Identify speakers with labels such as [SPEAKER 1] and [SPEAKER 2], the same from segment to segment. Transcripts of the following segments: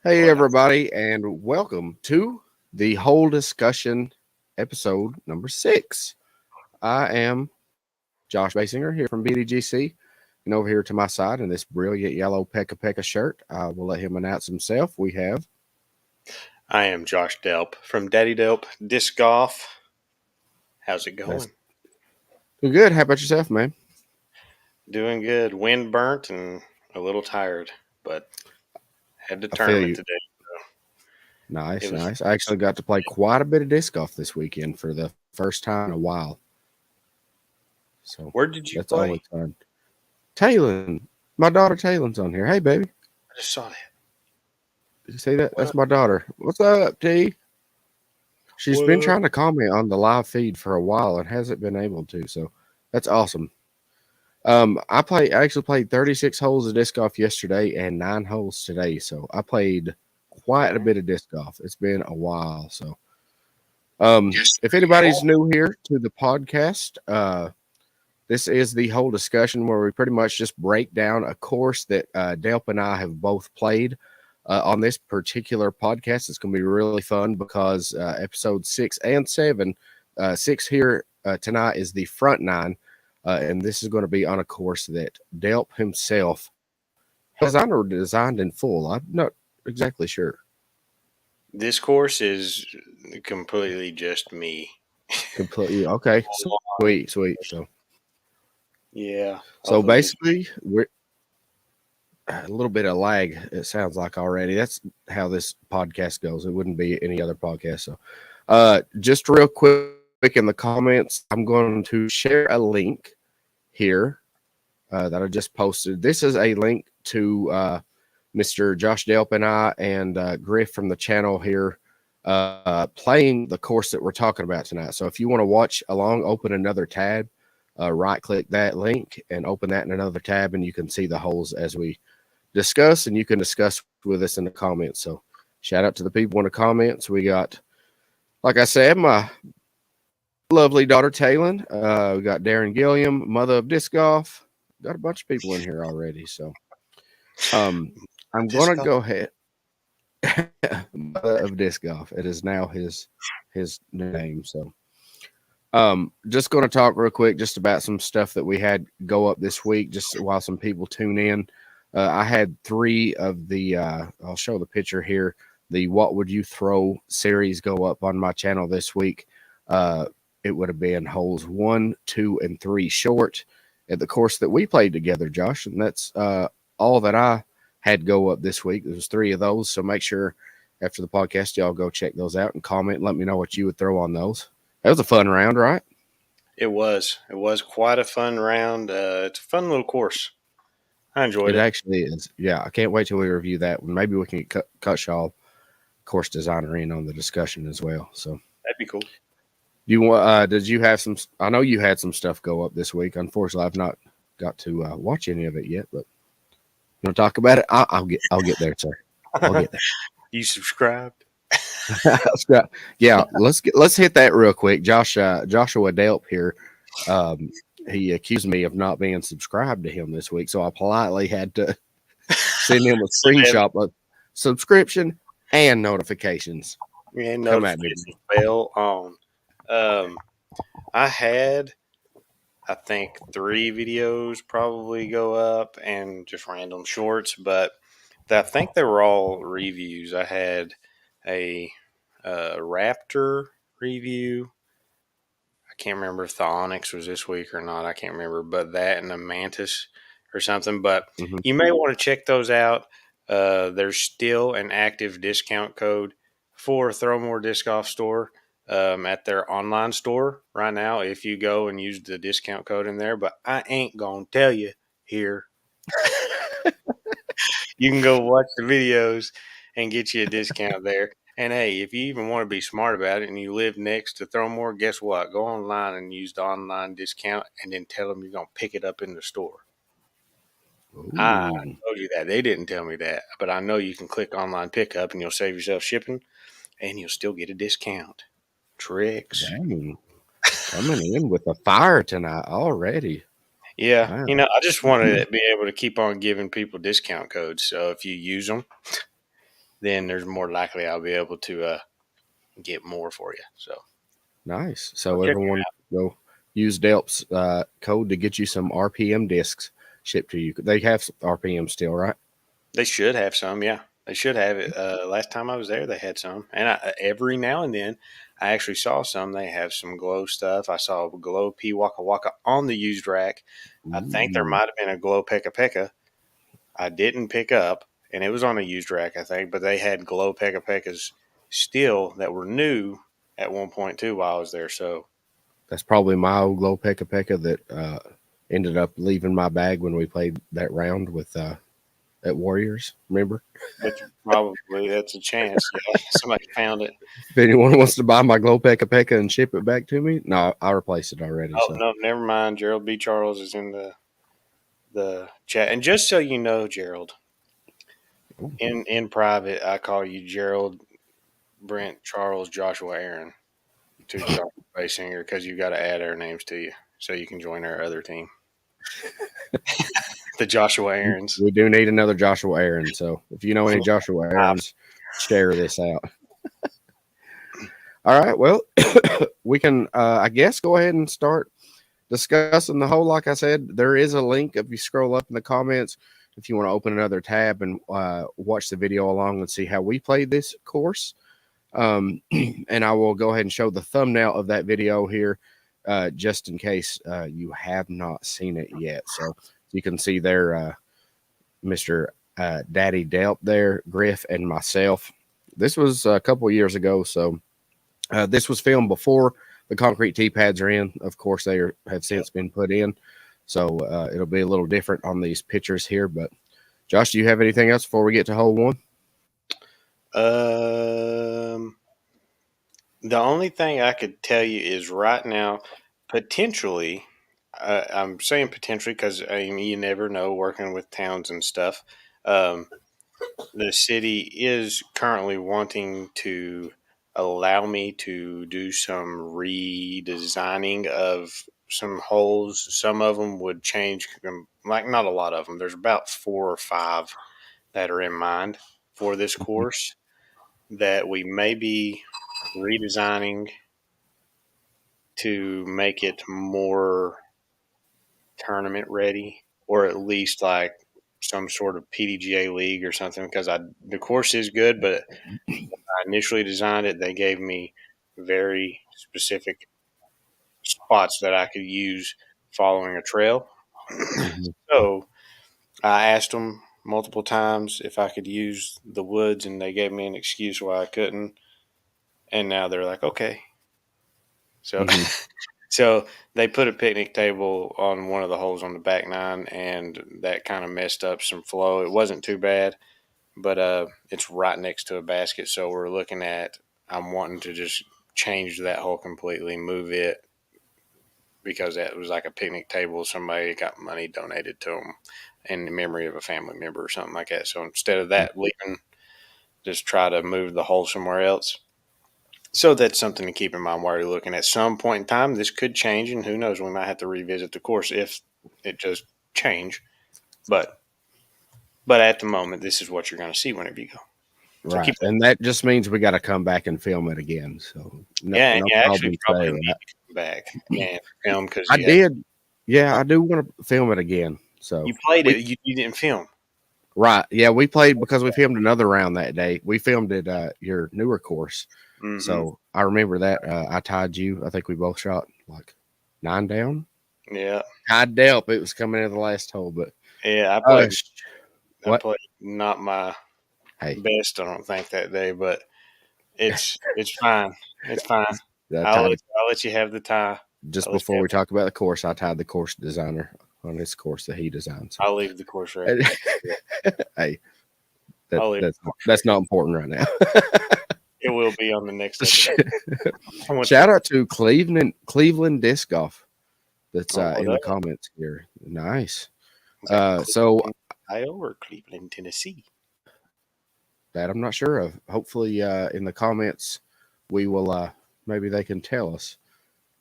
[SPEAKER 1] Hey, everybody, and welcome to the whole discussion episode number 6. I am Josh Basinger here from DGC, and over here to my side in this brilliant yellow Pekka shirt, I will let him announce himself. We have.
[SPEAKER 2] I am Josh Delp from Daddy Delp Disc Golf. How's it going?
[SPEAKER 1] Doing good. How about yourself, man?
[SPEAKER 2] Doing good. Wind burnt and a little tired, but had the
[SPEAKER 1] I feel
[SPEAKER 2] tournament
[SPEAKER 1] you.
[SPEAKER 2] today.
[SPEAKER 1] Nice. I actually got to play quite a bit of disc golf this weekend for the first time in a while. So
[SPEAKER 2] where did you
[SPEAKER 1] that's
[SPEAKER 2] play?
[SPEAKER 1] always fun. Talon, my daughter Talon's on here. Hey, baby.
[SPEAKER 2] I just saw that.
[SPEAKER 1] Did you see that? That's my daughter. What's up, T? She's been trying to comment on the live feed for a while and hasn't been able to. So that's awesome. I actually played 36 holes of disc golf yesterday and 9 holes today. So I played quite a bit of disc golf. It's been a while. So if anybody's new here to the podcast, this is the whole discussion where we pretty much just break down a course that Delp and I have both played on this particular podcast. It's going to be really fun because episode 6 and 7, 6 here tonight is the front 9. And this is going to be on a course that Delp himself has designed in full. I'm not exactly sure.
[SPEAKER 2] This course is completely just me.
[SPEAKER 1] Completely. Okay. Sweet. So,
[SPEAKER 2] yeah.
[SPEAKER 1] So basically, we're a little bit of lag, it sounds like already. That's how this podcast goes. It wouldn't be any other podcast. So, just real quick in the comments, I'm going to share a link here that I just posted. This is a link to Mr. Josh Delp and I and Griff from the channel here playing the course that we're talking about tonight. So if you want to watch along, open another tab, right click that link and open that in another tab, and you can see the holes as we discuss, and you can discuss with us in the comments. So shout out to the people in the comments. We got, like I said, my lovely daughter Talon. We got Darren Gilliam, mother of disc golf. Got a bunch of people in here already. So I'm going to go ahead. Mother of disc golf. It is now his name. So just going to talk real quick just about some stuff that we had go up this week, just while some people tune in. I had 3 of the I'll show the picture here, the What Would You Throw series go up on my channel this week. It would have been holes 1, 2, and 3 short at the course that we played together, Josh. And that's all that I had go up this week. There was 3 of those. So make sure after the podcast, y'all go check those out and comment and let me know what you would throw on those. That was a fun round, right?
[SPEAKER 2] It was quite a fun round. It's a fun little course. I enjoyed it.
[SPEAKER 1] It actually is. Yeah, I can't wait till we review that one. Maybe we can get Cutshaw, course designer, in on the discussion as well. So
[SPEAKER 2] that'd be cool.
[SPEAKER 1] Did you have some? I know you had some stuff go up this week. Unfortunately, I've not got to watch any of it yet. But you want to talk about it? I'll get there, sir. I'll get there.
[SPEAKER 2] You subscribed?
[SPEAKER 1] Yeah, let's hit that real quick. Joshua Delp here. He accused me of not being subscribed to him this week, so I politely had to send him a screenshot of subscription and notifications.
[SPEAKER 2] And notifications fell on. I had, I think, 3 videos probably go up and just random shorts, but I think they were all reviews. I had a Raptor review. I can't remember if the Onyx was this week or not. I can't remember, but that and the Mantis or something. But you may want to check those out. There's still an active discount code for Throw More Disc Golf Store at their online store right now if you go and use the discount code in there. But I ain't going to tell you here. You can go watch the videos and get you a discount there. And, hey, if you even want to be smart about it and you live next to Throwmore, guess what? Go online and use the online discount and then tell them you're going to pick it up in the store. Ooh. I told you that. They didn't tell me that. But I know you can click online pickup and you'll save yourself shipping and you'll still get a discount. Tricks.
[SPEAKER 1] Dang. Coming in with a fire tonight already.
[SPEAKER 2] Yeah. Wow. I just wanted to be able to keep on giving people discount codes. So if you use them, then there's more likely I'll be able to get more for you. So
[SPEAKER 1] nice. So
[SPEAKER 2] check
[SPEAKER 1] everyone go use Delp's code to get you some RPM discs shipped to you. They have RPM still, right?
[SPEAKER 2] They should have some, yeah. They should have it. Last time I was there, they had some, and every now and then, I actually saw some. They have some glow stuff. I saw glow P Waka Waka on the used rack. I think there
[SPEAKER 1] Ooh,
[SPEAKER 2] might have been a glow Pekka Pekka. I didn't pick up, and it was on a used rack, I think. But they had glow Pekka Pekkas still that were new at 1.2 while I was there. So
[SPEAKER 1] that's probably my old glow Pekka Pekka that ended up leaving my bag when we played that round with at Warriors. Remember?
[SPEAKER 2] that's a chance. Yeah, somebody found it.
[SPEAKER 1] If anyone wants to buy my glow Pekka Pekka and ship it back to me, no, I replaced it already.
[SPEAKER 2] Oh
[SPEAKER 1] So
[SPEAKER 2] no, never mind. Gerald B. Charles is in the chat, and just so you know, Gerald, in private, I call you Gerald, Brent, Charles, Joshua, Aaron to Joshua Baysinger because you got to add our names to you so you can join our other team, the Joshua Aarons.
[SPEAKER 1] we do need another Joshua Aaron. So if you know any Joshua Aarons, share this out. All right. Well, we can, I guess, go ahead and start discussing the hole. Like I said, there is a link if you scroll up in the comments if you want to open another tab and watch the video along and see how we played this course. And I will go ahead and show the thumbnail of that video here just in case you have not seen it yet. So you can see there Mr. Daddy Delp there, Griff, and myself. This was a couple of years ago, so this was filmed before the concrete tee pads are in. Of course, they have since been put in, so it'll be a little different on these pictures here. But Josh, do you have anything else before we get to hole one?
[SPEAKER 2] The only thing I could tell you is right now, potentially, I'm saying potentially because I mean you never know working with towns and stuff. The city is currently wanting to allow me to do some redesigning of some holes. Some of them would change, like not a lot of them. There's about 4 or 5 that are in mind for this course that we may be redesigning to make it more tournament ready, or at least like some sort of PDGA league or something. Because the course is good, but I initially designed it, they gave me very specific spots that I could use following a trail. So I asked them multiple times if I could use the woods, and they gave me an excuse why I couldn't. And now they're like, okay. So, so they put a picnic table on one of the holes on the back 9, and that kind of messed up some flow. It wasn't too bad, but it's right next to a basket. So we're looking at, I'm wanting to just change that hole completely, move it, because that was like a picnic table. Somebody got money donated to them in memory of a family member or something like that. So instead of that, leaving, just try to move the hole somewhere else. So that's something to keep in mind while you're looking. At some point in time, this could change, and who knows, we might have to revisit the course if it just change. But at the moment, this is what you're going to see whenever you go. So
[SPEAKER 1] right, and that just means we got to come back and film it again. So
[SPEAKER 2] no actually probably need to come back and film because
[SPEAKER 1] I did. Yeah, I do want to film it again. So
[SPEAKER 2] you played it, you didn't film.
[SPEAKER 1] Right. Yeah, we played because we filmed another round that day. We filmed it your newer course. Mm-hmm. So I remember that. I tied you. I think we both shot like 9 down.
[SPEAKER 2] Yeah.
[SPEAKER 1] Tied Delp. It was coming in the last hole, but
[SPEAKER 2] yeah, I played. I played not my best, I don't think, that day, but it's fine. It's fine. I'll let you have the tie.
[SPEAKER 1] Just before we talk about the course, I tied the course designer on this course that he designed. So.
[SPEAKER 2] I'll leave the course right.
[SPEAKER 1] Hey, that's not important right now.
[SPEAKER 2] It will be on the next episode.
[SPEAKER 1] Shout out to Cleveland Disc Golf. That's in the comments here. Nice. So
[SPEAKER 2] Ohio or Cleveland, Tennessee?
[SPEAKER 1] That I'm not sure of. Hopefully, in the comments, we will. Maybe they can tell us.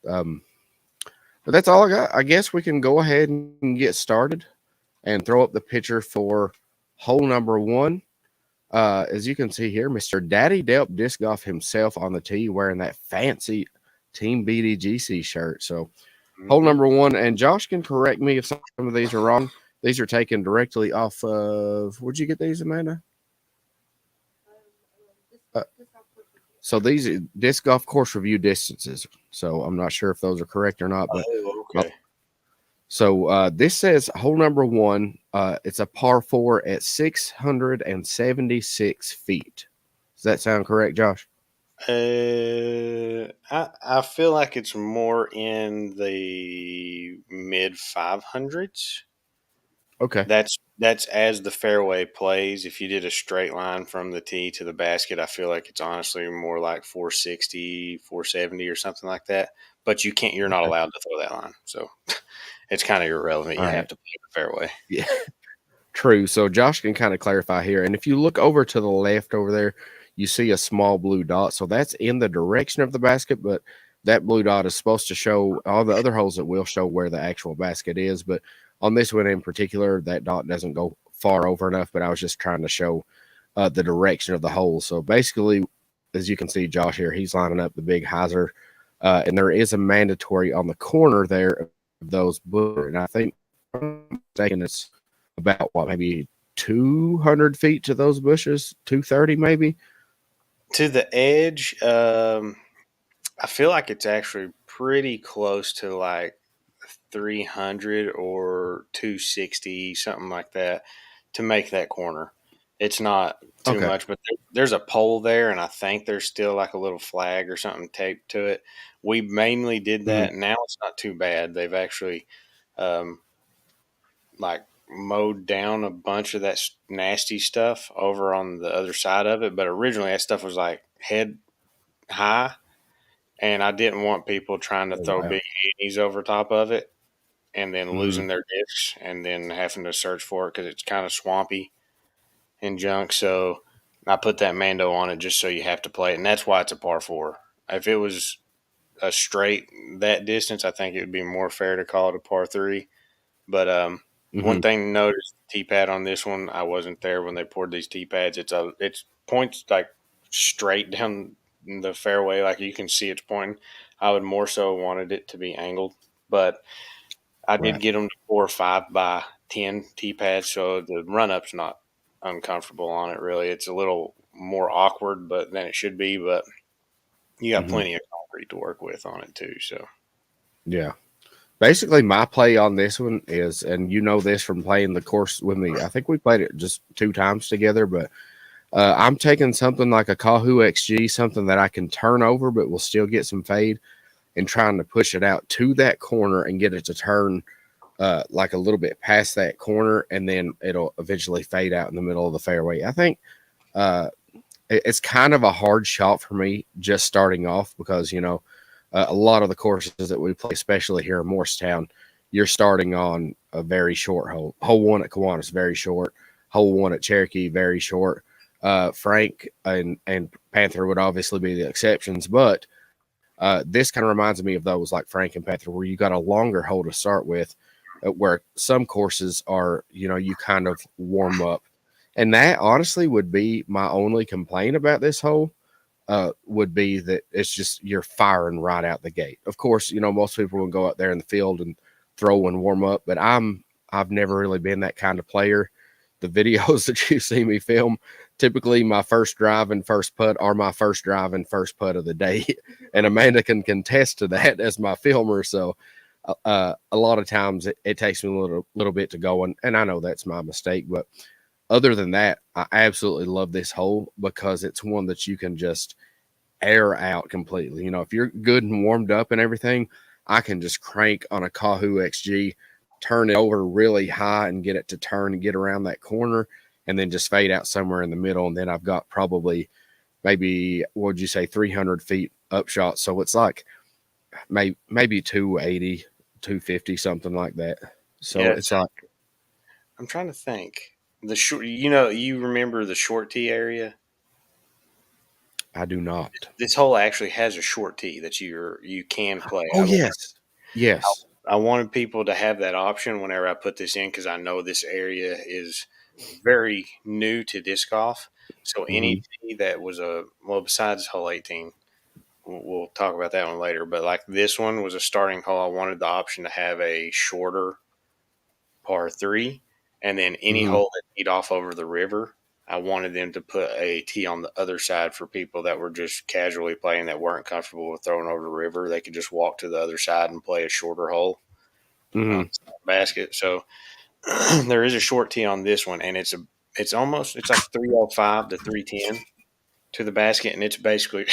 [SPEAKER 1] But that's all I got. I guess we can go ahead and get started and throw up the picture for hole number 1. As you can see here, Mr. Daddy Delp Disc Golf himself on the tee wearing that fancy Team BDGC shirt. So hole number one, and Josh can correct me if some of these are wrong. These are taken directly off of, where'd you get these, Amanda? So these are disc golf course review distances. So I'm not sure if those are correct or not, but
[SPEAKER 2] okay.
[SPEAKER 1] So this says hole number one. It's a par four at 676 feet. Does that sound correct, Josh?
[SPEAKER 2] I feel like it's more in the mid 500s.
[SPEAKER 1] Okay.
[SPEAKER 2] That's as the fairway plays. If you did a straight line from the tee to the basket, I feel like it's honestly more like 460, 470 or something like that. But you're not
[SPEAKER 1] Okay.
[SPEAKER 2] allowed to throw that line. So it's kind of irrelevant.
[SPEAKER 1] All
[SPEAKER 2] You
[SPEAKER 1] right.
[SPEAKER 2] have to play the fairway.
[SPEAKER 1] Yeah. True. So Josh can kind of clarify here. And if you look over to the left over there, you see a small blue dot. So that's in the direction of the basket, but that blue dot is supposed to show all the other holes that will show where the actual basket is. But on this one in particular, that dot doesn't go far over enough, but I was just trying to show the direction of the hole. So basically, as you can see, Josh here, he's lining up the big hyzer. And there is a mandatory on the corner there of those bushes. And I think, if I'm not mistaken, it's about what, maybe 200 feet to those bushes, 230 maybe.
[SPEAKER 2] To the edge, I feel like it's actually pretty close to like 300 or 260, something like that, to make that corner. It's not too
[SPEAKER 1] Okay.
[SPEAKER 2] much, but there's a pole there, and I think there's still like a little flag or something taped to it. We mainly did
[SPEAKER 1] Mhm.
[SPEAKER 2] that. Now it's not too bad. They've actually um, like mowed down a bunch of that nasty stuff over on the other side of it. But originally, that stuff was like head high, and I didn't want people trying to
[SPEAKER 1] Oh,
[SPEAKER 2] throw
[SPEAKER 1] wow.
[SPEAKER 2] big handies over top of it and then
[SPEAKER 1] Mhm.
[SPEAKER 2] losing their discs and then having to search for it because it's kind of swampy and junk. So I put that Mando on it just so you have to play it, and that's why it's a par four. If it was a straight that distance, I think it would be more fair to call it a par three. But one
[SPEAKER 1] Mhm.
[SPEAKER 2] thing to notice, the tee pad on this one, I wasn't there when they poured these tee pads. It's points like straight down the fairway, like you can see it's pointing. I would more so wanted it to be angled, but I did
[SPEAKER 1] Right.
[SPEAKER 2] get them to 4 or 5 by 10 tee pads, so the run up's not uncomfortable on it. Really, it's a little more awkward, but than it should be. But you got
[SPEAKER 1] Mhm.
[SPEAKER 2] plenty of concrete to work with on it too. So
[SPEAKER 1] Yeah. Basically, my play on this one is, and you know this from playing the course with me. I think we played it just 2 times together, but I'm taking something like a Kahoo XG, something that I can turn over, but will still get some fade, and trying to push it out to that corner and get it to turn like a little bit past that corner, and then it'll eventually fade out in the middle of the fairway. I think uh, it's kind of a hard shot for me just starting off because, a lot of the courses that we play, especially here in Morristown, you're starting on a very short hole. Hole one at Kiwanis, very short. Hole one at Cherokee, very short. Frank and Panther would obviously be the exceptions, but this kind of reminds me of those like Frank and Panther, where you got a longer hole to start with, where some courses are, you kind of warm up. And that honestly would be my only complaint about this hole. Would be that it's just you're firing right out the gate. Of course, most people will go out there in the field and throw and warm up, but I've never really been that kind of player. The videos that you see me film, typically my first drive and first putt are my first drive and first putt of the day, and Amanda can contest to that as my filmer. So a lot of times it takes me a little bit to go, and I know that's my mistake, but other than that, I absolutely love this hole because it's one that you can just air out completely. If you're good and warmed up and everything, I can just crank on a Kahoo XG, turn it over really high and get it to turn and get around that corner, and then just fade out somewhere in the middle. And then I've got probably maybe, what would you say, 300 feet upshot. So it's like maybe 280, 250, something like that. So
[SPEAKER 2] yeah,
[SPEAKER 1] it's like,
[SPEAKER 2] I'm trying to think. The short, you remember the short tee area?
[SPEAKER 1] I do not.
[SPEAKER 2] This hole actually has a short tee that you can play.
[SPEAKER 1] Oh, yes. Yes.
[SPEAKER 2] I wanted people to have that option whenever I put this in because I know this area is very new to disc golf. So any tee that was besides hole 18, we'll talk about that one later. But like this one was a starting hole. I wanted the option to have a shorter par 3, and then any hole that teed off over the river, I wanted them to put a tee on the other side for people that were just casually playing that weren't comfortable with throwing over the river. They could just walk to the other side and play a shorter hole on the basket. So there is a short tee on this one, and it's like 305 to 310 to the basket, and it's basically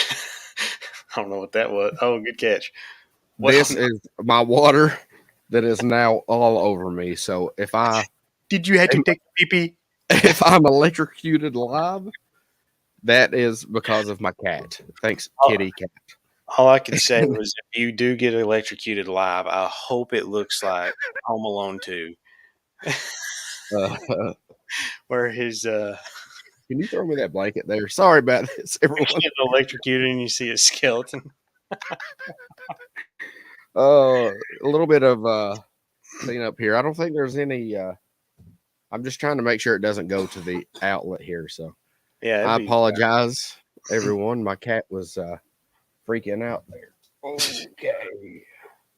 [SPEAKER 2] I don't know what that was. Oh, good catch.
[SPEAKER 1] This is my water that is now all over me. So if
[SPEAKER 2] did you have to take a pee pee?
[SPEAKER 1] If I'm electrocuted live, that is because of my cat. Thanks, kitty cat.
[SPEAKER 2] All I could say was if you do get electrocuted live, I hope it looks like Home Alone 2. Where his
[SPEAKER 1] can you throw me that blanket there? Sorry about this, everyone.
[SPEAKER 2] Get electrocuted and you see a skeleton.
[SPEAKER 1] A little bit of clean up here. I don't think there's any I'm just trying to make sure it doesn't go to the outlet here. So
[SPEAKER 2] yeah,
[SPEAKER 1] I apologize, everyone. My cat was freaking out there. Okay.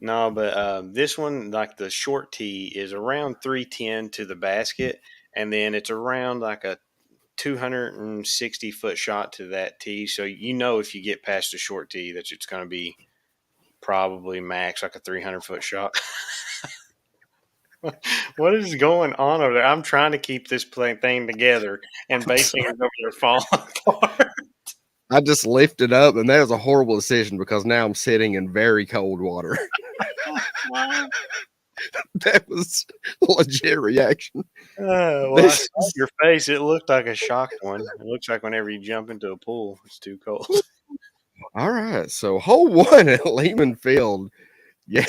[SPEAKER 2] No, but this one, like the short tee, is around 310 to the basket, and then it's around like a 260-foot shot to that tee. So if you get past the short tee that it's going to be probably max like a 300-foot shot. What is going on over there? I'm trying to keep this thing together, and Baysinger's over there falling apart.
[SPEAKER 1] I just lifted up, and that was a horrible decision because now I'm sitting in very cold water. That was a legit reaction.
[SPEAKER 2] Well, I saw your face. It looked like a shocked one. It looks like whenever you jump into a pool, it's too cold.
[SPEAKER 1] All right, so hole 1 at Leeman Field. Yeah.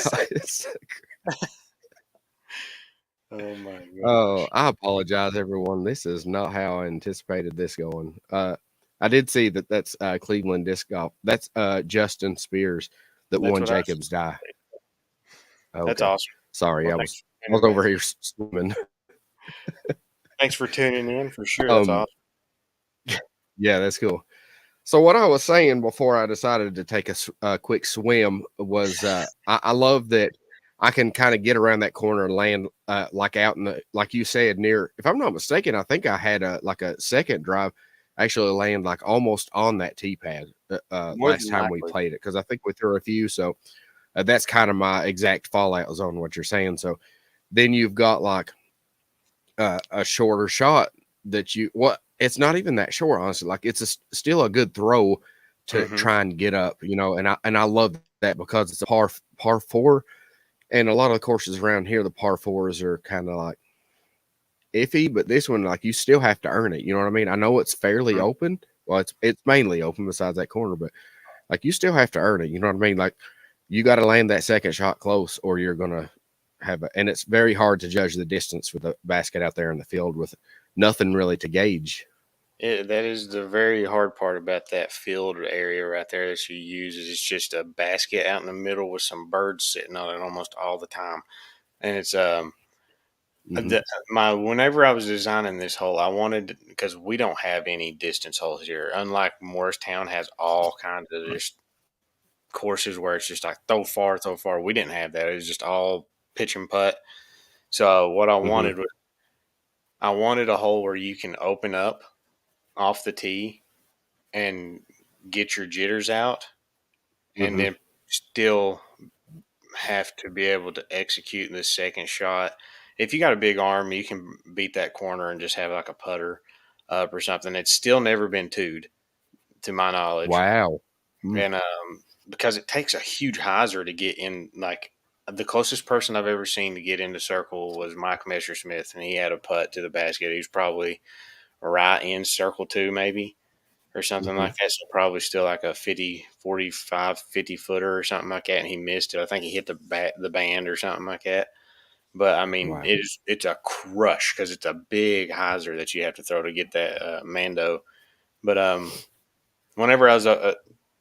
[SPEAKER 2] Oh my god.
[SPEAKER 1] Oh, I apologize, everyone. This is not how I anticipated this going. I did see that's Cleveland disc golf. That's Justin Spears that won Jacob's Die.
[SPEAKER 2] Okay. That's awesome.
[SPEAKER 1] Sorry, I was over here swimming.
[SPEAKER 2] Thanks for tuning in for sure. That's awesome.
[SPEAKER 1] Yeah, that's cool. So what I was saying before I decided to take a quick swim was I love that I can kind of get around that corner and land like out in the, like you said, near, if I'm not mistaken, I think I had a second drive actually land like almost on that tee pad last time we played it, because I think we threw a few. So that's kind of my exact fallout zone, what you're saying. So then you've got like a shorter shot that it's not even that short, honestly. Like it's still a good throw to try and get up, and I love that because it's a par 4. And a lot of the courses around here, the par 4s are kind of like iffy, but this one, like, you still have to earn it. You know what I mean? I know it's fairly open. Well, it's mainly open besides that corner, but like you still have to earn it. You know what I mean? Like you got to land that second shot close, or you're gonna have and it's very hard to judge the distance with the basket out there in the field with nothing really to gauge.
[SPEAKER 2] That is the very hard part about that field area right there that you use, is it's just a basket out in the middle with some birds sitting on it almost all the time. And it's whenever I was designing this hole, I wanted, because we don't have any distance holes here. Unlike Morristown has all kinds of just courses where it's just like throw far. We didn't have that. It was just all pitch and putt. So what I wanted was, I wanted a hole where you can open up off the tee and get your jitters out, and then still have to be able to execute the second shot. If you got a big arm, you can beat that corner and just have like a putter up or something. It's still never been two'd, to my knowledge.
[SPEAKER 1] Wow.
[SPEAKER 2] And because it takes a huge hyzer to get in. Like the closest person I've ever seen to get into circle was Mike Messersmith, and he had a putt to the basket. He was probably right in circle 2 maybe, or something like that. So probably still like a 50 footer or something like that, and he missed it. I think he hit the band or something like that. But I mean, it's a crush because it's a big hyzer that you have to throw to get that Mando. But whenever I was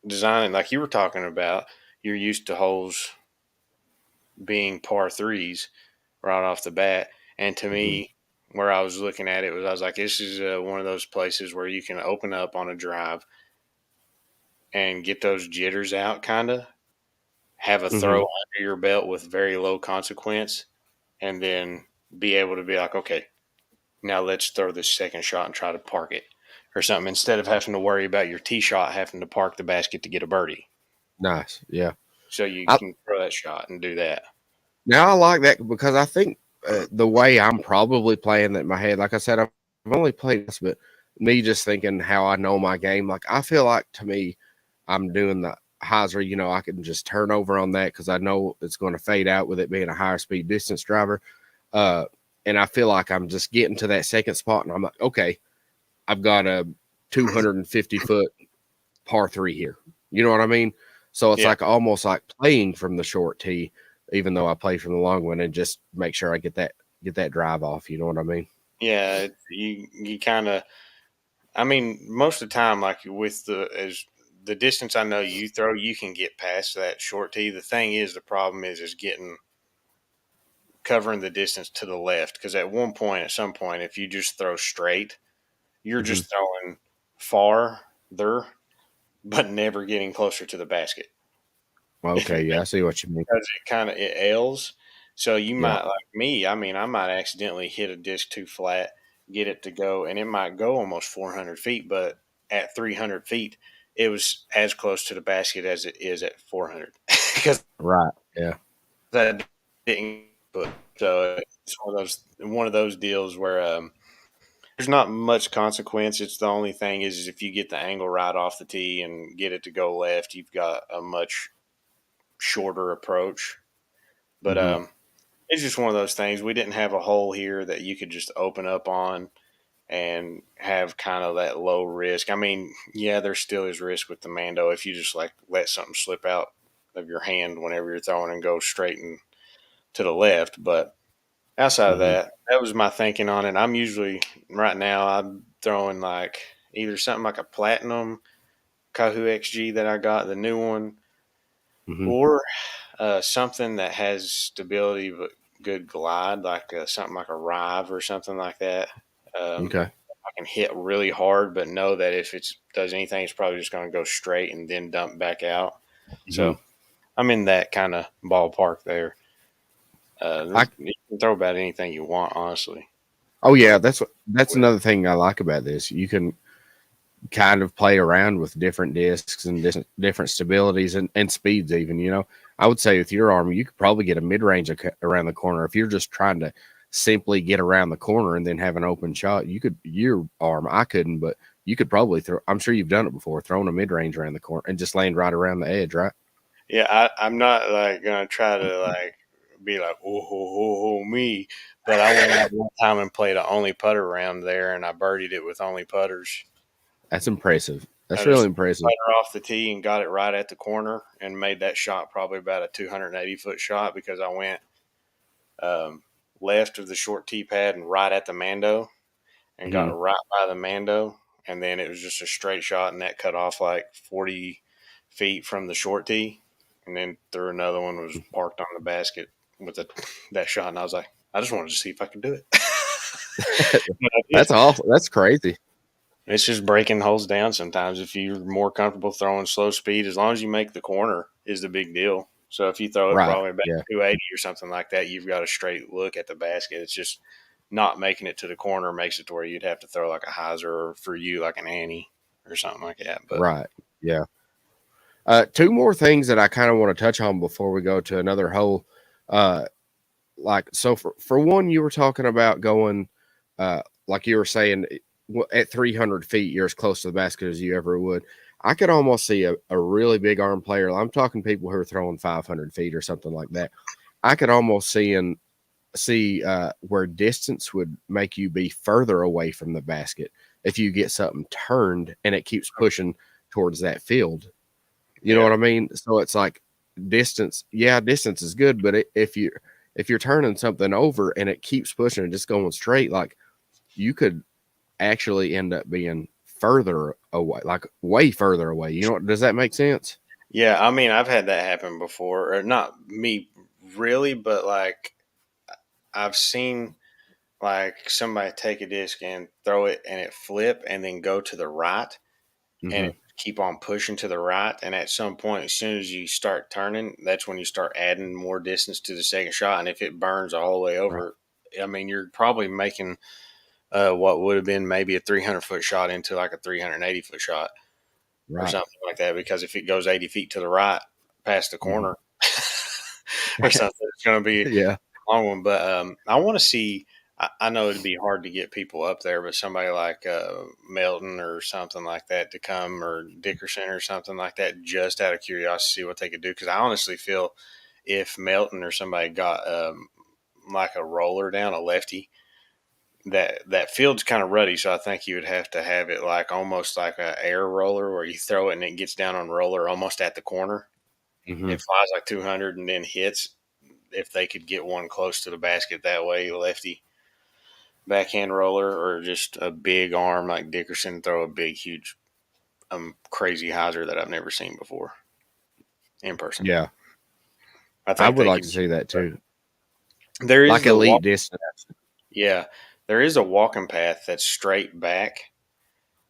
[SPEAKER 2] designing, like you were talking about, you're used to holes being par 3s right off the bat, and to me, where I was looking at it was I was like, this is one of those places where you can open up on a drive and get those jitters out, kind of have a throw
[SPEAKER 1] Mm-hmm.
[SPEAKER 2] under your belt with very low consequence, and then be able to be like, okay, now let's throw this second shot and try to park it or something instead of having to worry about your tee shot having to park the basket to get a birdie.
[SPEAKER 1] Nice. Yeah.
[SPEAKER 2] So you
[SPEAKER 1] I,
[SPEAKER 2] can throw that shot and do that.
[SPEAKER 1] Now I like that because I think the way I'm probably playing that in my head, like I said, I've only played this, but me just thinking how I know my game, like I feel like to me, I'm doing the hyzer, I can just turn over on that because I know it's going to fade out with it being a higher speed distance driver. Uh, and I feel like I'm just getting to that second spot and I'm like, okay, I've got a 250-foot par three here. You know what I mean? So it's
[SPEAKER 2] Yeah.
[SPEAKER 1] like almost like playing from the short tee, even though I play from the long one, and just make sure I get that drive off. You know what I mean?
[SPEAKER 2] Yeah. You kind of, I mean, most of the time, like with the distance I know you throw, you can get past that short tee. The thing is, the problem is covering the distance to the left. Because at some point, if you just throw straight, you're
[SPEAKER 1] Mm-hmm.
[SPEAKER 2] just throwing farther, but never getting closer to the basket. If
[SPEAKER 1] Okay,
[SPEAKER 2] it
[SPEAKER 1] yeah, I see what you mean.
[SPEAKER 2] because it ails. So you
[SPEAKER 1] Yeah.
[SPEAKER 2] might like me. I mean, I might accidentally hit a disc too flat, get it to go, and it might go almost 400 feet. But at 300 feet, it was as close to the basket as it is at 400 because
[SPEAKER 1] Right. Yeah.
[SPEAKER 2] that didn't put. So it's one of those deals where there's not much consequence. It's the only thing is if you get the angle right off the tee and get it to go left, you've got a much shorter approach. But
[SPEAKER 1] Mm-hmm.
[SPEAKER 2] it's just one of those things. We didn't have a hole here that you could just open up on and have kind of that low risk. I mean, yeah, there still is risk with the Mando if you just like let something slip out of your hand whenever you're throwing and go straight and to the left. But outside of
[SPEAKER 1] Mm-hmm.
[SPEAKER 2] that, that was my thinking on it. I'm usually right now I'm throwing like either something like a platinum Kahoo XG that I got, the new one,
[SPEAKER 1] Mm-hmm.
[SPEAKER 2] or something that has stability but good glide, like something like a Rive or something like that.
[SPEAKER 1] Okay.
[SPEAKER 2] I can hit really hard, but know that if it does anything, it's probably just going to go straight and then dump back out.
[SPEAKER 1] Mm-hmm.
[SPEAKER 2] So I'm in that kind of ballpark there.
[SPEAKER 1] I
[SPEAKER 2] You can throw about anything you want, honestly.
[SPEAKER 1] Oh yeah,
[SPEAKER 2] Like
[SPEAKER 1] that's
[SPEAKER 2] with
[SPEAKER 1] another thing I like about this. You can kind of play around with different discs and different stabilities and speeds even, I would say with your arm you could probably get a mid-range around the corner if you're just trying to simply get around the corner and then have an open shot. Your arm, I couldn't, but you could probably throw. I'm sure you've done it before, throwing a mid-range around the corner and just land right around the edge, right?
[SPEAKER 2] Yeah, I'm not like gonna try to like be like oh me, but I went out one time and played a only putter round there, and I birdied it with only putters.
[SPEAKER 1] That's impressive.
[SPEAKER 2] I
[SPEAKER 1] That's really
[SPEAKER 2] just
[SPEAKER 1] impressive.
[SPEAKER 2] putter off the tee and got it right at the corner, and made that shot probably about a 280-foot shot because I went um, left of the short tee pad and right at the Mando, and got
[SPEAKER 1] Hmm.
[SPEAKER 2] right by the Mando, and then it was just a straight shot, and that cut off like 40 feet from the short tee, and then threw another one was parked on the basket with that shot, and I was like, I just wanted to see if I could do it. But I did.
[SPEAKER 1] That's awful. That's crazy.
[SPEAKER 2] It's just breaking holes down sometimes. If you're more comfortable throwing slow speed, as long as you make the corner, is the big deal. So if you throw it
[SPEAKER 1] Right.
[SPEAKER 2] probably about
[SPEAKER 1] Yeah.
[SPEAKER 2] 280 or something like that, you've got a straight look at the basket. It's just not making it to the corner makes it to where you'd have to throw like a hyzer or for you like an Annie or something like that. But
[SPEAKER 1] Right. Yeah. Two more things that I kind of want to touch on before we go to another hole. Uh, so for one, you were talking about going, like you were saying, at 300 feet, you're as close to the basket as you ever would. I could almost see a really big arm player. I'm talking people who are throwing 500 feet or something like that. I could almost see where distance would make you be further away from the basket if you get something turned and it keeps pushing towards that field. You know
[SPEAKER 2] yeah,
[SPEAKER 1] what I mean? So it's like distance. Yeah, distance is good, but if you're turning something over and it keeps pushing and just going straight, like you could actually end up being further away, like way further away. Does that make sense?
[SPEAKER 2] yeah. I mean, I've had that happen before, or not me really, but like I've seen like somebody take a disc and throw it and it flip and then go to the right and
[SPEAKER 1] Mm-hmm.
[SPEAKER 2] it keep on pushing to the right. And at some point, as soon as you start turning, that's when you start adding more distance to the second shot. And if it burns all the way
[SPEAKER 1] Right.
[SPEAKER 2] over, I mean, you're probably making what would have been maybe a 300-foot shot into like a 380-foot shot or
[SPEAKER 1] Right.
[SPEAKER 2] something like that. Because if it goes 80 feet to the right past the
[SPEAKER 1] Mm-hmm.
[SPEAKER 2] corner or something, it's going to be
[SPEAKER 1] Yeah.
[SPEAKER 2] a long one. But I want to see. I know it'd be hard to get people up there, but somebody like Melton or something like that to come, or Dickerson or something like that, just out of curiosity, see what they could do. Because I honestly feel if Melton or somebody got like a roller down, a lefty, that field's kind of ruddy, so I think you would have to have it like almost like a air roller where you throw it and it gets down on roller almost at the corner.
[SPEAKER 1] Mm-hmm.
[SPEAKER 2] It flies like 200 and then hits. If they could get one close to the basket that way, lefty backhand roller, or just a big arm like Dickerson throw a big, huge, crazy hyzer that I've never seen before in person.
[SPEAKER 1] Yeah.
[SPEAKER 2] I
[SPEAKER 1] I
[SPEAKER 2] think
[SPEAKER 1] would
[SPEAKER 2] they
[SPEAKER 1] like
[SPEAKER 2] could.
[SPEAKER 1] to see that too.
[SPEAKER 2] There is
[SPEAKER 1] Like
[SPEAKER 2] the
[SPEAKER 1] elite
[SPEAKER 2] walk.
[SPEAKER 1] distance.
[SPEAKER 2] Yeah, there is a walking path that's straight back.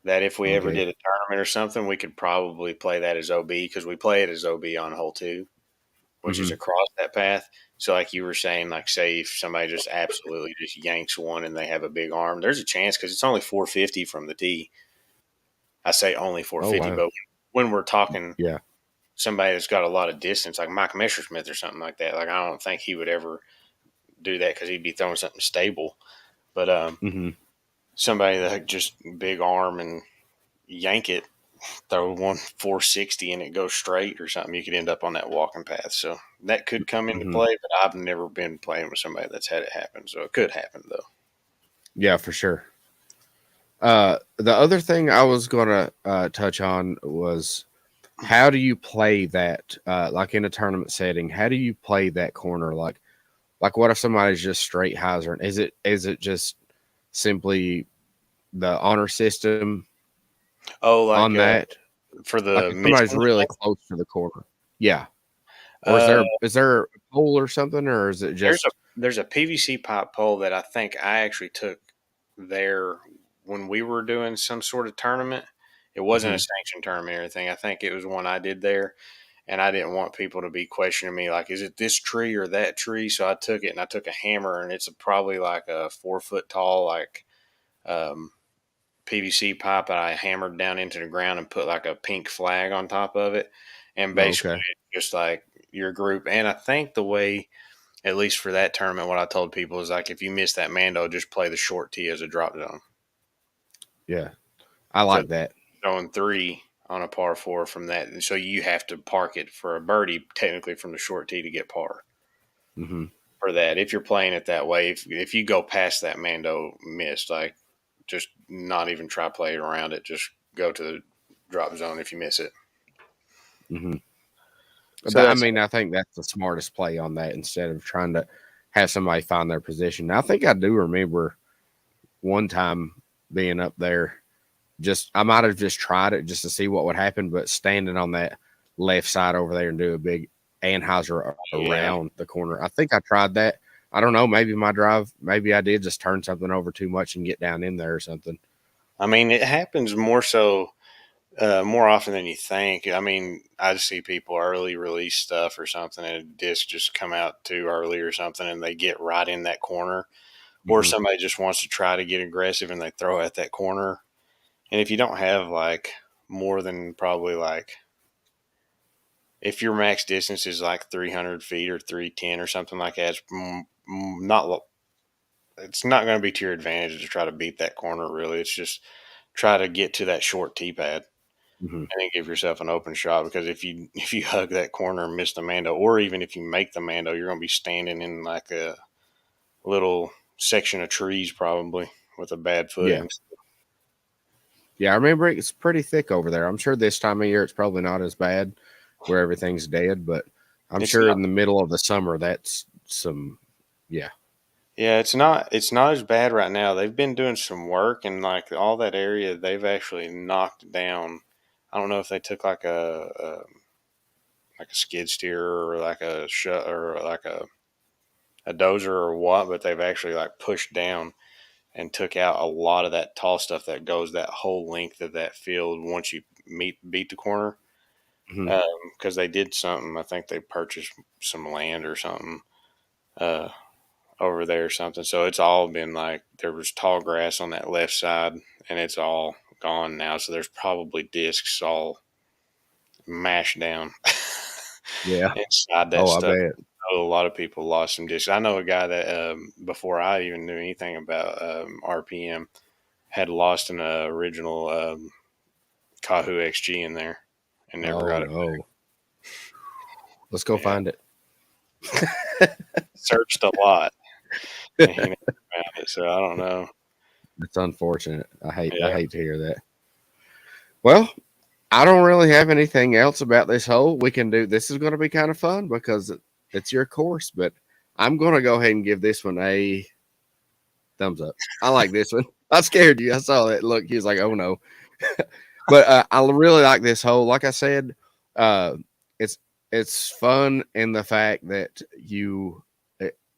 [SPEAKER 2] That if we ever
[SPEAKER 1] Okay.
[SPEAKER 2] did a tournament or something, we could probably play that as OB because we play it as OB on hole 2, which is
[SPEAKER 1] Mm-hmm.
[SPEAKER 2] across that path. So, like you were saying, like say if somebody just absolutely just yanks one and they have a big arm, there's a chance because it's only 450 from the tee. I say only
[SPEAKER 1] Oh
[SPEAKER 2] 450,
[SPEAKER 1] wow.
[SPEAKER 2] but when we're talking
[SPEAKER 1] Yeah.
[SPEAKER 2] somebody that's got a lot of distance, like Mike Messersmith or something like that, like I don't think he would ever do that because he'd be throwing something stable. But
[SPEAKER 1] Mm-hmm.
[SPEAKER 2] somebody that just big arm and yank it, throw one 460 and it goes straight or something, you could end up on that walking path. So that could come into
[SPEAKER 1] Mm-hmm.
[SPEAKER 2] play, but I've never been playing with somebody that's had it happen. So it could happen though.
[SPEAKER 1] Yeah, for sure. The other thing I was gonna touch on was how do you play that like in a tournament setting? How do you play that corner? Like what if somebody's just straight hyzer? Is it just simply the honor system
[SPEAKER 2] Oh, like
[SPEAKER 1] on that?
[SPEAKER 2] for
[SPEAKER 1] Like
[SPEAKER 2] the
[SPEAKER 1] if somebody's
[SPEAKER 2] missing
[SPEAKER 1] really
[SPEAKER 2] shot?
[SPEAKER 1] close to the corner, yeah. Or
[SPEAKER 2] Uh,
[SPEAKER 1] is there a pole or something, or is it just
[SPEAKER 2] there's a PVC pipe pole that I think I actually took there when we were doing some sort of tournament. It wasn't a
[SPEAKER 1] Mhm.
[SPEAKER 2] sanctioned tournament or anything. I think it was one I did there, and I didn't want people to be questioning me like, is it this tree or that tree? So I took it and I took a hammer, and it's probably like a 4 foot tall like um, PVC pipe that I hammered down into the ground and put like a pink flag on top of it, and
[SPEAKER 1] oh,
[SPEAKER 2] basically
[SPEAKER 1] okay?
[SPEAKER 2] just like your group. And I think the way, at least for that tournament, what I told people is like, if you miss that Mando, just play the short tee as a drop zone.
[SPEAKER 1] Yeah, I
[SPEAKER 2] So
[SPEAKER 1] like that.
[SPEAKER 2] throwing 3 on a par 4 from that, and so you have to park it for a birdie technically from the short tee to get par
[SPEAKER 1] Hmm.
[SPEAKER 2] for that. If you're playing it that way, if you go past that Mando miss, like just not even try playing around it, just go to the drop zone if you miss it.
[SPEAKER 1] Hmm.
[SPEAKER 2] So
[SPEAKER 1] I
[SPEAKER 2] that's
[SPEAKER 1] mean, I think that's the smartest play on that instead of trying to have somebody find their position. I think I do remember one time being up there. Just I might have just tried it just to see what would happen, but standing on that left side over there and do a big Anheuser
[SPEAKER 2] yeah.
[SPEAKER 1] around the corner. I think I tried that. I don't know. Maybe my drive. Maybe I did just turn something over too much and get down in there or something.
[SPEAKER 2] I mean, it happens more so more often than you think. I mean, I just see people early release stuff or something, and a disc just come out too early or something, and they get right in that corner. Or
[SPEAKER 1] Hmm.
[SPEAKER 2] somebody just wants to try to get aggressive and they throw at that corner. And if you don't have like more than probably like, if your max distance is like 300 feet or 310 or something like that, not it's not going to be to your advantage to try to beat that corner. Really, it's just try to get to that short tee pad
[SPEAKER 1] Hmm.
[SPEAKER 2] and then give yourself an open shot. Because if you hug that corner and miss the Mando, or even if you make the Mando, you're going to be standing in like a little section of trees probably with a bad
[SPEAKER 1] Yeah.
[SPEAKER 2] footing.
[SPEAKER 1] Yeah. I remember it's pretty thick over there. I'm sure this time of year it's probably not as bad where everything's dead, but I'm
[SPEAKER 2] It's
[SPEAKER 1] sure
[SPEAKER 2] not.
[SPEAKER 1] in the middle of the summer that's some. Yeah.
[SPEAKER 2] Yeah, it's not as bad right now. They've been doing some work and like all that area they've actually knocked down. I don't know if they took like a skid steer or like a shut or like a a dozer or what, but they've actually like pushed down and took out a lot of that tall stuff that goes that whole length of that field once you beat the corner.
[SPEAKER 1] Mhm.
[SPEAKER 2] Because they did something. I think they purchased some land or something over there or something. So it's all been like there was tall grass on that left side, and it's all gone now. So there's probably discs all mashed down
[SPEAKER 1] Yeah.
[SPEAKER 2] inside that
[SPEAKER 1] Oh, I
[SPEAKER 2] stuff.
[SPEAKER 1] bet.
[SPEAKER 2] A lot of people lost some discs. I know a guy that before I even knew anything about RPM had lost an original Kahoo XG in there and never
[SPEAKER 1] Oh
[SPEAKER 2] got it.
[SPEAKER 1] no. Let's go
[SPEAKER 2] Yeah,
[SPEAKER 1] find it.
[SPEAKER 2] searched a lot and he never found it. So I don't know.
[SPEAKER 1] It's unfortunate. I
[SPEAKER 2] Yeah,
[SPEAKER 1] hate to hear that. Well, I don't really have anything else about this hole. We can do this is going to be kind of fun because it's your course, but I'm going to go ahead and give this one a thumbs up. I like this one. I scared you. I saw that look. He was like, "Oh no." But I really like this hole. Like I said, uh, it's it's fun in the fact that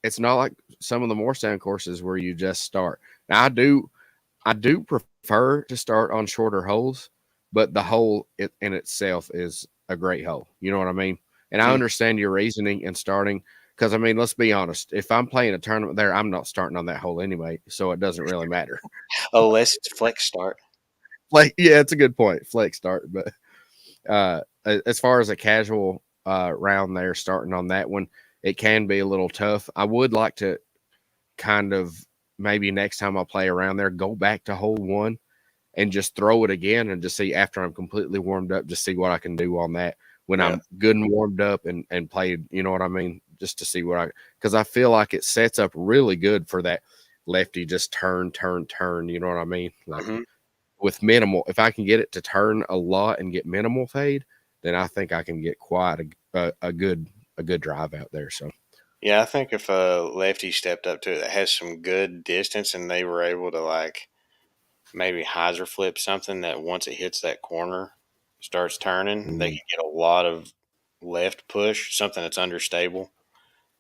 [SPEAKER 1] it's not like some of the more sound courses where you just start. Now I do prefer to start on shorter holes, but the hole in itself is a great hole. You know what I mean? And I
[SPEAKER 2] mm.
[SPEAKER 1] understand your reasoning in starting because I mean, let's be honest. If I'm playing a tournament there, I'm not starting on that hole anyway, so it doesn't really matter.
[SPEAKER 2] Unless it's flex start.
[SPEAKER 1] Like, yeah, it's a good point. Flex start, but as far as a casual round there, starting on that one, it can be a little tough. I would like to kind of maybe next time I play around there, go back to hole one and just throw it again and just see after I'm completely warmed up, just see what I can do on that when
[SPEAKER 2] Yeah.
[SPEAKER 1] I'm good and warmed up and played, you know what I mean? Just to see what because I feel like it sets up really good for that lefty just turn, turn, turn, you know what I mean? Like
[SPEAKER 2] Mm-hmm.
[SPEAKER 1] with minimal, if I can get it to turn a lot and get minimal fade, then I think I can get quite a good drive out there. So
[SPEAKER 2] Yeah, I think if a lefty stepped up to it that has some good distance and they were able to like maybe hyzer flip something that once it hits that corner starts turning, they can get a lot of left push, something that's understable,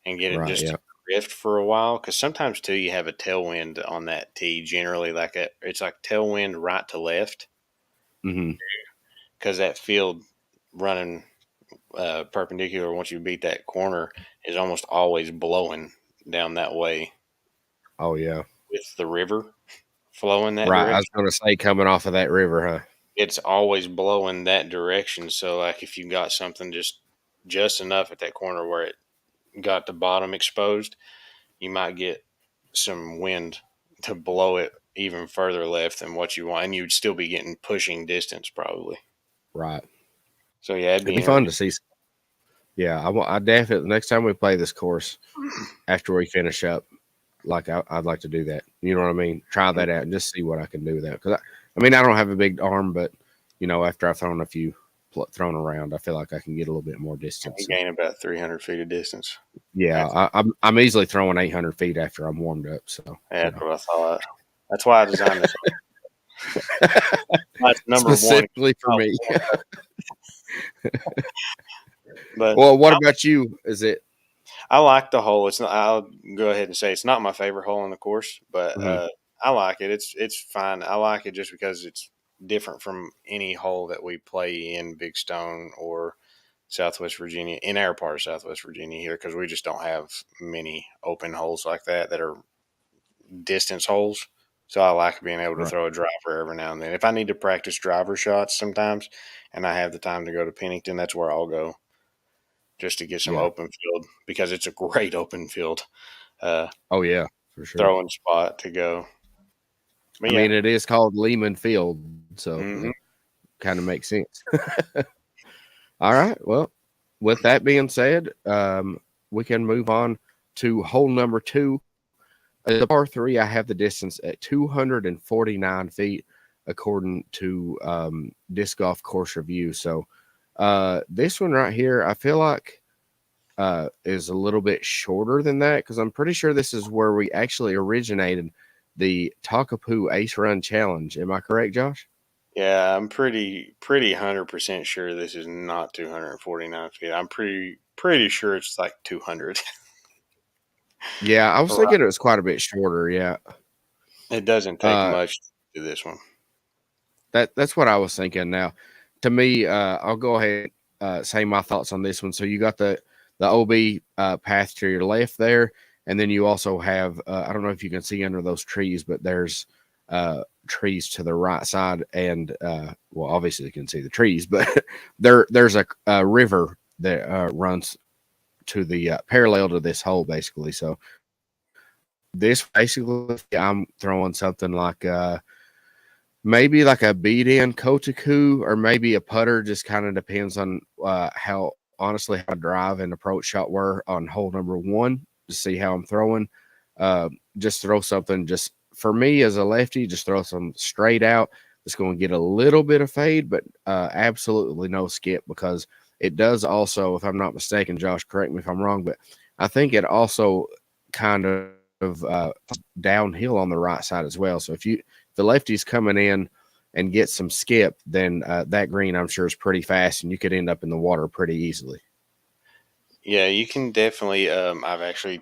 [SPEAKER 2] and get it
[SPEAKER 1] right,
[SPEAKER 2] just
[SPEAKER 1] yeah,
[SPEAKER 2] to drift for a while. Because sometimes too, you have a tailwind on that tee. Generally, it's like tailwind right to left
[SPEAKER 1] hmm
[SPEAKER 2] because that field running perpendicular once you beat that corner is almost always blowing down that way
[SPEAKER 1] oh yeah,
[SPEAKER 2] with the river flowing that
[SPEAKER 1] right. I
[SPEAKER 2] direction.
[SPEAKER 1] was going to say coming off of that river, huh?
[SPEAKER 2] It's always blowing that direction. So like if you got something just enough at that corner where it got the bottom exposed, you might get some wind to blow it even further left than what you want, and you'd still be getting pushing distance probably.
[SPEAKER 1] Right.
[SPEAKER 2] So yeah, it'd
[SPEAKER 1] It'd
[SPEAKER 2] be
[SPEAKER 1] be fun
[SPEAKER 2] interesting.
[SPEAKER 1] to see. Yeah, I definitely next time we play this course after we finish up, like I'd like to do that. You know what I mean? Try that out and just see what I can do with that. Because I mean, I don't have a big arm, but you know, after I've thrown a few thrown around, I feel like I can get a little bit more distance.
[SPEAKER 2] You
[SPEAKER 1] So,
[SPEAKER 2] gain about 300 feet of distance.
[SPEAKER 1] yeah,
[SPEAKER 2] That's,
[SPEAKER 1] I'm easily throwing 800 feet after I'm warmed up. So you
[SPEAKER 2] that's
[SPEAKER 1] know,
[SPEAKER 2] what I thought. That's why I designed this. That's number one.
[SPEAKER 1] specifically for me.
[SPEAKER 2] But
[SPEAKER 1] Well, what about you? Is it?
[SPEAKER 2] I like the hole. It's not. I'll go ahead and say it's not my favorite hole on the course, but
[SPEAKER 1] Mhm.
[SPEAKER 2] I like it. It's fine. I like it just because it's different from any hole that we play in Big Stone or Southwest Virginia, in our part of Southwest Virginia here, because we just don't have many open holes like that are distance holes. So I like being able to
[SPEAKER 1] Right.
[SPEAKER 2] throw a driver every now and then. If I need to practice driver shots sometimes, and I have the time to go to Pennington, that's where I'll go just to get some
[SPEAKER 1] Yeah.
[SPEAKER 2] open field because it's a great open field uh,
[SPEAKER 1] Oh yeah, for sure.
[SPEAKER 2] throwing spot to go. But
[SPEAKER 1] I
[SPEAKER 2] yeah,
[SPEAKER 1] mean, it is called Leeman Field, so
[SPEAKER 2] hmm
[SPEAKER 1] kind of makes sense. All right. Well, with that being said, we can move on to hole number two. The par three, I have the distance at 249 feet, according to Disc Golf Course Review. So this one right here, I feel like is a little bit shorter than that because I'm pretty sure this is where we actually originated the Takapoo Ace Run Challenge. Am I correct, Josh?
[SPEAKER 2] yeah, I'm pretty 100% sure this is not 249 feet. I'm pretty sure it's like 200.
[SPEAKER 1] Yeah, I was
[SPEAKER 2] Right.
[SPEAKER 1] thinking it was quite a bit shorter. Yeah.
[SPEAKER 2] It doesn't take
[SPEAKER 1] Uh,
[SPEAKER 2] much to do this one.
[SPEAKER 1] that's what I was thinking. Now, to me, I'll go ahead and say my thoughts on this one. So you got the OB path to your left there, and then you also have I don't know if you can see under those trees, but there's trees to the right side, and well, obviously you can see the trees, but there's a river that runs to the parallel to this hole, basically. So this basically, I'm throwing something like maybe like a beat in Kotaku or maybe a putter. Just kind of depends on how honestly how drive and approach shot were on hole number one to see how I'm throwing. Just throw something. Just for me as a lefty, just throw some straight out. It's going to get a little bit of fade, but absolutely no skip because it does also, if I'm not mistaken, Josh, correct me if I'm wrong, but I think it also kind of downhill on the right side as well. So if the lefty's coming in and get some skip, then that green I'm sure is pretty fast, and you could end up in the water pretty easily.
[SPEAKER 2] Yeah, you can definitely. I've actually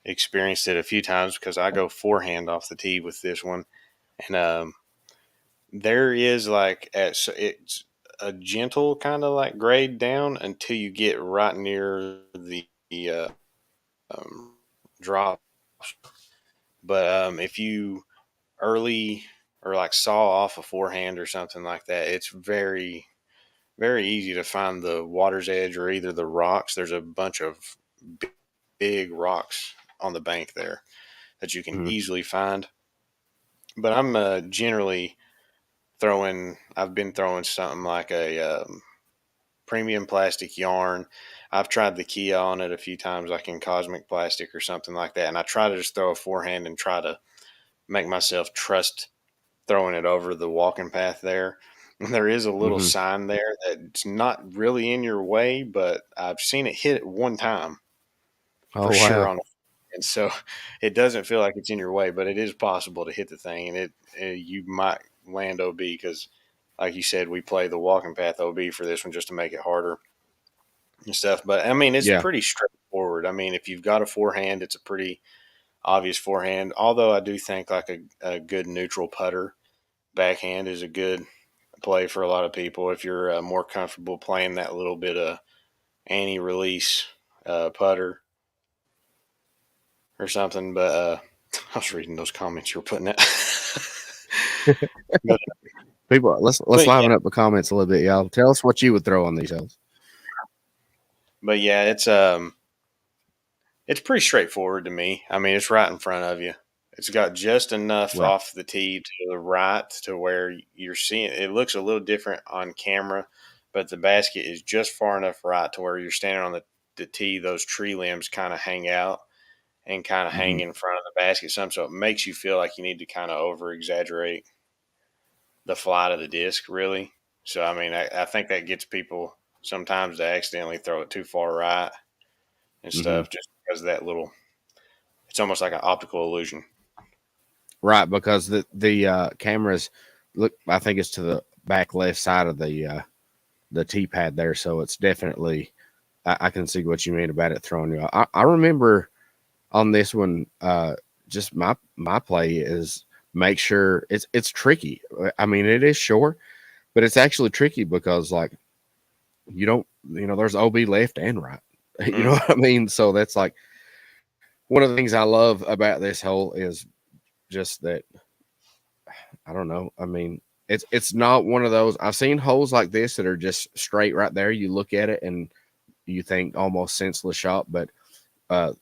[SPEAKER 2] experienced it a few times because I go forehand off the tee with this one, and there is like it's a gentle kind of like grade down until you get right near the um, drop. But if you early or like saw off a forehand or something like that, it's very very easy to find the water's edge or either the rocks. There's a bunch of big rocks on the bank there that you can
[SPEAKER 1] Mm-hmm.
[SPEAKER 2] easily find. But I'm generally I've been throwing something like a premium plastic yarn. I've tried the Kia on it a few times, like in cosmic plastic or something like that. And I try to just throw a forehand and try to make myself trust throwing it over the walking path there. And there is a little
[SPEAKER 1] Mm-hmm.
[SPEAKER 2] sign there that's not really in your way, but I've seen it hit it one time for
[SPEAKER 1] Oh
[SPEAKER 2] sure
[SPEAKER 1] wow.
[SPEAKER 2] on. And so it doesn't feel like it's in your way, but it is possible to hit the thing, and you might land OB because, like you said, we play the walking path OB for this one just to make it harder and stuff. But I mean, it's
[SPEAKER 1] Yeah.
[SPEAKER 2] pretty straightforward. I mean, if you've got a forehand, it's a pretty obvious forehand. Although I do think like a good neutral putter backhand is a good play for a lot of people if you're more comfortable playing that little bit of anti-release putter or something. But I was reading those comments you were putting out. but,
[SPEAKER 1] People, let's
[SPEAKER 2] but yeah,
[SPEAKER 1] liven up the comments a little bit, y'all. Tell us what you would throw on these holes.
[SPEAKER 2] but yeah, it's pretty straightforward to me. I mean, it's right in front of you. It's got just enough
[SPEAKER 1] Right.
[SPEAKER 2] off the tee to the right to where you're seeing it looks a little different on camera, but the basket is just far enough right to where you're standing on the tee. Those tree limbs kind of hang out and kind of
[SPEAKER 1] Mm-hmm.
[SPEAKER 2] hang in front of the basket some, so it makes you feel like you need to kind of over exaggerate the flight of the disc, really. So, I mean, I think that gets people sometimes to accidentally throw it too far right and
[SPEAKER 1] Mm-hmm.
[SPEAKER 2] stuff just because of that little, it's almost like an optical illusion.
[SPEAKER 1] Right, because the cameras look. I think it's to the back left side of the T pad there, so it's definitely. I can see what you mean about it throwing you. I remember on this one, just my play is make sure it's tricky. I mean, it is short, but it's actually tricky because like you don't, there's OB left and right. You know
[SPEAKER 2] Mm-hmm.
[SPEAKER 1] what I mean? So that's like one of the things I love about this hole is just that I don't know. I mean, it's not one of those. I've seen holes like this that are just straight right there. You look at it and you think almost senseless shot, but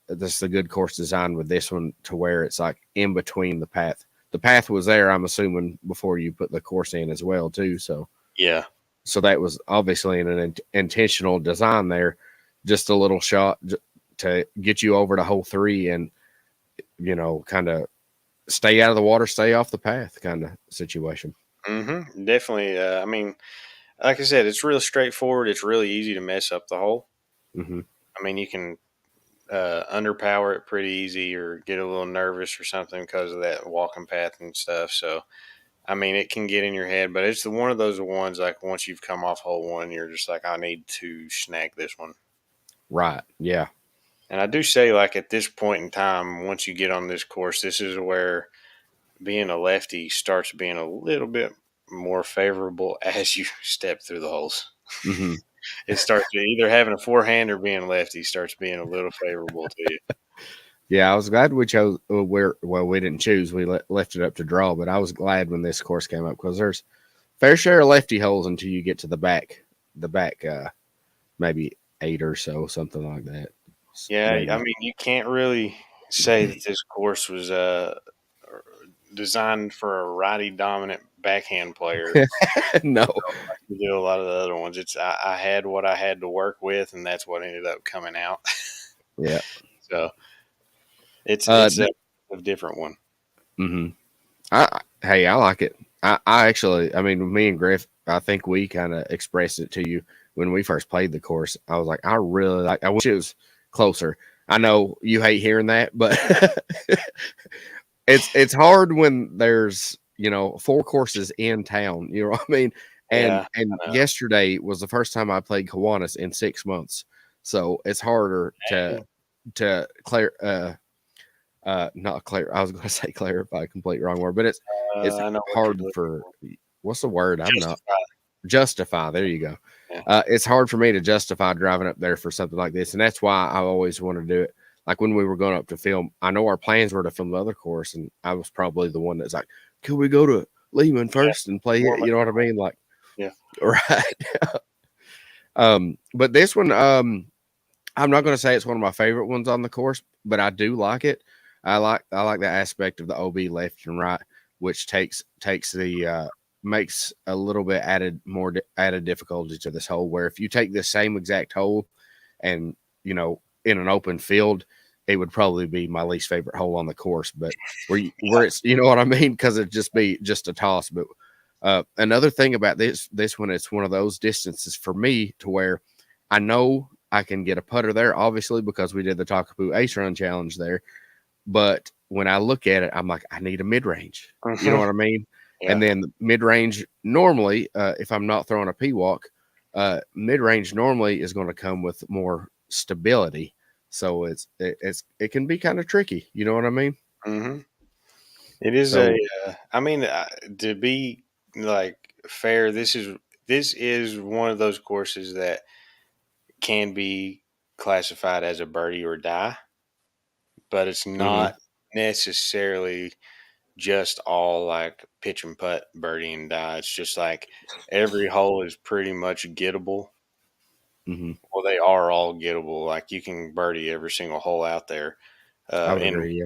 [SPEAKER 1] this is a good course design with this one to where it's like in between the path. The path was there, I'm assuming, before you put the course in as well, too.
[SPEAKER 2] Yeah.
[SPEAKER 1] So that was obviously an intentional design there. Just a little shot to get you over to hole three and kind of stay out of the water, stay off the path, kind of situation.
[SPEAKER 2] Mm-hmm. Definitely. I mean, like I said, it's really straightforward. It's really easy to mess up the hole.
[SPEAKER 1] Hmm.
[SPEAKER 2] I mean, you can underpower it pretty easy or get a little nervous or something because of that walking path and stuff. So, I mean, it can get in your head, but it's one of those ones like once you've come off hole one, you're just like, I need to snag this one.
[SPEAKER 1] Right. Yeah.
[SPEAKER 2] And I do say, like, at this point in time, once you get on this course, this is where being a lefty starts being a little bit more favorable as you step through the holes.
[SPEAKER 1] Mm-hmm.
[SPEAKER 2] It starts either having a forehand or being lefty starts being a little favorable to you.
[SPEAKER 1] Yeah, I was glad we chose we didn't choose. We left it up to draw, but I was glad when this course came up because there's fair share of lefty holes until you get to the back, maybe 8 or so, something like that.
[SPEAKER 2] Yeah,
[SPEAKER 1] Maybe.
[SPEAKER 2] I mean, you can't really say that this course was designed for a righty dominant backhand player.
[SPEAKER 1] No.
[SPEAKER 2] Like you do a lot of the other ones. I had what I had to work with, and that's what ended up coming out.
[SPEAKER 1] Yeah.
[SPEAKER 2] So it's a different one.
[SPEAKER 1] Mm-hmm. Hey, I like it. I actually, I mean, me and Griff, I think we kind of expressed it to you when we first played the course. I was like, I really like. I wish it was closer. I know you hate hearing that, but it's hard when there's 4 courses in town. You know what I mean? And
[SPEAKER 2] Yeah,
[SPEAKER 1] yesterday was the first time I played Kiwanis in 6 months, so it's harder to clear. Not clear. I was going to say clarify, complete wrong word, but it's
[SPEAKER 2] I know what
[SPEAKER 1] hard
[SPEAKER 2] you're
[SPEAKER 1] for what's the word? I'm not
[SPEAKER 2] justify.
[SPEAKER 1] justify. There you go.
[SPEAKER 2] Yeah.
[SPEAKER 1] It's hard for me to justify driving up there for something like this, and that's why I always want to do it. Like when we were going up to film, I know our plans were to film the other course, and I was probably the one that's like, "Could we go to Leeman first and play it?" You know what I mean? Like,
[SPEAKER 2] Yeah.
[SPEAKER 1] right. But this one, I'm not going to say it's one of my favorite ones on the course, but I do like it. I like the aspect of the OB left and right, which takes the makes a little bit added difficulty to this hole. Where if you take the same exact hole, and in an open field, it would probably be my least favorite hole on the course. But where it's what I mean, because it'd just be just a toss. But another thing about this one, it's one of those distances for me to where I know I can get a putter there, obviously, because we did the Takapoo Ace Run Challenge there. But when I look at it, I'm like, I need a mid range. You know what I mean?
[SPEAKER 2] Yeah.
[SPEAKER 1] And then the mid range normally, if I'm not throwing a P walk, mid range normally is going to come with more stability. So it can be kind of tricky. You know what I mean?
[SPEAKER 2] Mm-hmm. It is
[SPEAKER 1] So
[SPEAKER 2] I mean, to be like fair, this is one of those courses that can be classified as a birdie or die, but it's
[SPEAKER 1] mhm,
[SPEAKER 2] not necessarily just all like pitch and putt birdie and die. It's just like every hole is pretty much gettable.
[SPEAKER 1] mhm,
[SPEAKER 2] Well, they are all gettable. Like you can birdie every single hole out there,
[SPEAKER 1] I would
[SPEAKER 2] in
[SPEAKER 1] agree.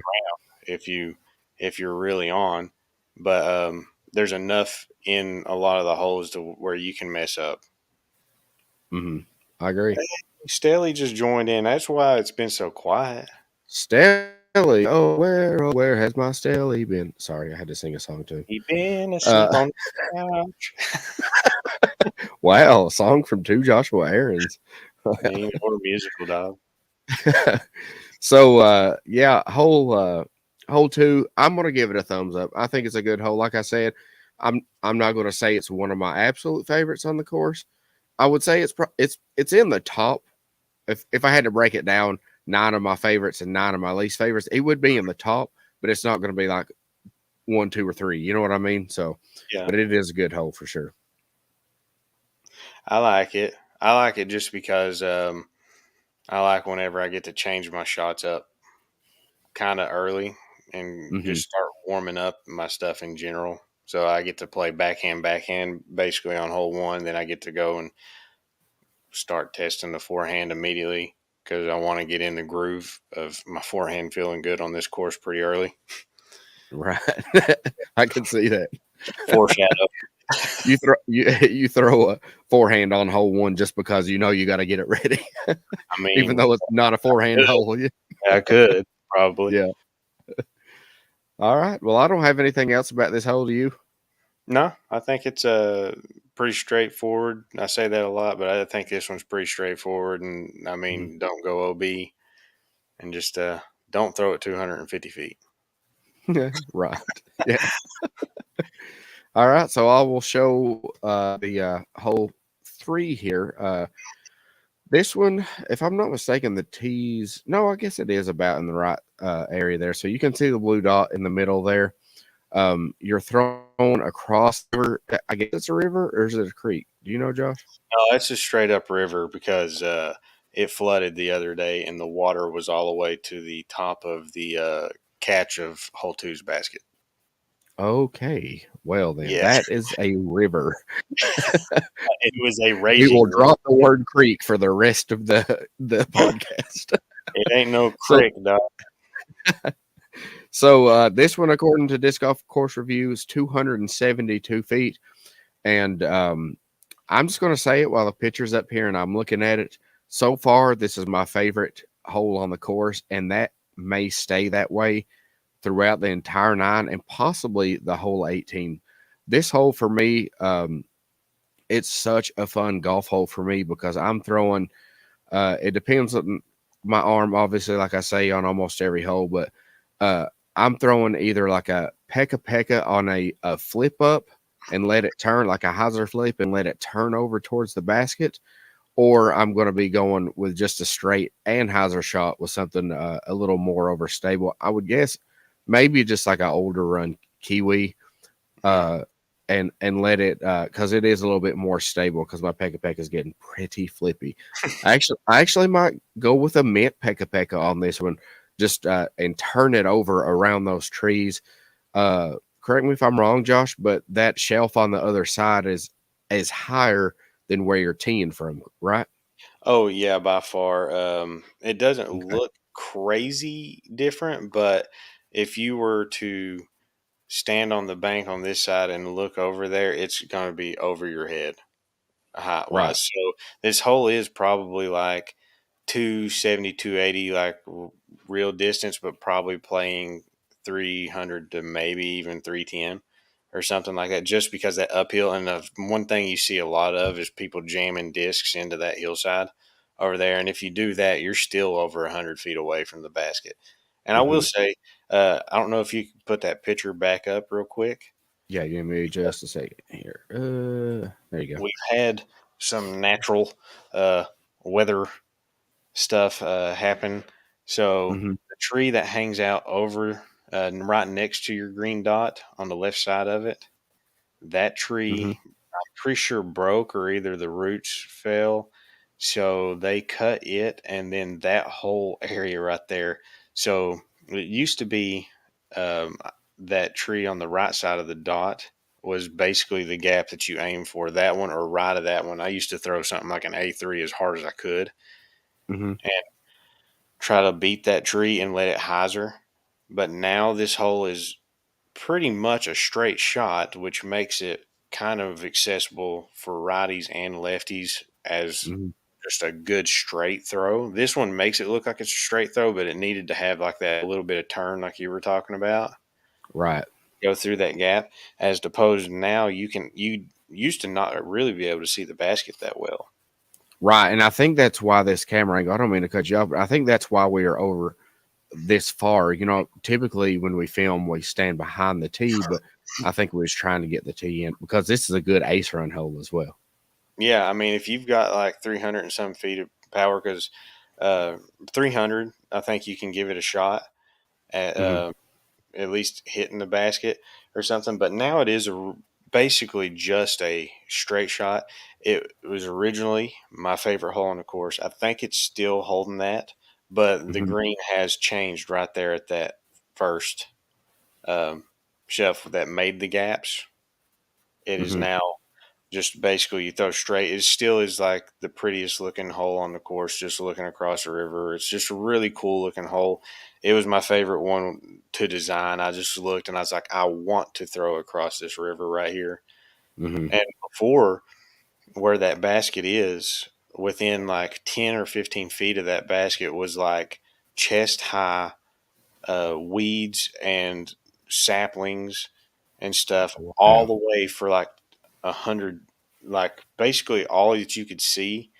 [SPEAKER 1] Yeah.
[SPEAKER 2] if you're really on. But there's enough in a lot of the holes to where you can mess up.
[SPEAKER 1] I agree.
[SPEAKER 2] Staley just joined in. That's why it's been so quiet.
[SPEAKER 1] Staley, oh where has my Staley been? Sorry, I had to sing a song too.
[SPEAKER 2] He been asleep on the couch.
[SPEAKER 1] Wow, a song from 2 Joshua Aarons.
[SPEAKER 2] Man, what a musical dog.
[SPEAKER 1] So yeah, hole 2, I'm gonna give it a thumbs up. I think it's a good hole. Like I said, I'm not gonna say it's one of my absolute favorites on the course. I would say it's in the top. If I had to break it down, 9 of my favorites and 9 of my least favorites, it would be in the top, but it's not gonna be like 1, 2, or 3. You know what I mean? So
[SPEAKER 2] Yeah,
[SPEAKER 1] but it is a good hole for sure.
[SPEAKER 2] I like it. I like it just because I like whenever I get to change my shots up kind of early and
[SPEAKER 1] Hmm.
[SPEAKER 2] just start warming up my stuff in general. So I get to play backhand basically on hole 1. Then I get to go and start testing the forehand immediately because I want to get in the groove of my forehand feeling good on this course pretty early.
[SPEAKER 1] Right. I can see that.
[SPEAKER 2] Foreshadow.
[SPEAKER 1] You throw a forehand on hole 1 just because you got to get it ready,
[SPEAKER 2] I
[SPEAKER 1] even
[SPEAKER 2] mean,
[SPEAKER 1] though it's not a forehand hole. Yeah.
[SPEAKER 2] I could probably.
[SPEAKER 1] Yeah. All right. Well, I don't have anything else about this hole. Do you?
[SPEAKER 2] No, I think it's pretty straightforward. I say that a lot, but I think this one's pretty straightforward. And I
[SPEAKER 1] Mhm.
[SPEAKER 2] mean, don't go OB and just don't throw it 250 feet.
[SPEAKER 1] Right. Yeah. All right. So I will show the hole 3 here. This one, if I'm not mistaken, the tees. No, I guess it is about in the right area there. So you can see the blue dot in the middle there. You're thrown across the river. I guess it's a river or is it a creek? Do you know, Josh?
[SPEAKER 2] No, it's a straight up river because it flooded the other day and the water was all the way to the top of the catch of hole two's basket.
[SPEAKER 1] Okay. Well, then
[SPEAKER 2] Yeah,
[SPEAKER 1] that is a river.
[SPEAKER 2] it was a
[SPEAKER 1] We will
[SPEAKER 2] raging river.
[SPEAKER 1] drop the word creek for the rest of the podcast.
[SPEAKER 2] It ain't no
[SPEAKER 1] So,
[SPEAKER 2] creek, dog.
[SPEAKER 1] this one, according to Disc Golf Course Review, is 272 feet. And I'm just going to say it while the picture's up here and I'm looking at it. So far, this is my favorite hole on the course, and that may stay that way throughout the entire 9 and possibly the whole 18. This hole for me, it's such a fun golf hole for me because I'm throwing. It depends on my arm, obviously, like I say on almost every hole, but I'm throwing either like a pekka on a flip up and let it turn like a hyzer flip and let it turn over towards the basket, or I'm going to be going with just a straight and hyzer shot with something a little more overstable. I would guess maybe just like an older run kiwi, uh, and let it because it is a little bit more stable because my pekka is getting pretty flippy. I actually might go with a mint pekka on this one, just and turn it over around those trees. Correct me if I'm wrong, Josh, but that shelf on the other side is higher than where you're teeing from, right?
[SPEAKER 2] Oh yeah, by far. It doesn't
[SPEAKER 1] Okay.
[SPEAKER 2] look crazy different, but if you were to stand on the bank on this side and look over there, it's going to be over your head height
[SPEAKER 1] Right.
[SPEAKER 2] wise. So this hole is probably like 270, 280, like real distance, but probably playing 300 to maybe even 310 or something like that, just because that uphill. And the one thing you see a lot of is people jamming discs into that hillside over there. And if you do that, you're still over 100 feet away from the basket. And I will
[SPEAKER 1] Hmm.
[SPEAKER 2] say, I don't know if you could put that picture back up real quick.
[SPEAKER 1] Yeah, give me just a second here. There you go.
[SPEAKER 2] We've had some natural uh, weather stuff happen. So
[SPEAKER 1] Hmm.
[SPEAKER 2] the tree that hangs out over right next to your green dot on the left side of it, that
[SPEAKER 1] Hmm.
[SPEAKER 2] tree, I'm pretty sure broke or either the roots fell. So they cut it and then that whole area right there. So it used to be um, that tree on the right side of the dot was basically the gap that you aim for, that one or right of that one. I used to throw something like an A3 as hard as I could
[SPEAKER 1] Hmm.
[SPEAKER 2] and try to beat that tree and let it hyzer. But now this hole is pretty much a straight shot, which makes it kind of accessible for righties and lefties as
[SPEAKER 1] Hmm.
[SPEAKER 2] just a good straight throw. This one makes it look like it's a straight throw, but it needed to have like that little bit of turn, like you were talking about,
[SPEAKER 1] Right.
[SPEAKER 2] go through that gap. As opposed to now, you used to not really be able to see the basket that well.
[SPEAKER 1] Right. And I think that's why this camera angle, I don't mean to cut you off, but I think that's why we are over this far. Typically when we film, we stand behind the tee, but I think we was trying to get the tee in because this is a good ace run hole as well.
[SPEAKER 2] Yeah, I mean, if you've got like 300 and some feet of power, because 300, I think you can give it a shot at
[SPEAKER 1] Hmm.
[SPEAKER 2] at least hitting the basket or something. But now it is basically just a straight shot. It was originally my favorite hole on the course. I think it's still holding that, but the
[SPEAKER 1] Hmm.
[SPEAKER 2] green has changed right there at that first um, shelf that made the gaps. It is
[SPEAKER 1] Hmm.
[SPEAKER 2] now just basically you throw straight. It still is like the prettiest looking hole on the course, just looking across the river. It's just a really cool looking hole. It was my favorite one to design. I just looked and I was like, I want to throw across this river right here.
[SPEAKER 1] Hmm.
[SPEAKER 2] And before where that basket is, within like 10 or 15 feet of that basket was like chest high weeds and saplings and stuff all
[SPEAKER 1] Wow.
[SPEAKER 2] the way for like 100, like basically all that you could see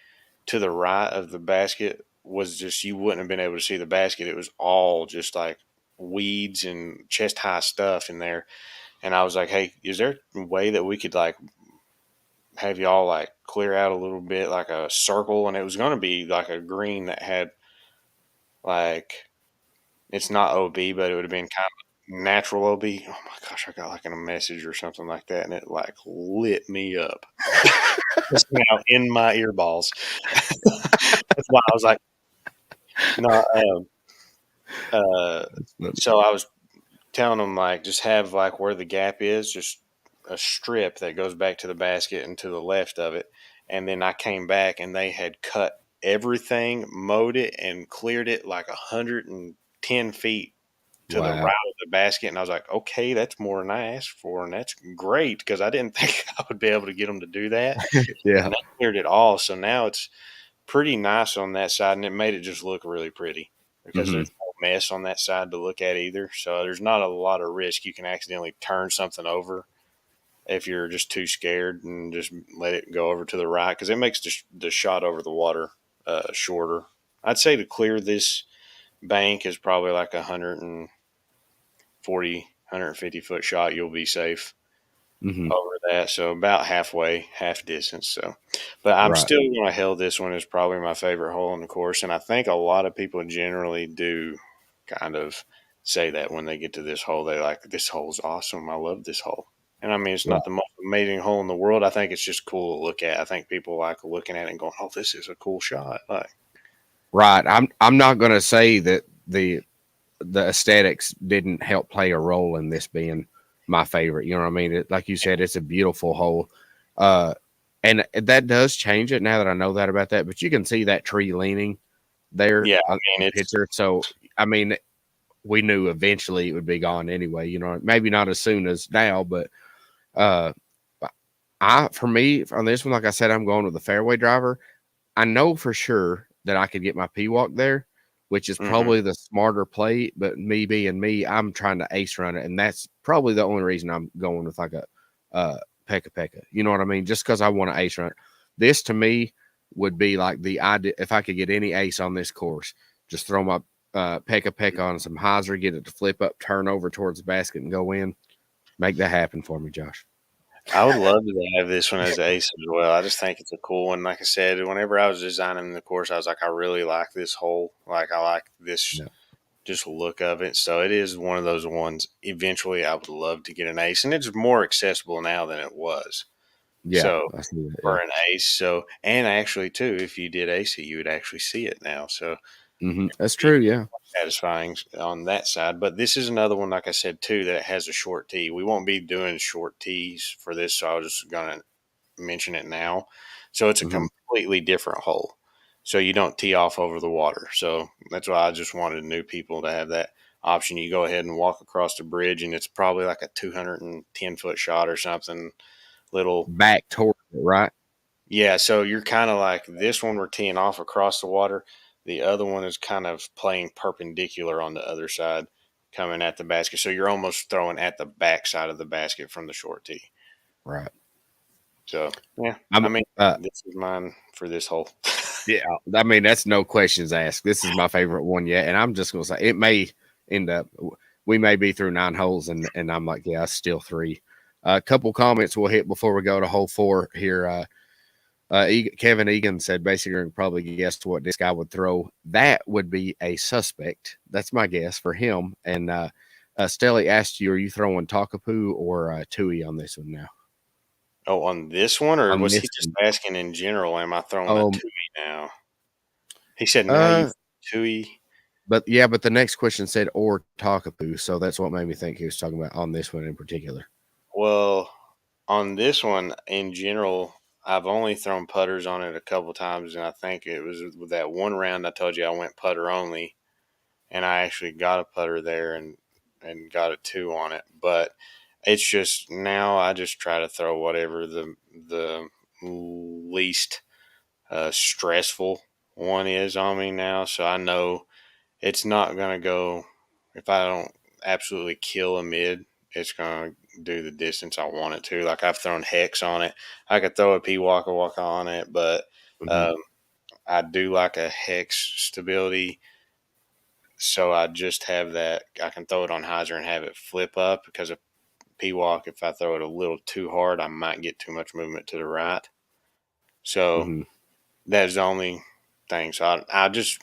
[SPEAKER 2] to the right of the basket was just, you wouldn't have been able to see the basket. It was all just like weeds and chest high stuff in there. And I was like, hey, is there a way that we could like have y'all like clear out a little bit, like a circle, and it was going to be like a green that had like it's not OB, but it would have been kind of natural OB. Oh my gosh, I got like in a message or something like that, and it like lit me up. Just now in my earballs. That's why I was like, no. So I was telling them like just have like where the gap is, just a strip that goes back to the basket and to the left of it. And then I came back and they had cut everything, mowed it, and cleared it like 110 feet to the right
[SPEAKER 1] Wow.
[SPEAKER 2] of the basket. And I was like, okay, that's more than I asked for. And that's great because I didn't think I would be able to get them to do that.
[SPEAKER 1] Yeah.
[SPEAKER 2] And they cleared it all. So now it's pretty nice on that side. And it made it just look really pretty because
[SPEAKER 1] Hmm.
[SPEAKER 2] there's no mess on that side to look at either. So there's not a lot of risk. You can accidentally turn something over if you're just too scared and just let it go over to the right because it makes the shot over the water shorter. I'd say to clear this bank is probably like 140, 150 foot shot. You'll be safe
[SPEAKER 1] Hmm.
[SPEAKER 2] over that. So about halfway, half distance. So, but I'm
[SPEAKER 1] Right.
[SPEAKER 2] still going to hell this one is probably my favorite hole in the course. And I think a lot of people generally do kind of say that when they get to this hole, they like, this hole's awesome. I love this hole. And I mean, it's
[SPEAKER 1] Right.
[SPEAKER 2] not the most amazing hole in the world. I think it's just cool to look at. I think people like looking at it and going, "Oh, this is a cool shot." Like,
[SPEAKER 1] Right. I'm not going to say that the aesthetics didn't help play a role in this being my favorite. You know what I mean? Like you said, it's a beautiful hole. Uh, and that does change it now that I know that about that. But you can see that tree leaning there
[SPEAKER 2] yeah, I
[SPEAKER 1] on
[SPEAKER 2] mean,
[SPEAKER 1] the
[SPEAKER 2] it's
[SPEAKER 1] picture. So, I mean, we knew eventually it would be gone anyway. You know, maybe not as soon as now, but uh, for me, on this one, like I said, I'm going with the fairway driver. I know for sure that I could get my P walk there, which is
[SPEAKER 2] mm-hmm.
[SPEAKER 1] probably the smarter play. But me being me, I'm trying to ace run it, and that's probably the only reason I'm going with like a pekka pekka. You know what I mean? Just because I want to ace run it. This to me would be like the idea if I could get any ace on this course, just throw my pekka pekka on some hyzer, get it to flip up, turn over towards the basket, and go in. Make that happen for me, Josh.
[SPEAKER 2] I would love to have this one as ace as well. I just think it's a cool one. Like I said, whenever I was designing the course, I was like, I really like this hole. Like I like this
[SPEAKER 1] Yeah.
[SPEAKER 2] just look of it. So it is one of those ones. Eventually, I would love to get an ace, and it's more accessible now than it was.
[SPEAKER 1] Yeah,
[SPEAKER 2] So
[SPEAKER 1] I see that.
[SPEAKER 2] for
[SPEAKER 1] Yeah.
[SPEAKER 2] an ace, so and actually too, if you did ace it, you would actually see it now. So
[SPEAKER 1] That's true. Yeah.
[SPEAKER 2] satisfying on that side. But this is another one, like I said too, that has a short tee. We won't be doing short tees for this, so I was just gonna mention it now. So it's a
[SPEAKER 1] Hmm.
[SPEAKER 2] completely different hole. So you don't tee off over the water. So that's why I just wanted new people to have that option. You go ahead and walk across the bridge, and it's probably like a 210-foot shot or something. Little,
[SPEAKER 1] Back toward it, right?
[SPEAKER 2] yeah. So you're kind of like this one, we're teeing off across the water. The other one is kind of playing perpendicular on the other side, coming at the basket. So you're almost throwing at the back side of the basket from the short tee.
[SPEAKER 1] Right.
[SPEAKER 2] So yeah,
[SPEAKER 1] I'm
[SPEAKER 2] I mean,
[SPEAKER 1] uh
[SPEAKER 2] this is mine for this hole.
[SPEAKER 1] yeah, I mean that's no questions asked. This is my favorite one yet. And I'm just gonna say it may end up we may be through 9 holes and I'm like, yeah, still three. A couple comments we'll hit before we go to hole four here. Kevin Egan said basically probably guessed what this guy would throw. That would be a suspect. That's my guess for him. And Stelly asked you, are you throwing Takapoo or Tui on this one now?
[SPEAKER 2] Oh, on this one, or
[SPEAKER 1] On
[SPEAKER 2] was
[SPEAKER 1] this
[SPEAKER 2] he just
[SPEAKER 1] one.
[SPEAKER 2] asking in general? Am I throwing a
[SPEAKER 1] Um
[SPEAKER 2] Tui now? He said, now you
[SPEAKER 1] uh
[SPEAKER 2] Tui.
[SPEAKER 1] but yeah, but the next question said or Takapoo, so that's what made me think he was talking about on this one in particular.
[SPEAKER 2] Well, on this one in general, I've only thrown putters on it a couple times, and I think it was with that one round I told you I went putter only, and I actually got a putter there and got a two on it. But it's just now I just try to throw whatever the least stressful one is on me now, so I know it's not going to go if I don't absolutely kill a mid. It's going to do the distance I want it to. Like I've thrown hex on it. I could throw a P walker on it, but
[SPEAKER 1] Mhm.
[SPEAKER 2] um, I do like a hex stability. So I just have that. I can throw it on hyzer and have it flip up because P-walk, if I throw it a little too hard, I might get too much movement to the right. So that's the only thing. So I just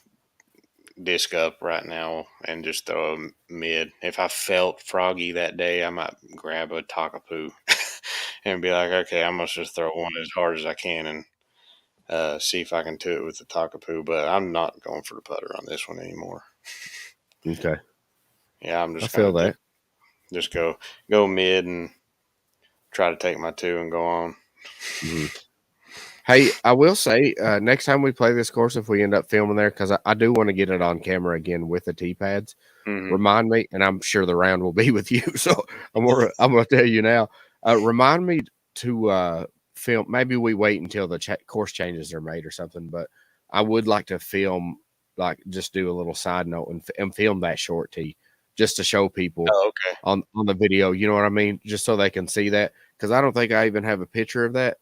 [SPEAKER 2] disc up right now and just throw a mid. If I felt froggy that day, I might grab a Takapoo and be like, okay, I'm going to just throw one as hard as I can and see if I can do it with the Takapoo. But I'm not going for the putter on this one anymore.
[SPEAKER 1] Okay.
[SPEAKER 2] Yeah, I'm
[SPEAKER 1] I
[SPEAKER 2] just
[SPEAKER 1] feel
[SPEAKER 2] going to
[SPEAKER 1] that.
[SPEAKER 2] just go mid and try to take my two and go on.
[SPEAKER 1] Hey, I will say next time we play this course, if we end up filming there, because I do want to get it on camera again with the tee pads. Remind me, and I'm sure the round will be with you. So I'm gonna tell you now. Remind me to film. Maybe we wait until the course changes are made or something. But I would like to film, like just do a little side note and film that short tee just to show people on the video. You know what I mean? Just so they can see that, because I don't think I even have a picture of that.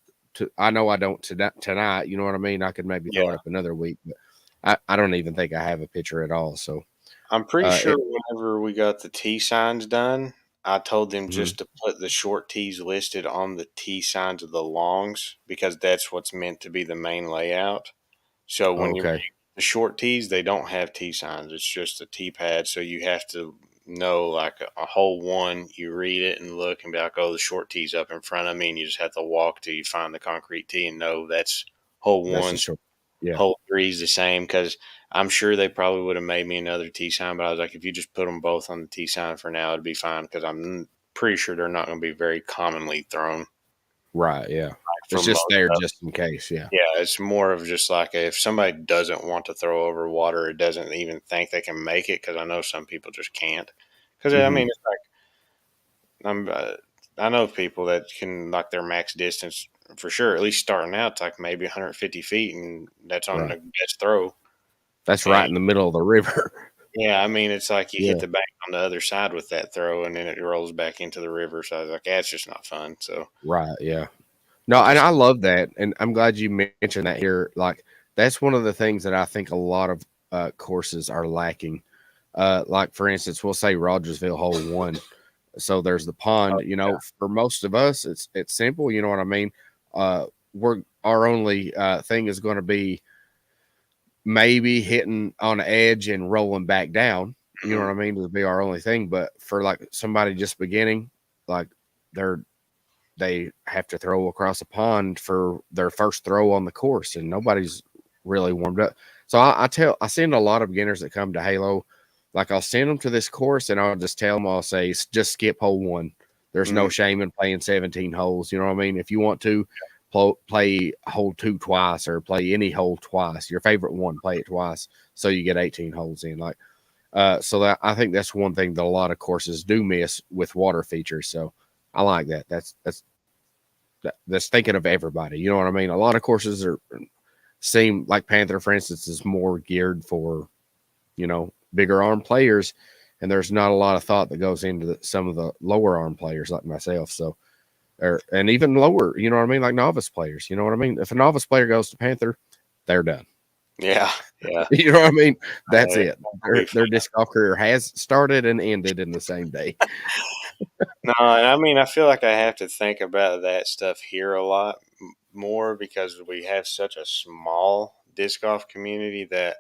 [SPEAKER 1] I know I don't tonight. You know what I mean? I could maybe throw it up another week, but I don't even think I have a picture at all. So
[SPEAKER 2] I'm pretty sure whenever we got the tee signs done, I told them just to put the short tees listed on the tee signs of the longs, because that's what's meant to be the main layout. So when you're the short tees, they don't have tee signs. It's just a tee pad. So you have to know, like a hole one, you read it and look and be like, oh, the short tee's up in front of me. And you just have to walk till you find the concrete tee and know that's hole one. Hole three is the same, because I'm sure they probably would have made me another tee sign. But I was like, if you just put them both on the tee sign for now, it'd be fine, because I'm pretty sure they're not going to be very commonly thrown.
[SPEAKER 1] Right, yeah. It's just there just in case, yeah.
[SPEAKER 2] Yeah, it's more of just like if somebody doesn't want to throw over water, it doesn't even think they can make it, because I know some people just can't. Because, I mean, it's like I know people that can, like, their max distance for sure, at least starting out, it's like maybe 150 feet, and that's on the best throw.
[SPEAKER 1] That's right in the middle of the river.
[SPEAKER 2] Yeah, I mean, it's like you hit the bank on the other side with that throw, and then it rolls back into the river. So I was like, that's just not fun. So
[SPEAKER 1] right, yeah. No, and I love that, and I'm glad you mentioned that here. Like, that's one of the things that I think a lot of courses are lacking. Like, for instance, we'll say Rogersville hole 1. So there's the pond. You know, for most of us, it's simple. You know what I mean? Our only thing is going to be maybe hitting on the edge and rolling back down. You know what I mean? It'll be our only thing. But for like somebody just beginning, like they have to throw across a pond for their first throw on the course, and nobody's really warmed up. So I send a lot of beginners that come to Halo, like I'll send them to this course and I'll just tell them, I'll say, just skip hole 1. There's no shame in playing 17 holes. You know what I mean? If you want to play hole 2 twice, or play any hole twice, your favorite one, play it twice, so you get 18 holes in. Like, so that I think that's one thing that a lot of courses do miss with water features. So I like that. That's thinking of everybody. You know what I mean? A lot of courses seem like Panther, for instance, is more geared for, you know, bigger arm players, and there's not a lot of thought that goes into some of the lower arm players like myself. So, and even lower, you know what I mean, like novice players. You know what I mean? If a novice player goes to Panther, they're done.
[SPEAKER 2] Yeah.
[SPEAKER 1] You know what I mean? That's it. Their disc golf career has started and ended in the same day.
[SPEAKER 2] No, and I mean, I feel like I have to think about that stuff here a lot more, because we have such a small disc golf community that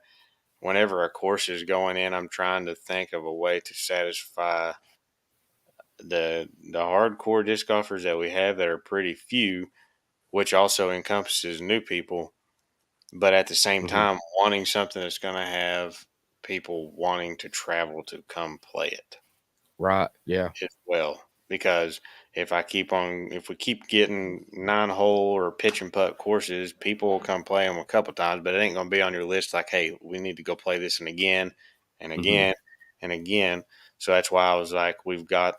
[SPEAKER 2] whenever a course is going in, I'm trying to think of a way to satisfy the hardcore disc golfers that we have, that are pretty few, which also encompasses new people, but at the same time wanting something that's going to have people wanting to travel to come play it.
[SPEAKER 1] Right. Yeah.
[SPEAKER 2] As well, because if we keep getting 9-hole or pitch and putt courses, people will come play them a couple times, but it ain't going to be on your list like, hey, we need to go play this and again and again and again. So that's why I was like, we've got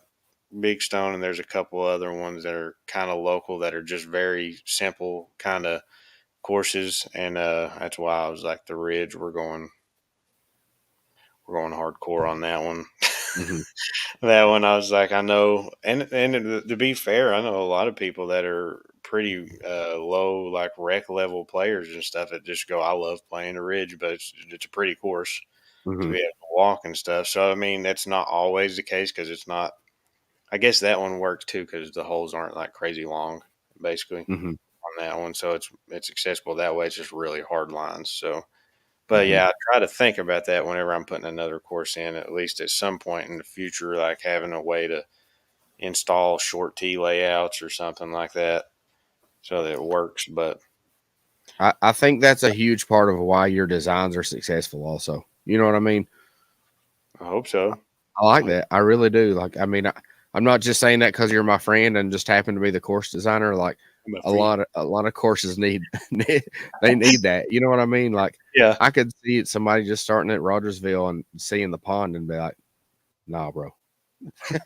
[SPEAKER 2] Big Stone, and there's a couple other ones that are kind of local that are just very simple kind of courses, and that's why I was like, the Ridge, we're going hardcore on that one. That one, I was like, I know, and to be fair, I know a lot of people that are pretty low, like rec level players and stuff, that just go, I love playing the Ridge, but it's a pretty course to be able to walk and stuff. So I mean, that's not always the case, because it's not I guess that one works too because the holes aren't like crazy long, basically
[SPEAKER 1] Mm-hmm.
[SPEAKER 2] on that one. So it's accessible that way. It's just really hard lines. So, but
[SPEAKER 1] Mm-hmm.
[SPEAKER 2] yeah, I try to think about that whenever I'm putting another course in, at least at some point in the future, like having a way to install short tee layouts or something like that so that it works. But
[SPEAKER 1] I think that's a huge part of why your designs are successful. Also, you know what I mean.
[SPEAKER 2] I hope so.
[SPEAKER 1] I like that. I really do. Like, I mean, I'm not just saying that because you're my friend and just happen to be the course designer. Like,
[SPEAKER 2] I'm a
[SPEAKER 1] a
[SPEAKER 2] friend.
[SPEAKER 1] lot of courses need they need that. You know what I mean? Like,
[SPEAKER 2] Yeah.
[SPEAKER 1] I could see somebody just starting at Rogersville and seeing the pond and be like, "Nah, bro."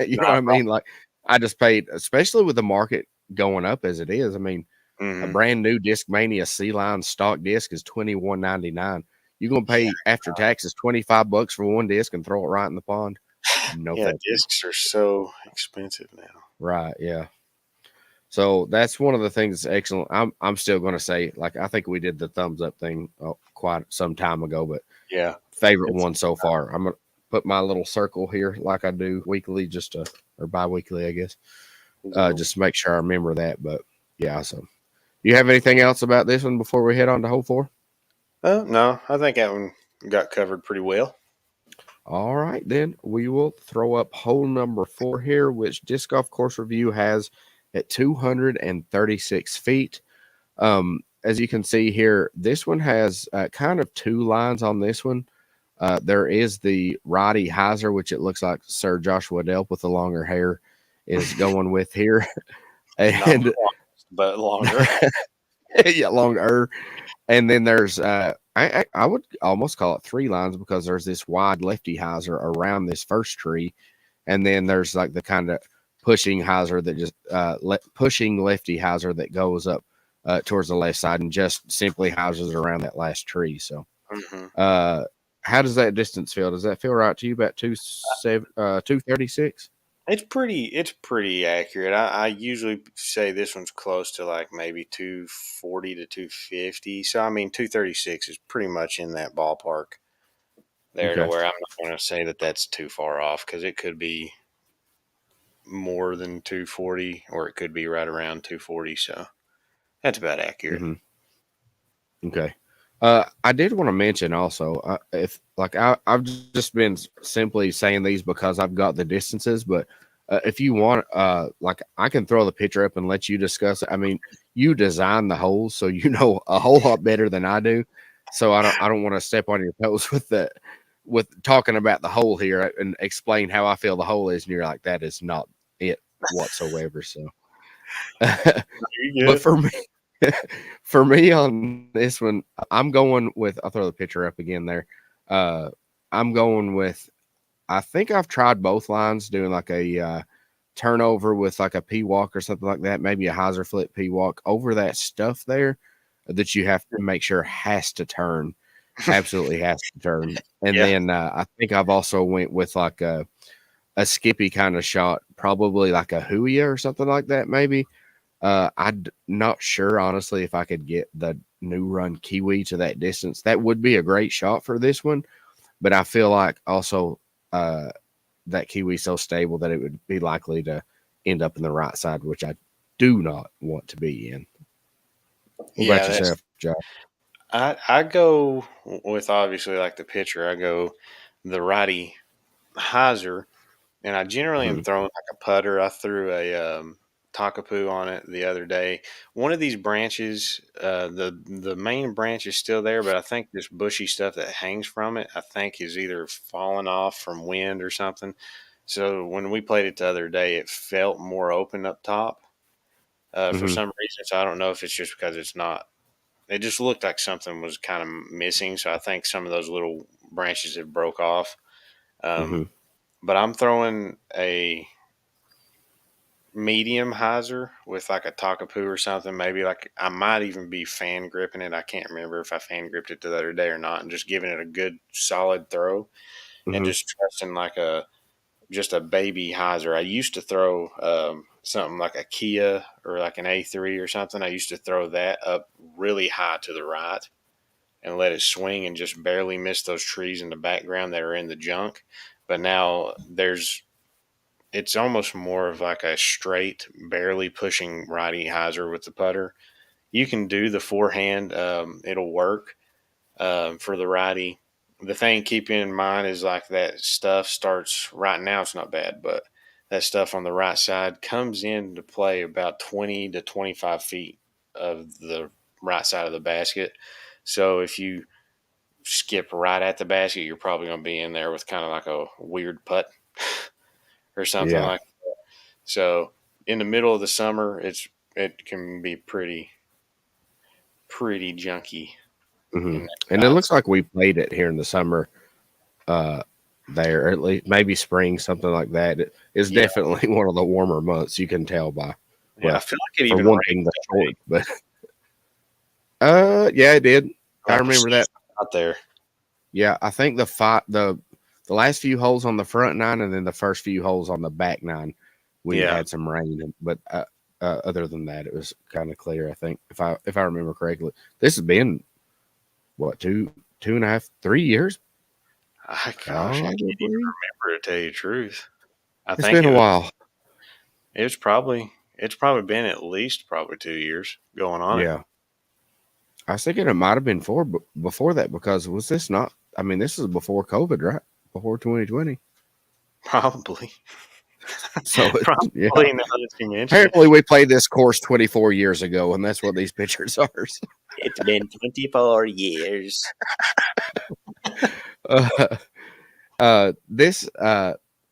[SPEAKER 1] You know what
[SPEAKER 2] Nah,
[SPEAKER 1] I mean? Like, I just paid, especially with the market going up as it is. I mean, a
[SPEAKER 2] mm-hmm.
[SPEAKER 1] brand new Discmania C line stock disc is $21.99. You're gonna
[SPEAKER 2] Yeah.
[SPEAKER 1] pay after taxes $25 for one disc and throw it right in the pond? No,
[SPEAKER 2] Yeah.
[SPEAKER 1] thank you.
[SPEAKER 2] Discs are so expensive now.
[SPEAKER 1] Right? Yeah. So that's one of the things that's excellent. I'm still gonna say, like, I think we did the thumbs up thing quite some time ago, but
[SPEAKER 2] Yeah.
[SPEAKER 1] favorite
[SPEAKER 2] It's
[SPEAKER 1] one so far. I'm gonna put my little circle here like I do weekly, or bi-weekly, I guess. Just to make sure I remember that. But yeah, so you have anything else about this one before we head on to hole 4?
[SPEAKER 2] no, I think that one got covered pretty well.
[SPEAKER 1] All right, then we will throw up hole number 4 here, which Disc Golf Course Review has at 236 feet. As you can see here, this one has kind of two lines on this one. There is the Roddy Heiser, which it looks like Sir Joshua Delp with the longer hair is going with here.
[SPEAKER 2] Not
[SPEAKER 1] And
[SPEAKER 2] but longer.
[SPEAKER 1] yeah, longer. And then there's I would almost call it three lines because there's this wide lefty hyzer around this first tree, and then there's like the kind of pushing hyzer that just pushing lefty hyzer that goes up towards the left side and just simply houses around that last tree. So
[SPEAKER 2] Mm-hmm.
[SPEAKER 1] uh how does that distance feel? Does that feel right to you? About 236?
[SPEAKER 2] It's pretty accurate. I usually say this one's close to like maybe 240 to 250. So I mean 236 is pretty much in that ballpark there to
[SPEAKER 1] Okay.
[SPEAKER 2] where I'm not going to say that that's too far off because it could be more than 240 or it could be right around 240. So that's about accurate.
[SPEAKER 1] Hmm. Okay. I did want to mention also, if like I've just been simply saying these because I've got the distances, but if you want, like I can throw the picture up and let you discuss it. I mean, you design the holes, so you know a whole lot better than I do. So I don't want to step on your toes with talking about the hole here and explain how I feel the hole is, and you're like, that is not it whatsoever. So,
[SPEAKER 2] You
[SPEAKER 1] but
[SPEAKER 2] good?
[SPEAKER 1] for me on this one, I'm going with. I'll throw the picture up again there. Uh, I'm going with. I think I've tried both lines, doing like a turnover with like a P walk or something like that, maybe a hyzer flip P walk over that stuff there that you have to make sure has to turn, absolutely has to turn. And
[SPEAKER 2] Yeah.
[SPEAKER 1] then I think I've also went with like a skippy kind of shot, probably like a Huia or something like that, maybe. I'm not sure, honestly, if I could get the new run Kiwi to that distance. That would be a great shot for this one, but I feel like also that Kiwi so stable that it would be likely to end up in the right side, which I do not want to be in. What about
[SPEAKER 2] Yeah, that's
[SPEAKER 1] yourself, Josh?
[SPEAKER 2] I go with obviously like the pitcher. I go the righty hyzer, and I generally am
[SPEAKER 1] Mm-hmm.
[SPEAKER 2] throwing like a putter. I threw a Takapoo on it the other day. One of these branches, the main branch is still there, but I think this bushy stuff that hangs from it, I think is either fallen off from wind or something. So when we played it the other day, it felt more open up top for
[SPEAKER 1] Mm-hmm.
[SPEAKER 2] some reason. So I don't know if it's just because it's not. It just looked like something was kind of missing. So I think some of those little branches have broke off.
[SPEAKER 1] Mm-hmm.
[SPEAKER 2] Um, but I'm throwing a medium hyzer with like a Takapoo or something. Maybe like I might even be fan gripping it. I can't remember if I fan gripped it the other day or not, and just giving it a good solid throw and
[SPEAKER 1] Mm-hmm.
[SPEAKER 2] just trusting like just a baby hyzer. I used to throw something like a Kia or like an A3 or something. I used to throw that up really high to the right and let it swing and just barely miss those trees in the background that are in the junk. But now there's it's almost more of like a straight, barely pushing righty hyzer with the putter. You can do the forehand; it'll work for the righty. The thing keep in mind is like that stuff starts right now. It's not bad, but that stuff on the right side comes into play about 20 to 25 feet of the right side of the basket. So if you skip right at the basket, you're probably going to be in there with kind of like a weird putt or something
[SPEAKER 1] Yeah.
[SPEAKER 2] like that. So in the middle of the summer, it can be pretty junky
[SPEAKER 1] Hmm.
[SPEAKER 2] in that
[SPEAKER 1] And it
[SPEAKER 2] side.
[SPEAKER 1] looks like we played it here in the summer. Uh, there, or at least maybe spring, something like that. It is
[SPEAKER 2] Yeah,
[SPEAKER 1] definitely one of the warmer months. You can tell by,
[SPEAKER 2] yeah. I
[SPEAKER 1] well,
[SPEAKER 2] feel like it
[SPEAKER 1] for
[SPEAKER 2] even
[SPEAKER 1] one
[SPEAKER 2] rained
[SPEAKER 1] thing, the
[SPEAKER 2] that day.
[SPEAKER 1] short. But yeah, it did. I
[SPEAKER 2] Like we're
[SPEAKER 1] remember that.
[SPEAKER 2] out there.
[SPEAKER 1] Yeah, I think the last few holes on the front nine, and then the first few holes on the back nine, we
[SPEAKER 2] Yeah,
[SPEAKER 1] had some rain. But other than that, it was kind of clear. I think if I remember correctly, this has been what, 2.5, 3 years,
[SPEAKER 2] gosh, I can't even
[SPEAKER 1] probably.
[SPEAKER 2] remember to tell you the truth. I
[SPEAKER 1] It's
[SPEAKER 2] think
[SPEAKER 1] been a while.
[SPEAKER 2] it's probably been at least probably 2 years going on it.
[SPEAKER 1] Yeah, I was thinking it might have been before that, because was this not? I mean, this is before COVID, right? Before 2020.
[SPEAKER 2] Probably,
[SPEAKER 1] So yeah.
[SPEAKER 2] probably now that you mention it.
[SPEAKER 1] Apparently, we played this course 24 years ago, and that's what these pictures are.
[SPEAKER 2] It's been 24 years.
[SPEAKER 1] Uh, this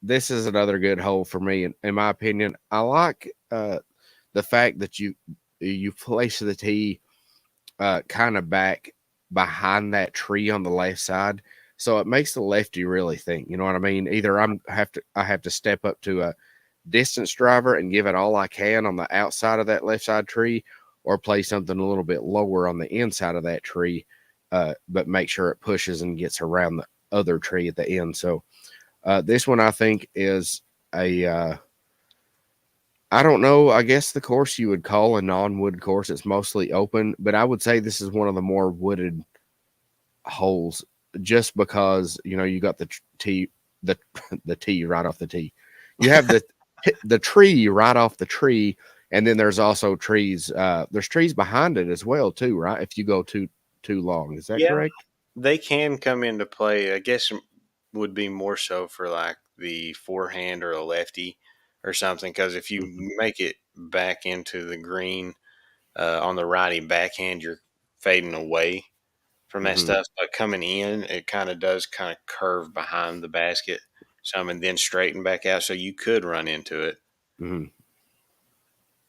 [SPEAKER 1] this is another good hole for me, in my opinion. I like the fact that you place the tee kind of back behind that tree on the left side, so it makes the lefty really think. You know what I mean? Either I have to step up to a distance driver and give it all I can on the outside of that left side tree, or play something a little bit lower on the inside of that tree, but make sure it pushes and gets around the other tree at the end. So this one I think is a I don't know. I guess the course you would call a non-wood course. It's mostly open, but I would say this is one of the more wooded holes, just because you got the tee, the the tee right off the tee. You have the tree right off the tree, and then there's also trees. There's trees behind it as well too, right? If you go too long, is that
[SPEAKER 2] Yeah,
[SPEAKER 1] correct?
[SPEAKER 2] they can come into play. I guess would be more so for like the forehand or a lefty or something. Because if you
[SPEAKER 1] Hmm.
[SPEAKER 2] make it back into the green on the righty backhand, you're fading away from that
[SPEAKER 1] Hmm.
[SPEAKER 2] stuff. But coming in, it kind of does kind of curve behind the basket some and then straighten back out. So you could run into it.
[SPEAKER 1] Hmm.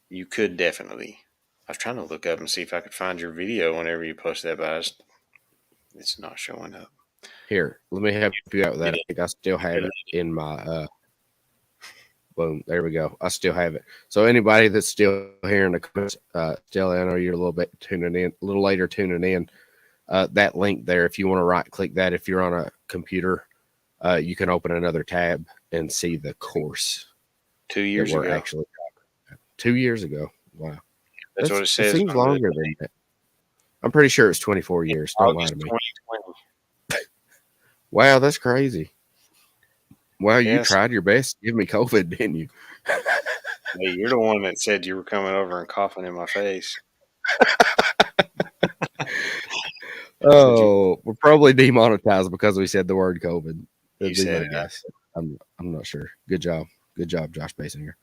[SPEAKER 2] You could definitely. I was trying to look up and see if I could find your video whenever you post that, but it's not showing up.
[SPEAKER 1] Here, let me help you out with
[SPEAKER 2] It
[SPEAKER 1] that. I think I still have
[SPEAKER 2] is.
[SPEAKER 1] it in my boom. There we go. I still have it. So anybody that's still hearing the comments, still, I know you're a little bit tuning in, a little later tuning in. That link there, if you want to right click that, if you're on a computer, you can open another tab and see the course
[SPEAKER 2] 2
[SPEAKER 1] that
[SPEAKER 2] years
[SPEAKER 1] we're
[SPEAKER 2] ago.
[SPEAKER 1] actually 2 years ago. Wow,
[SPEAKER 2] That's what it
[SPEAKER 1] it
[SPEAKER 2] says
[SPEAKER 1] seems
[SPEAKER 2] on the
[SPEAKER 1] longer than that. I'm pretty sure it's 24 years. Don't lie
[SPEAKER 2] August
[SPEAKER 1] to me.
[SPEAKER 2] 2020.
[SPEAKER 1] Wow, that's crazy. Wow, you
[SPEAKER 2] Yes.
[SPEAKER 1] tried your best to give me COVID, didn't you?
[SPEAKER 2] Hey, you're the one that said you were coming over and coughing in my face. Said you
[SPEAKER 1] Oh, we're probably demonetized because we said the word COVID.
[SPEAKER 2] you
[SPEAKER 1] That'd be
[SPEAKER 2] said
[SPEAKER 1] my
[SPEAKER 2] it.
[SPEAKER 1] guess. I'm not sure. Good job. Good job, Josh Basinger.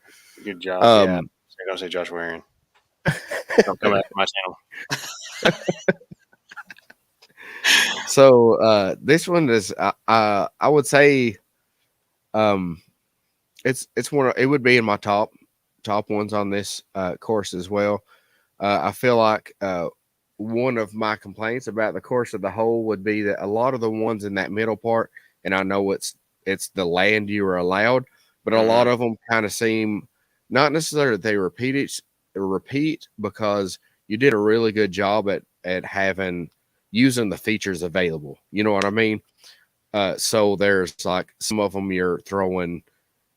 [SPEAKER 2] Good job. Yeah.
[SPEAKER 1] Um,
[SPEAKER 2] Don't say Josh Waring. Don't come back to my channel.
[SPEAKER 1] so this one is I would say um it's one of, it would be in my top ones on this course as well. I feel like one of my complaints about the course of the whole would be that a lot of the ones in that middle part, and I know it's the land you are allowed, but a
[SPEAKER 2] Mm-hmm.
[SPEAKER 1] lot of them kind of seem not necessarily that they repeat because you did a really good job at having using the features available. You know what I mean? So there's like some of them you're throwing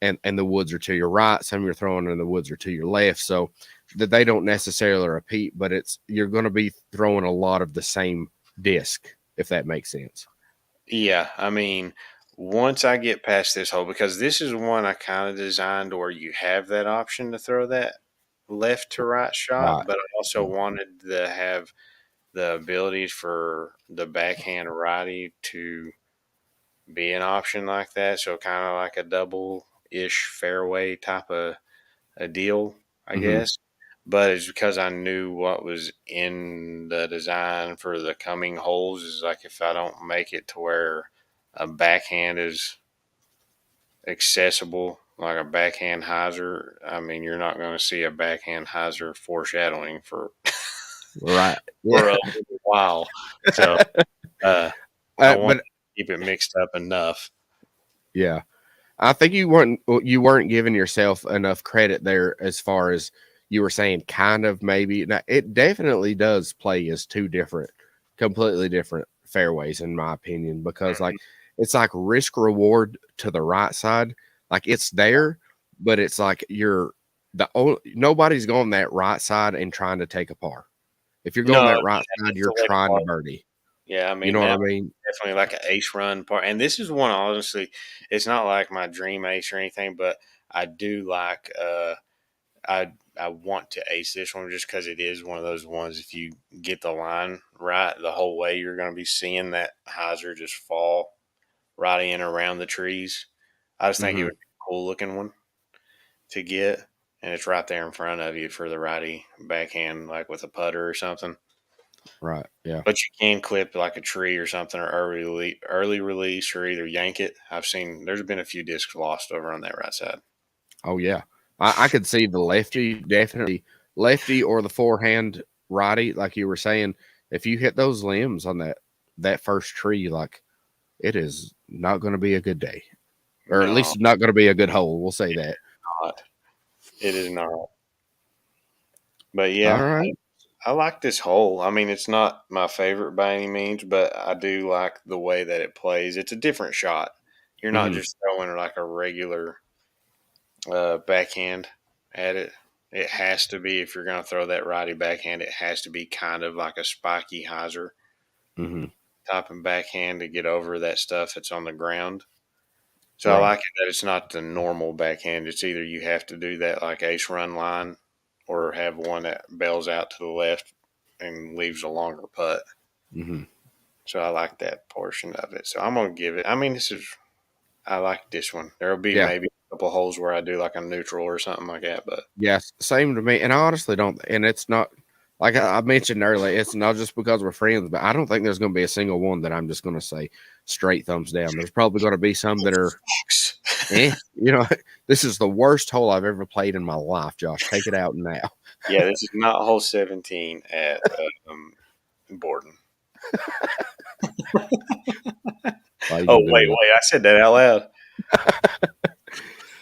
[SPEAKER 1] and the woods are to your right, some you're throwing and the woods are to your left. So that they don't necessarily repeat, but you're going to be throwing a lot of the same disc, if that makes sense.
[SPEAKER 2] Yeah. I mean, once I get past this hole, because this is one I kind of designed where you have that option to throw that left to right shot,
[SPEAKER 1] Right.
[SPEAKER 2] but I also wanted to have the ability for the backhand righty to be an option like that. So kind of like a double-ish fairway type of a deal, I
[SPEAKER 1] Mm-hmm.
[SPEAKER 2] guess. But it's because I knew what was in the design for the coming holes is like if I don't make it to where a backhand is accessible, like a backhand hyzer, I mean, you're not going to see a backhand hyzer foreshadowing for
[SPEAKER 1] Right.
[SPEAKER 2] for
[SPEAKER 1] Yeah.
[SPEAKER 2] a little while. So I want
[SPEAKER 1] But
[SPEAKER 2] to keep it mixed up enough.
[SPEAKER 1] yeah, I think you weren't giving yourself enough credit there as far as you were saying kind of maybe. Now, it definitely does play as two different, completely different fairways in my opinion, because
[SPEAKER 2] Mhm.
[SPEAKER 1] like it's like risk reward to the right side. Like it's there, but it's like nobody's going that right side and trying to take a par. If you're going
[SPEAKER 2] No,
[SPEAKER 1] that right side,
[SPEAKER 2] that's
[SPEAKER 1] you're
[SPEAKER 2] the way to
[SPEAKER 1] trying to
[SPEAKER 2] play.
[SPEAKER 1] birdie.
[SPEAKER 2] Yeah, I
[SPEAKER 1] You
[SPEAKER 2] mean
[SPEAKER 1] know what I
[SPEAKER 2] that
[SPEAKER 1] mean?
[SPEAKER 2] definitely like an ace run part. And this is one honestly, it's not like my dream ace or anything, but I do like I want to ace this one just because it is one of those ones. If you get the line right the whole way, you're going to be seeing that hyzer just fall right in around the trees. I just think it
[SPEAKER 1] Hmm.
[SPEAKER 2] would be a cool looking one to get, and it's right there in front of you for the righty backhand, like with a putter or something.
[SPEAKER 1] Right. Yeah.
[SPEAKER 2] But you can clip like a tree or something, or early release, or either yank it. I've seen there's been a few discs lost over on that right side.
[SPEAKER 1] Oh yeah, I could see the lefty, definitely lefty or the forehand righty, like you were saying. If you hit those limbs on that first tree, like it is not going to be a good day, or at
[SPEAKER 2] No,
[SPEAKER 1] least not going to be a good hole. We'll say that.
[SPEAKER 2] not. It is not. But
[SPEAKER 1] All
[SPEAKER 2] yeah,
[SPEAKER 1] right.
[SPEAKER 2] I like this hole. I mean, it's not my favorite by any means, but I do like the way that it plays. It's a different shot. You're not
[SPEAKER 1] Hmm.
[SPEAKER 2] just throwing like a regular backhand at it. It has to be, if you're going to throw that righty backhand, it has to be kind of like a spiky hyzer
[SPEAKER 1] Hmm.
[SPEAKER 2] type of backhand to get over that stuff that's on the ground. So I
[SPEAKER 1] Right.
[SPEAKER 2] like it that it's not the normal backhand. It's either you have to do that like ace run line or have one that bails out to the left and leaves a longer putt.
[SPEAKER 1] Hmm.
[SPEAKER 2] So I like that portion of it. So I'm gonna give it. I mean, I like this one. There'll be
[SPEAKER 1] Yeah.
[SPEAKER 2] maybe a couple holes where I do like a neutral or something like that, but
[SPEAKER 1] Yes. Same to me. And I honestly don't. And it's not like I mentioned earlier. It's not just because we're friends, but I don't think there's going to be a single one that I'm just going to say straight thumbs down. There's probably going to be some that are this is the worst hole I've ever played in my life, Josh. Take it out now.
[SPEAKER 2] yeah, this is not hole 17 at Borden. Oh
[SPEAKER 1] Like,
[SPEAKER 2] wait, I said that out loud.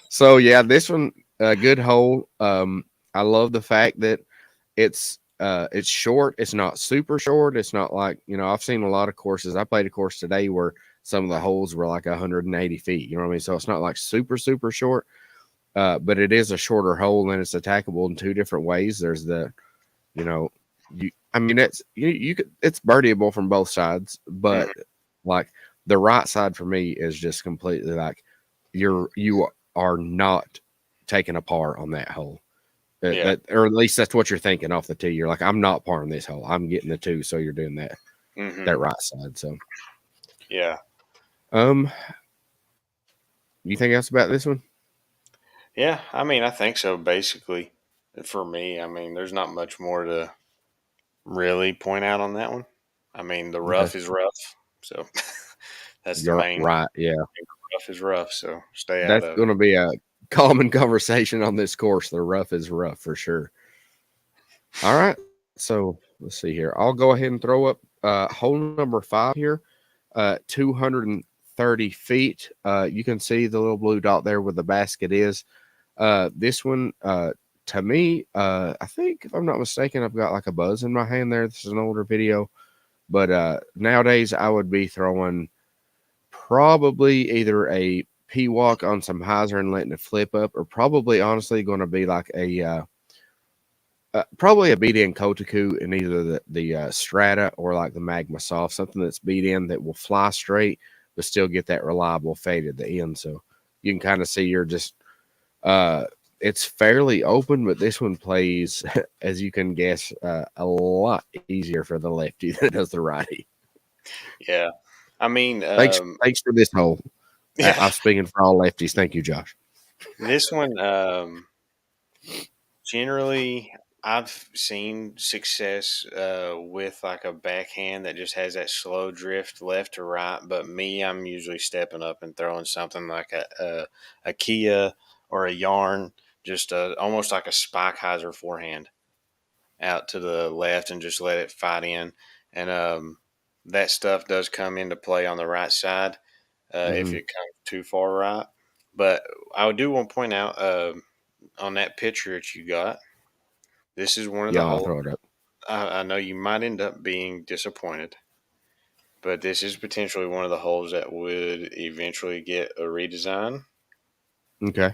[SPEAKER 1] so yeah, this one, a good hole. I love the fact that it's short. It's not super short. It's not like, I've seen a lot of courses. I played a course today where some of the holes were like 180 feet. You know what I mean? So it's not like super, super short. But it is a shorter hole and it's attackable in two different ways. There's you know, I mean, it's birdieable from both sides, but
[SPEAKER 2] Mhm.
[SPEAKER 1] like the right side for me is just completely like you are not taking a par on that hole.
[SPEAKER 2] Yeah.
[SPEAKER 1] Or at least that's what you're thinking off the tee. You're like, I'm not parring this hole. I'm getting the two. So you're doing that
[SPEAKER 2] Hmm.
[SPEAKER 1] right side. So,
[SPEAKER 2] Yeah.
[SPEAKER 1] um, anything else about this one?
[SPEAKER 2] Yeah. I mean, I think so. Basically, for me, I mean, there's not much more to really point out on that one. I mean, the
[SPEAKER 1] Okay,
[SPEAKER 2] rough is rough, so that's the
[SPEAKER 1] you're
[SPEAKER 2] main
[SPEAKER 1] right. Yeah,
[SPEAKER 2] rough is rough. So stay out
[SPEAKER 1] that's
[SPEAKER 2] of it.
[SPEAKER 1] going to be a common conversation on this course. The rough is rough for sure. All right. So let's see here. I'll go ahead and throw up hole number 5 here. 230 feet. You can see the little blue dot there where the basket is. This one, to me, I think if I'm not mistaken, I've got like a buzz in my hand there. This is an older video, but nowadays I would be throwing probably either a P walk on some hyzer and letting it flip up, or probably honestly going to be like probably a beat in Kotaku in either the Strata or like the Magma Soft, something that's beat in that will fly straight, but still get that reliable fade at the end. So you can kind of see you're just it's fairly open, but this one plays, as you can guess, a lot easier for the lefty than it does the righty.
[SPEAKER 2] Yeah. I mean,
[SPEAKER 1] Thanks for this hole.
[SPEAKER 2] yeah,
[SPEAKER 1] I'm speaking for all lefties. Thank you, Josh.
[SPEAKER 2] this one, generally, I've seen success with like a backhand that just has that slow drift left to right. But me, I'm usually stepping up and throwing something like a Kia or a yarn, just almost like a Spikeheiser forehand out to the left and just let it fight in. And that stuff does come into play on the right side if it comes too far right. But I do want to point out on that picture that you got, this is one of the
[SPEAKER 1] Yeah, I'll
[SPEAKER 2] holes.
[SPEAKER 1] throw it up.
[SPEAKER 2] I know you might end up being disappointed, but this is potentially one of the holes that would eventually get a redesign.
[SPEAKER 1] Okay.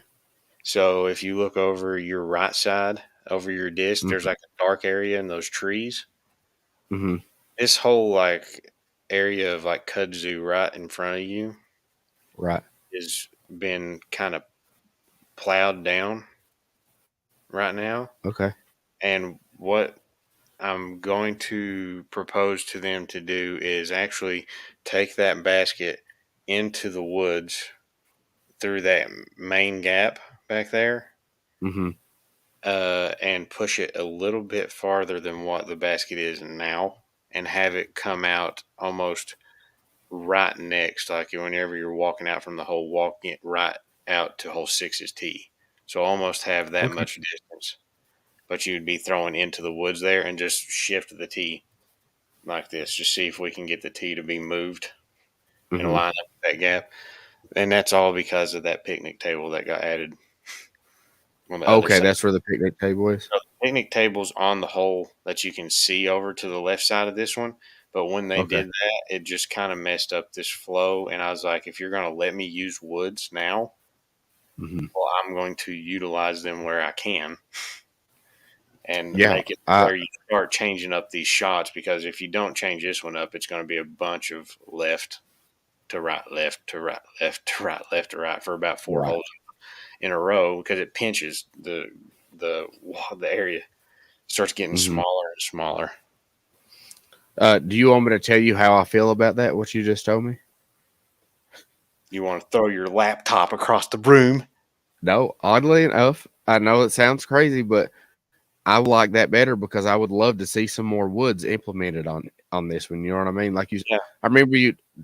[SPEAKER 2] So if you look over your right side, over your disc, there's like a dark area in those trees.
[SPEAKER 1] Mm-hmm.
[SPEAKER 2] This whole like area of like kudzu right in front of you
[SPEAKER 1] Right.
[SPEAKER 2] has been kind of plowed down right now.
[SPEAKER 1] Okay.
[SPEAKER 2] And what I'm going to propose to them to do is actually take that basket into the woods through that main gap back there
[SPEAKER 1] Mm-hmm.
[SPEAKER 2] and push it a little bit farther than what the basket is now and have it come out almost right next, like whenever you're walking out from the hole, walking it right out to hole six's tee. So almost have that
[SPEAKER 1] Okay.
[SPEAKER 2] much distance, but you'd be throwing into the woods there and just shift the tee like this. Just see if we can get the tee to be moved and
[SPEAKER 1] Mm-hmm.
[SPEAKER 2] line up that gap. And that's all because of that picnic table that got added on the other
[SPEAKER 1] Okay,
[SPEAKER 2] side.
[SPEAKER 1] that's where the picnic table is.
[SPEAKER 2] So the picnic table's on the hole that you can see over to the left side of this one. But when they
[SPEAKER 1] Okay.
[SPEAKER 2] did that, it just kind of messed up this flow. And I was like, if you're going to let me use woods now,
[SPEAKER 1] Mm-hmm.
[SPEAKER 2] well, I'm going to utilize them where I can and
[SPEAKER 1] Yeah.
[SPEAKER 2] make it where you start changing up these shots. Because if you don't change this one up, it's going to be a bunch of left to right, left to right, left to right, left to right for about four
[SPEAKER 1] Right.
[SPEAKER 2] holes in a row because it pinches the area. It starts getting
[SPEAKER 1] Mm-hmm.
[SPEAKER 2] smaller and smaller.
[SPEAKER 1] Do you want me to tell you how I feel about that? What you just told me?
[SPEAKER 2] You want to throw your laptop across the room.
[SPEAKER 1] No. Oddly enough, I know it sounds crazy, but I would like that better because I would love to see some more woods implemented on this one. You know what I mean? Like you,
[SPEAKER 2] Yeah.
[SPEAKER 1] I remember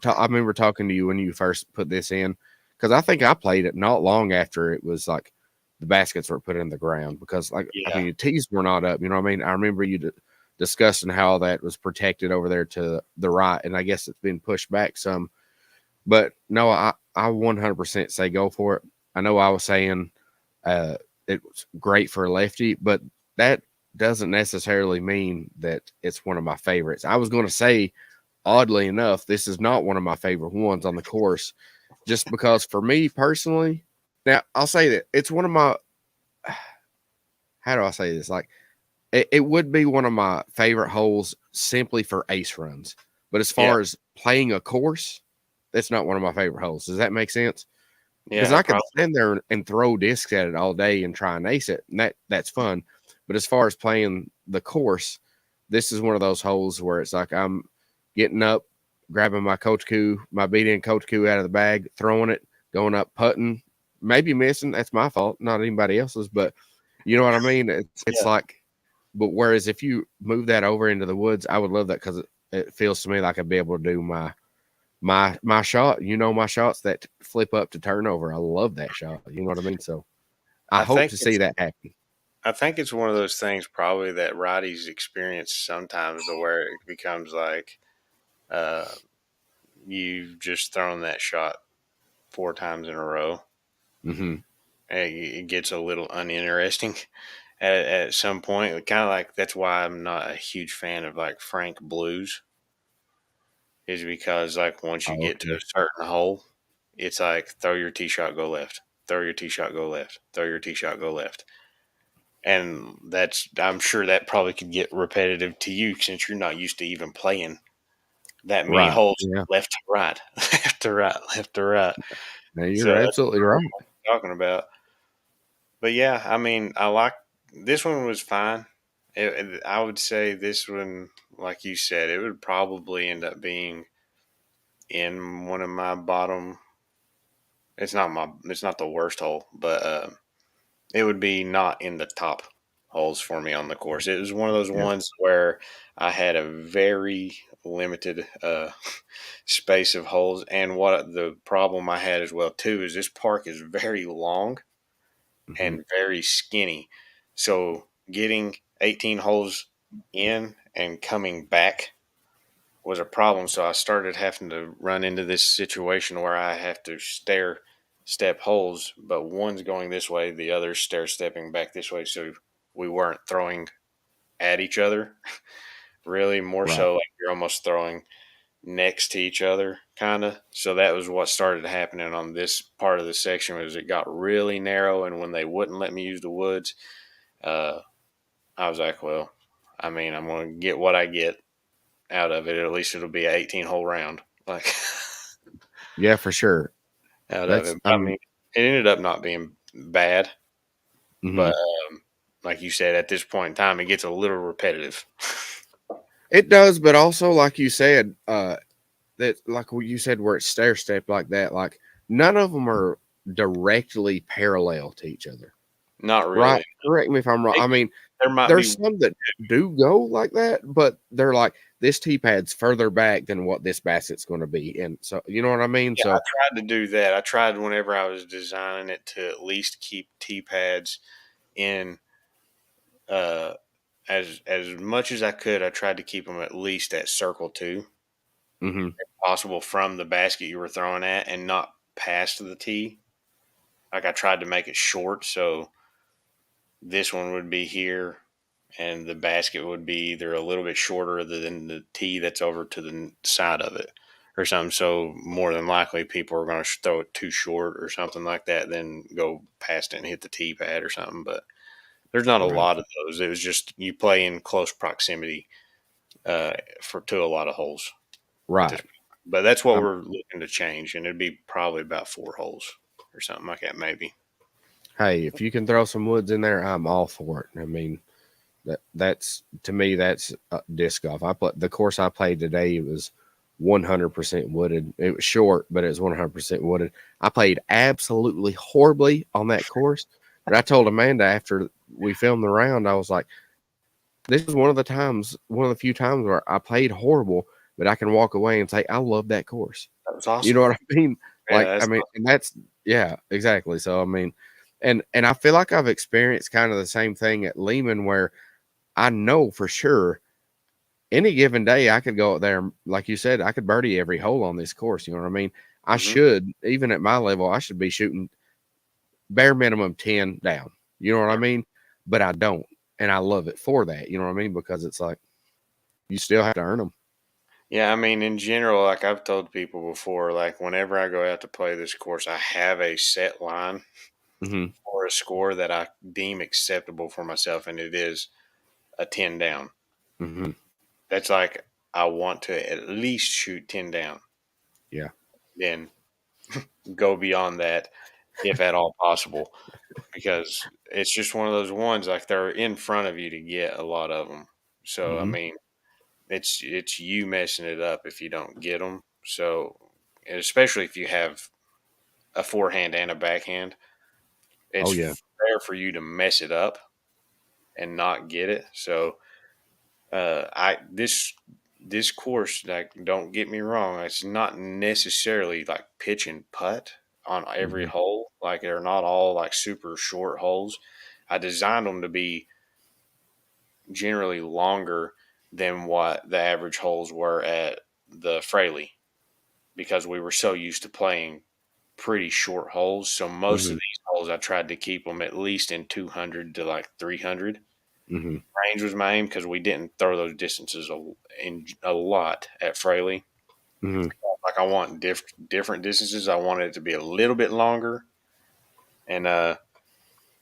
[SPEAKER 1] I remember talking to you when you first put this in because I think I played it not long after it was like the baskets were put in the ground because I
[SPEAKER 2] Yeah.
[SPEAKER 1] mean the tees were not up. You know what I mean? I remember you discussing how that was protected over there to the right, and I guess it's been pushed back some. But no, I 100% say go for it. I know I was saying uh, it was great for a lefty, but that doesn't necessarily mean that it's one of my favorites. I was going to say, oddly enough, this is not one of my favorite ones on the course, just because for me personally, now I'll say that it's one of my, how do I say this? Like, it would be one of my favorite holes simply for ace runs. But as
[SPEAKER 2] Yeah.
[SPEAKER 1] far as playing a course, that's not one of my favorite holes. Does that make sense? Because
[SPEAKER 2] Yeah.
[SPEAKER 1] I could
[SPEAKER 2] Probably.
[SPEAKER 1] stand there and throw discs at it all day and try and ace it, and that's fun. But as far as playing the course, this is one of those holes where it's like I'm getting up, grabbing my Coach Coup, my beat in Coach Coup out of the bag, throwing it, going up, putting, maybe missing. That's my fault, not anybody else's. But you know what I mean? It's
[SPEAKER 2] Yeah.
[SPEAKER 1] like, but whereas if you move that over into the woods, I would love that because it feels to me like I'd be able to do my shot, my shots that flip up to turnover. I love that shot. You know what I mean? So I hope to see that happen.
[SPEAKER 2] I think it's one of those things probably that righties experience sometimes to where it becomes like uh, you've just thrown that shot 4 times in a row.
[SPEAKER 1] Mm-hmm.
[SPEAKER 2] And it gets a little uninteresting at some point. Kind of like that's why I'm not a huge fan of like Frank Blues, is because like once you
[SPEAKER 1] Oh,
[SPEAKER 2] get to
[SPEAKER 1] okay.
[SPEAKER 2] a certain hole, it's like throw your tee shot, go left, throw your tee shot, go left, throw your tee shot, go left. And I'm sure that probably could get repetitive to you since you're not used to even playing that many
[SPEAKER 1] Right.
[SPEAKER 2] holes
[SPEAKER 1] Yeah.
[SPEAKER 2] left to right, left to right, left to right.
[SPEAKER 1] Now you're
[SPEAKER 2] So that's
[SPEAKER 1] absolutely right.
[SPEAKER 2] what I'm talking about. But yeah, I mean, I like this one was fine. I would say this one, like you said, it would probably end up being in one of my bottom. It's not the worst hole, but it would be not in the top holes for me on the course. It was one of those
[SPEAKER 1] Yeah.
[SPEAKER 2] ones where I had a very limited space of holes, and what the problem I had as well too is this park is very long
[SPEAKER 1] Mm-hmm.
[SPEAKER 2] and very skinny, so getting 18 holes in and coming back was a problem. So I started having to run into this situation where I have to stair step holes, but one's going this way, the other's stair stepping back this way. So we weren't throwing at each other, really, more
[SPEAKER 1] Right.
[SPEAKER 2] so like you're almost throwing next to each other, kind of. So that was what started happening on this part of the section was it got really narrow, and when they wouldn't let me use the woods, uh, I was like, well, I mean, I'm going to get what I get out of it. At least it'll be an 18 hole round. Like,
[SPEAKER 1] Yeah, for sure.
[SPEAKER 2] out of
[SPEAKER 1] That's
[SPEAKER 2] it. I mean, it ended up not being bad, but
[SPEAKER 1] mhm.
[SPEAKER 2] like you said, at this point in time, it gets a little repetitive.
[SPEAKER 1] It does, but also like you said, that like what you said where it's stair step like that, like none of them are directly parallel to each other.
[SPEAKER 2] Not
[SPEAKER 1] Right?
[SPEAKER 2] really.
[SPEAKER 1] Correct me if I'm wrong.
[SPEAKER 2] It,
[SPEAKER 1] I mean,
[SPEAKER 2] there might
[SPEAKER 1] there's
[SPEAKER 2] be.
[SPEAKER 1] some that do go like that, but they're like this tee pad's further back than what this basset's going to be, and so you know what I mean.
[SPEAKER 2] Yeah, I
[SPEAKER 1] So
[SPEAKER 2] tried to do that. I tried whenever I was designing it to at least keep T pads in uh, as much as I could. I tried to keep them at least at circle two,
[SPEAKER 1] mhm,
[SPEAKER 2] if possible, from the basket you were throwing at, and not past the tee. Like I tried to make it short, so this one would be here, and the basket would be either a little bit shorter than the tee that's over to the side of it or something. So more than likely, people are going to throw it too short or something like that, then go past it and hit the tee pad or something. But there's not a
[SPEAKER 1] right,
[SPEAKER 2] lot of those. It was just you play in close proximity for to a lot of holes at this
[SPEAKER 1] right.
[SPEAKER 2] point. But that's what
[SPEAKER 1] Um,
[SPEAKER 2] we're looking to change, and it'd be probably about 4 holes or something like that, maybe.
[SPEAKER 1] hey, if you can throw some woods in there, I'm all for it. I mean, that's to me that's disc golf. I play the course I played today. It was 100% wooded. It was short, but it was 100% wooded. I played absolutely horribly on that course, but I told Amanda after we filmed the round, I was like, "This is one of the few times where I played horrible, but I can walk away and say I love that course."
[SPEAKER 2] That was
[SPEAKER 1] You know
[SPEAKER 2] awesome.
[SPEAKER 1] what I mean?
[SPEAKER 2] Yeah,
[SPEAKER 1] Like, I
[SPEAKER 2] that's
[SPEAKER 1] mean, and that's yeah, exactly. So I mean, and I feel like I've experienced kind of the same thing at Leeman where I know for sure any given day I could go out there, like you said, I could birdie every hole on this course. You know what I mean? I
[SPEAKER 2] awesome.
[SPEAKER 1] should, even at my level, I should be shooting bare minimum 10 down. You know what I mean? But I don't. And I love it for that. You know what I mean? Because it's like you still have to earn them.
[SPEAKER 2] Yeah, I mean, in general, like I've told people before, like whenever I go out to play this course, I have a set line
[SPEAKER 1] Hmm.
[SPEAKER 2] or a score that I deem acceptable for myself, and it is a 10 down.
[SPEAKER 1] Hmm.
[SPEAKER 2] That's like I want to at least shoot 10 down,
[SPEAKER 1] Yeah.
[SPEAKER 2] then go beyond that if at all possible, because it's just one of those ones like they're in front of you to get a lot of them. So, I
[SPEAKER 1] Hmm.
[SPEAKER 2] mean, it's you messing it up if you don't get them. So, and especially if you have a forehand and a backhand,
[SPEAKER 1] Oh,
[SPEAKER 2] it's
[SPEAKER 1] yeah.
[SPEAKER 2] fair for you to mess it up and not get it. So, I this course, like, don't get me wrong, it's not necessarily like pitch and putt on every
[SPEAKER 1] Hmm.
[SPEAKER 2] hole. Like, they're not all like super short holes. I designed them to be generally longer than what the average holes were at the Fraley because we were so used to playing pretty short holes. So most of
[SPEAKER 1] Hmm.
[SPEAKER 2] these holes, I tried to keep them at least in 200 to like 300
[SPEAKER 1] Hmm.
[SPEAKER 2] range was my aim because we didn't throw those distances in a lot at Fraley.
[SPEAKER 1] Hmm.
[SPEAKER 2] Like I want different distances. I wanted it to be a little bit longer and a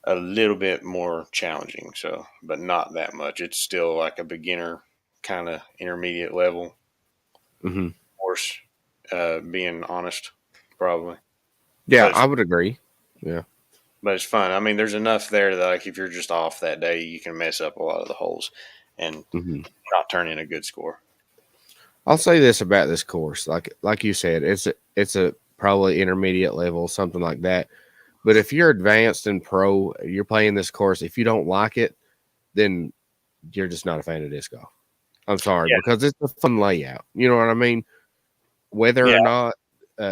[SPEAKER 2] little bit more challenging. So, but not that much. It's still like a beginner kind of intermediate level
[SPEAKER 1] Hmm.
[SPEAKER 2] course. being honest, probably.
[SPEAKER 1] Yeah,
[SPEAKER 2] But
[SPEAKER 1] I would agree. Yeah.
[SPEAKER 2] But it's fun. I mean, there's enough there that like if you're just off that day, you can mess up a lot of the holes and
[SPEAKER 1] Hmm.
[SPEAKER 2] not turn in a good score.
[SPEAKER 1] I'll say this about this course, like you said, it's a probably intermediate level, something like that. But if you're advanced and pro, you're playing this course. If you don't like it, then you're just not a fan of disc golf. I'm sorry,
[SPEAKER 2] Yeah,
[SPEAKER 1] because it's a fun layout. You know what I mean? Whether
[SPEAKER 2] yeah,
[SPEAKER 1] or not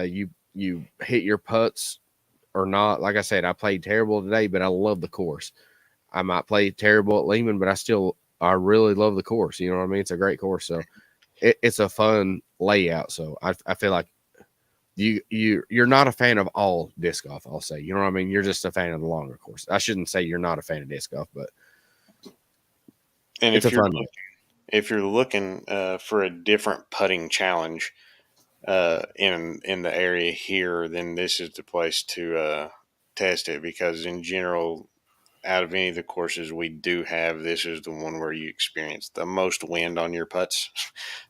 [SPEAKER 1] you hit your putts or not, like I said, I played terrible today, but I love the course. I might play terrible at Leeman, but I really love the course. You know what I mean? It's a great course, so it's a fun layout. So I feel like you're not a fan of all disc golf. I'll say, you know what I mean? You're just a fan of the longer course. I shouldn't say you're not a fan of disc golf, but
[SPEAKER 2] and
[SPEAKER 1] it's a fun layout.
[SPEAKER 2] if you're looking for a different putting challenge in the area here, then this is the place to test it because in general, out of any of the courses we do have, this is the one where you experience the most wind on your putts.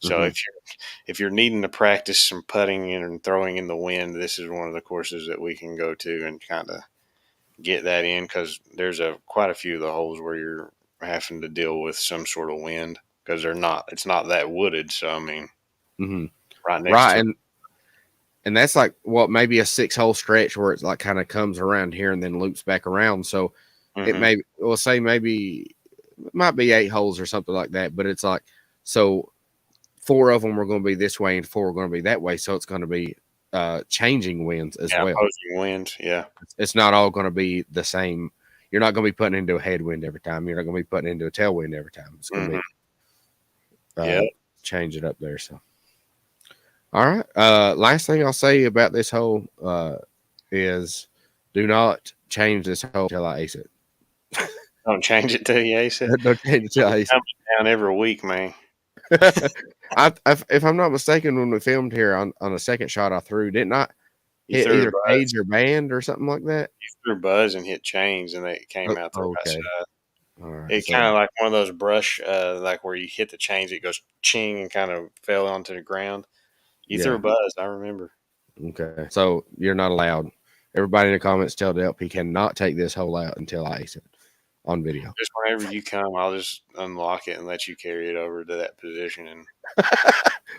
[SPEAKER 2] So
[SPEAKER 1] Mm-hmm.
[SPEAKER 2] if you're needing to practice some putting and throwing in the wind, this is one of the courses that we can go to and kind of get that in because there's quite a few of the holes where you're having to deal with some sort of wind because it's not that wooded. So I mean,
[SPEAKER 1] Mm-hmm.
[SPEAKER 2] right next
[SPEAKER 1] Right,
[SPEAKER 2] to
[SPEAKER 1] and that's like maybe a 6-hole stretch where it's like kind of comes around here and then loops back around. So it
[SPEAKER 2] it.
[SPEAKER 1] may we'll say maybe it might be 8 holes or something like that, but it's like so 4 of them are going to be this way and 4 are going to be that way. So it's going to be changing winds as
[SPEAKER 2] Yeah,
[SPEAKER 1] well.
[SPEAKER 2] opposing winds. Yeah.
[SPEAKER 1] It's not all going to be the same. You're not going to be putting into a headwind every time. You're not going to be putting into a tailwind every time. It's going to
[SPEAKER 2] Hmm.
[SPEAKER 1] be
[SPEAKER 2] Yeah.
[SPEAKER 1] change it up there. So, all right. Last thing I'll say about this hole is do not change this hole until I ace it.
[SPEAKER 2] Don't change it till you ace it.
[SPEAKER 1] Don't change it till I ace it.
[SPEAKER 2] Coming down every week, man.
[SPEAKER 1] If I'm not mistaken, when we filmed here on the second shot I threw, didn't I
[SPEAKER 2] You
[SPEAKER 1] hit
[SPEAKER 2] threw a
[SPEAKER 1] either
[SPEAKER 2] buzz.
[SPEAKER 1] cage or band or something like that?
[SPEAKER 2] You threw a buzz and hit chains, and it came out the right
[SPEAKER 1] Okay.
[SPEAKER 2] side.
[SPEAKER 1] All right.
[SPEAKER 2] It
[SPEAKER 1] So
[SPEAKER 2] kind of like one of those brush, like where you hit the chains, it goes ching and kind of fell onto the ground. You threw
[SPEAKER 1] yeah.
[SPEAKER 2] a buzz, I remember.
[SPEAKER 1] Okay. So you're not allowed. Everybody in the comments tell Delp he cannot take this hole out until I ace it on video.
[SPEAKER 2] Just whenever you come, I'll just unlock it and let you carry it over to that position. And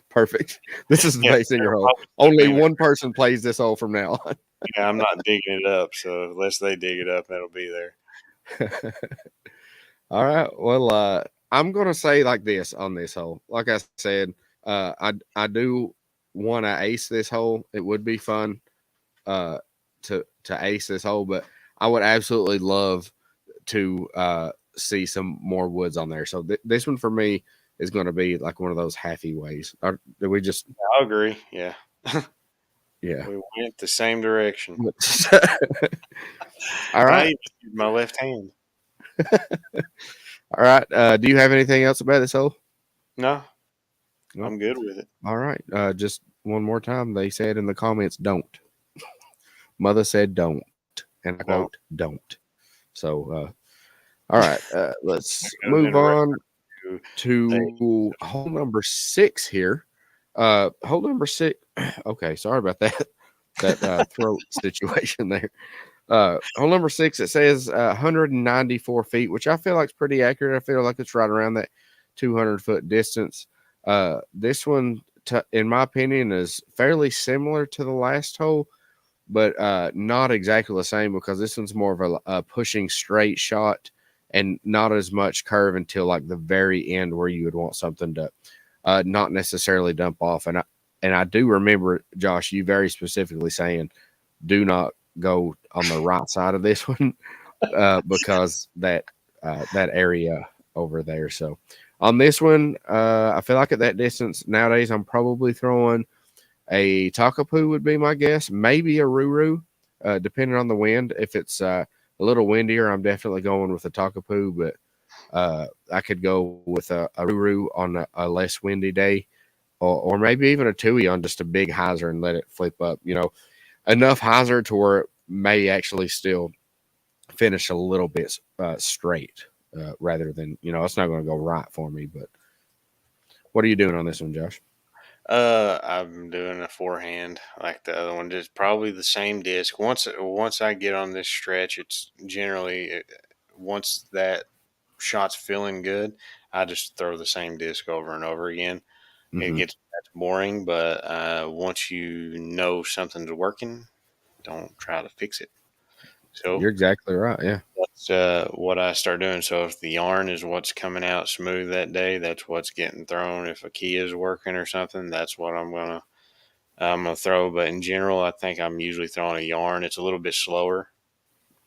[SPEAKER 1] Perfect. This is the
[SPEAKER 2] yeah,
[SPEAKER 1] base in your hole. Only one person plays this hole from now on.
[SPEAKER 2] yeah, I'm not digging it up, so unless they dig it up, that'll be there.
[SPEAKER 1] All right. Well, I'm gonna say like this on this hole. Like I said, I do want to ace this hole. It would be fun to ace this hole, but I would absolutely love to see some more woods on there. So this one for me is going to be like one of those halfy ways. Did we just?
[SPEAKER 2] I'll agree. Yeah.
[SPEAKER 1] Yeah.
[SPEAKER 2] We went the same direction.
[SPEAKER 1] All right.
[SPEAKER 2] I even used my left hand.
[SPEAKER 1] All right. Do you have anything else about this hole?
[SPEAKER 2] No,
[SPEAKER 1] No.
[SPEAKER 2] I'm good with it.
[SPEAKER 1] All right. Just one more time. They said in the comments, don't. Mother said don't. And I quote, don't. So, all right. Let's move on to hole number 6 here. Hole number 6. Okay. Sorry about that throat situation there. Hole number 6, it says 194 feet, which I feel like is pretty accurate. I feel like it's right around that 200-foot distance. This one, in my opinion, is fairly similar to the last hole, but not exactly the same because this one's more of a pushing straight shot and not as much curve until like the very end where you would want something to not necessarily dump off. And I do remember, Josh, you very specifically saying, do not go on the right side of this one because that area over there. So on this one, I feel like at that distance nowadays, I'm probably throwing a Takapoo would be my guess, maybe a Ruru, depending on the wind. If it's a little windier, I'm definitely going with a Takapoo, but I could go with a Ruru on a less windy day, or maybe even a Tui on just a big hyzer and let it flip up. You know, enough hyzer to where it may actually still finish a little bit straight, rather than, you know, it's not going to go right for me. But what are you doing on this one, Josh?
[SPEAKER 2] I'm doing a forehand like the other one. Just probably the same disc. Once I get on this stretch, it's generally once that shot's feeling good, I just throw the same disc over and over again. It
[SPEAKER 1] Mm-hmm.
[SPEAKER 2] gets that's boring, but once you know something's working, don't try to fix it. So
[SPEAKER 1] You're exactly right. Yeah.
[SPEAKER 2] that's what I start doing. So if the yarn is what's coming out smooth that day, that's what's getting thrown. If a key is working or something, that's what I'm gonna throw. But in general, I think I'm usually throwing a yarn. It's a little bit slower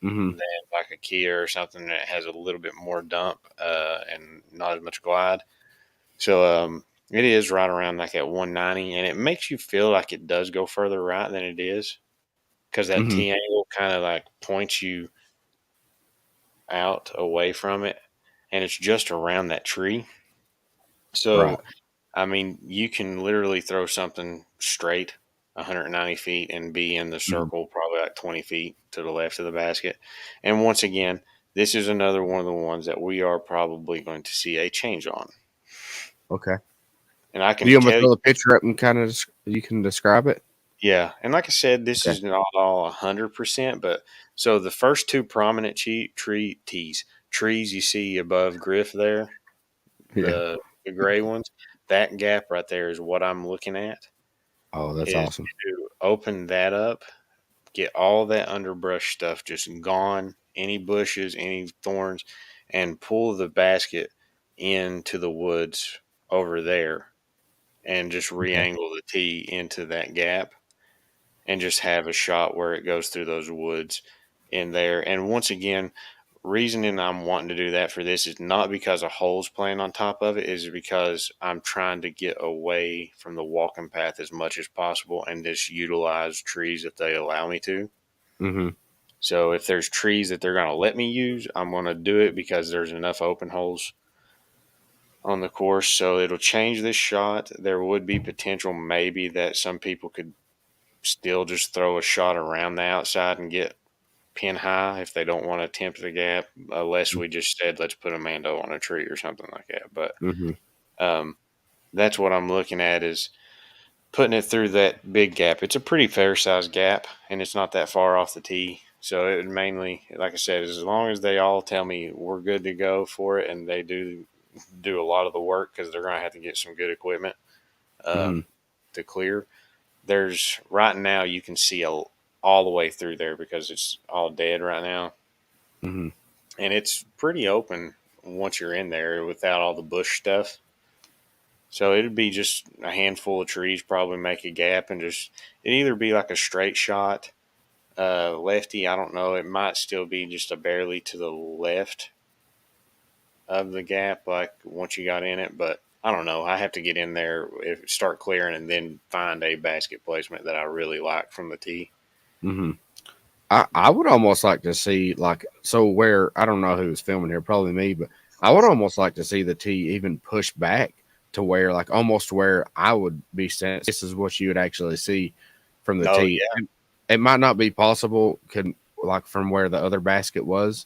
[SPEAKER 1] Mm-hmm.
[SPEAKER 2] than like a key or something that has a little bit more dump and not as much glide. So it is right around like at 190, and it makes you feel like it does go further right than it is because that
[SPEAKER 1] Mm-hmm.
[SPEAKER 2] T angle kind of like points you out away from it, and it's just around that tree.
[SPEAKER 1] Right.
[SPEAKER 2] So I mean, you can literally throw something straight 190 feet and be in the
[SPEAKER 1] Mm-hmm.
[SPEAKER 2] circle probably like 20 feet to the left of the basket. And once again, this is another one of the ones that we are probably going to see a change on.
[SPEAKER 1] Okay.
[SPEAKER 2] And I
[SPEAKER 1] Do
[SPEAKER 2] can
[SPEAKER 1] you want me to
[SPEAKER 2] tell you,
[SPEAKER 1] throw the picture up and kind of you can describe it?
[SPEAKER 2] yeah. And like I said, this
[SPEAKER 1] Okay.
[SPEAKER 2] is not all 100%, but so the first two prominent trees you see above Griff there,
[SPEAKER 1] Yeah.
[SPEAKER 2] the gray ones, that gap right there is what I'm looking at.
[SPEAKER 1] Oh, that's
[SPEAKER 2] Is
[SPEAKER 1] awesome.
[SPEAKER 2] to open that up, get all that underbrush stuff just gone, any bushes, any thorns, and pull the basket into the woods over there and just
[SPEAKER 1] Okay.
[SPEAKER 2] re-angle the tee into that gap and just have a shot where it goes through those woods in there. And once again, reasoning I'm wanting to do that for this is not because a hole's playing on top of it, is because I'm trying to get away from the walking path as much as possible and just utilize trees if they allow me to.
[SPEAKER 1] Mm-hmm.
[SPEAKER 2] So if there's trees that they're going to let me use, I'm going to do it because there's enough open holes on the course. So it'll change this shot. There would be potential maybe that some people could still just throw a shot around the outside and get pin high if they don't want to attempt the gap, unless we just said let's put a Mando on a tree or something like that. But
[SPEAKER 1] Mm-hmm.
[SPEAKER 2] um, that's what I'm looking at is putting it through that big gap. It's a pretty fair sized gap, and it's not that far off the tee. So it mainly, like I said, as long as they all tell me we're good to go for it, and they do a lot of the work because they're going to have to get some good equipment
[SPEAKER 1] Mm-hmm.
[SPEAKER 2] to clear. There's right now you can see all the way through there because it's all dead right now,
[SPEAKER 1] Mm-hmm.
[SPEAKER 2] and it's pretty open once you're in there without all the bush stuff. So it'd be just a handful of trees probably make a gap and just it'd either be like a straight shot, lefty. I don't know. It might still be just a barely to the left of the gap, like once you got in it. But I don't know. I have to get in there, start clearing, and then find a basket placement that I really like from the tee.
[SPEAKER 1] Mm-hmm. I would almost like to see where I don't know who was filming here, probably me, but I would almost like to see the tee even push back to where like almost where I would be saying this is what you would actually see from the
[SPEAKER 2] Oh
[SPEAKER 1] tee.
[SPEAKER 2] yeah.
[SPEAKER 1] It might not be possible could like from where the other basket was,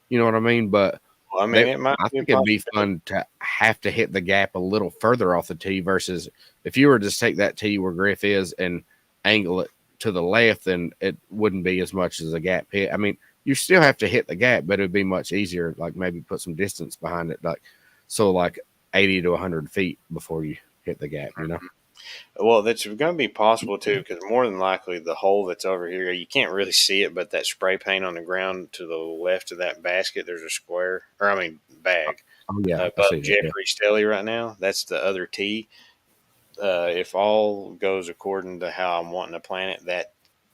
[SPEAKER 1] you know what I mean? But
[SPEAKER 2] Well, I mean,
[SPEAKER 1] that
[SPEAKER 2] it might
[SPEAKER 1] I
[SPEAKER 2] be a
[SPEAKER 1] think it'd be
[SPEAKER 2] possibility.
[SPEAKER 1] fun to have to hit the gap a little further off the tee versus if you were to just take that tee where Griff is and angle it to the left, then it wouldn't be as much as a gap hit. I mean, you still have to hit the gap, but it'd be much easier. Like maybe put some distance behind it, like 80 to 100 feet before you hit the gap. You know?
[SPEAKER 2] Well, that's going to be possible too, because more than likely the hole that's over here, you can't really see it, but that spray paint on the ground to the left of that basket, there's a square, or I mean bag
[SPEAKER 1] Oh yeah, I
[SPEAKER 2] above
[SPEAKER 1] see that. Yeah.
[SPEAKER 2] Jeffrey Stelly right now. That's the other tee. If all goes according to how I'm wanting to plan it,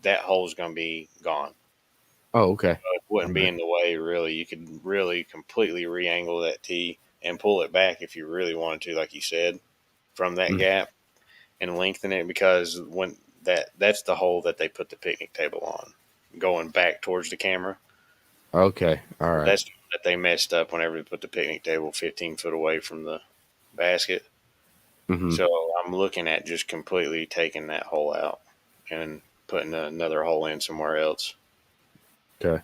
[SPEAKER 2] that hole is going to be gone.
[SPEAKER 1] Oh okay.
[SPEAKER 2] So it
[SPEAKER 1] All
[SPEAKER 2] wouldn't be
[SPEAKER 1] right.
[SPEAKER 2] in the way really. You could really completely re-angle that tee and pull it back if you really wanted to, like you said, from that
[SPEAKER 1] Mm.
[SPEAKER 2] gap and lengthen it because when that's the hole that they put the picnic table on, going back towards the camera.
[SPEAKER 1] Okay. All right.
[SPEAKER 2] That's that they messed up whenever they put the picnic table 15 foot away from the basket.
[SPEAKER 1] Mm-hmm.
[SPEAKER 2] So I'm looking at just completely taking that hole out and putting another hole in somewhere else.
[SPEAKER 1] Okay.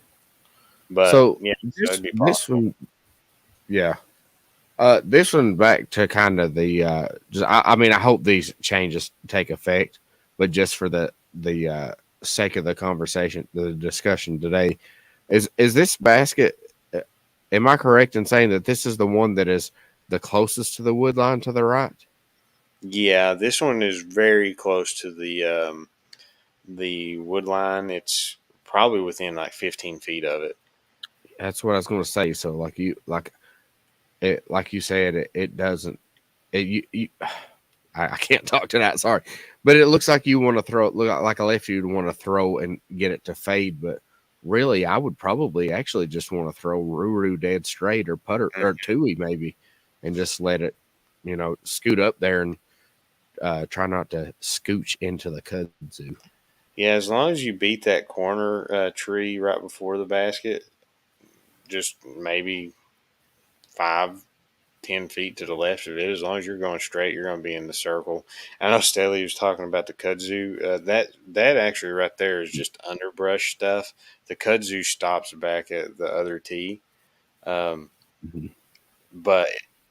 [SPEAKER 2] But
[SPEAKER 1] So
[SPEAKER 2] yeah, so
[SPEAKER 1] this
[SPEAKER 2] it'd be
[SPEAKER 1] this
[SPEAKER 2] possible.
[SPEAKER 1] one, yeah. This one back to kind of the I mean, I hope these changes take effect, but just for the sake of the conversation, the discussion today, is this basket? uh, Am I correct in saying that this is the one that is the closest to the wood line to the right?
[SPEAKER 2] Yeah, this one is very close to the wood line. It's probably within like 15 feet of it.
[SPEAKER 1] That's what I was going to say. So, like you said, it doesn't. You I can't talk to that. Sorry, but it looks like you want to throw it. Look like a lefty would want to throw and get it to fade, but really, I would probably actually just want to throw Ruru dead straight or putter or Tui maybe, and just let it, scoot up there and try not to scooch into the kudzu.
[SPEAKER 2] Yeah, as long as you beat that corner tree right before the basket, just maybe 5, 10 feet to the left of it. As long as you're going straight, you're going to be in the circle. I know Staley was talking about the kudzu. That actually right there is just underbrush stuff. The kudzu stops back at the other tee, um,
[SPEAKER 1] Mhm.
[SPEAKER 2] but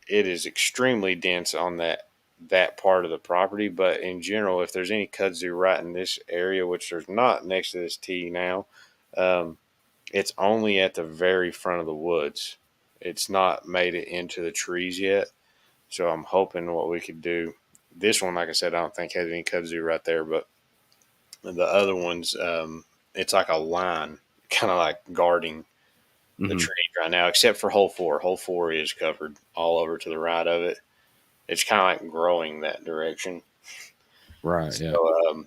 [SPEAKER 2] it is extremely dense on that part of the property. But in general, if there's any kudzu right in this area, which there's not next to this tee now, um, it's only at the very front of the woods. It's not made it into the trees yet. So I'm hoping what we could do. This one, like I said, I don't think has any kudzu right there, but the other ones, it's like a line, kind of like guarding the
[SPEAKER 1] Mhm.
[SPEAKER 2] trees right now, except for hole four. Hole four is covered all over to the right of it. It's kind of like growing that direction.
[SPEAKER 1] Right. Yeah.
[SPEAKER 2] So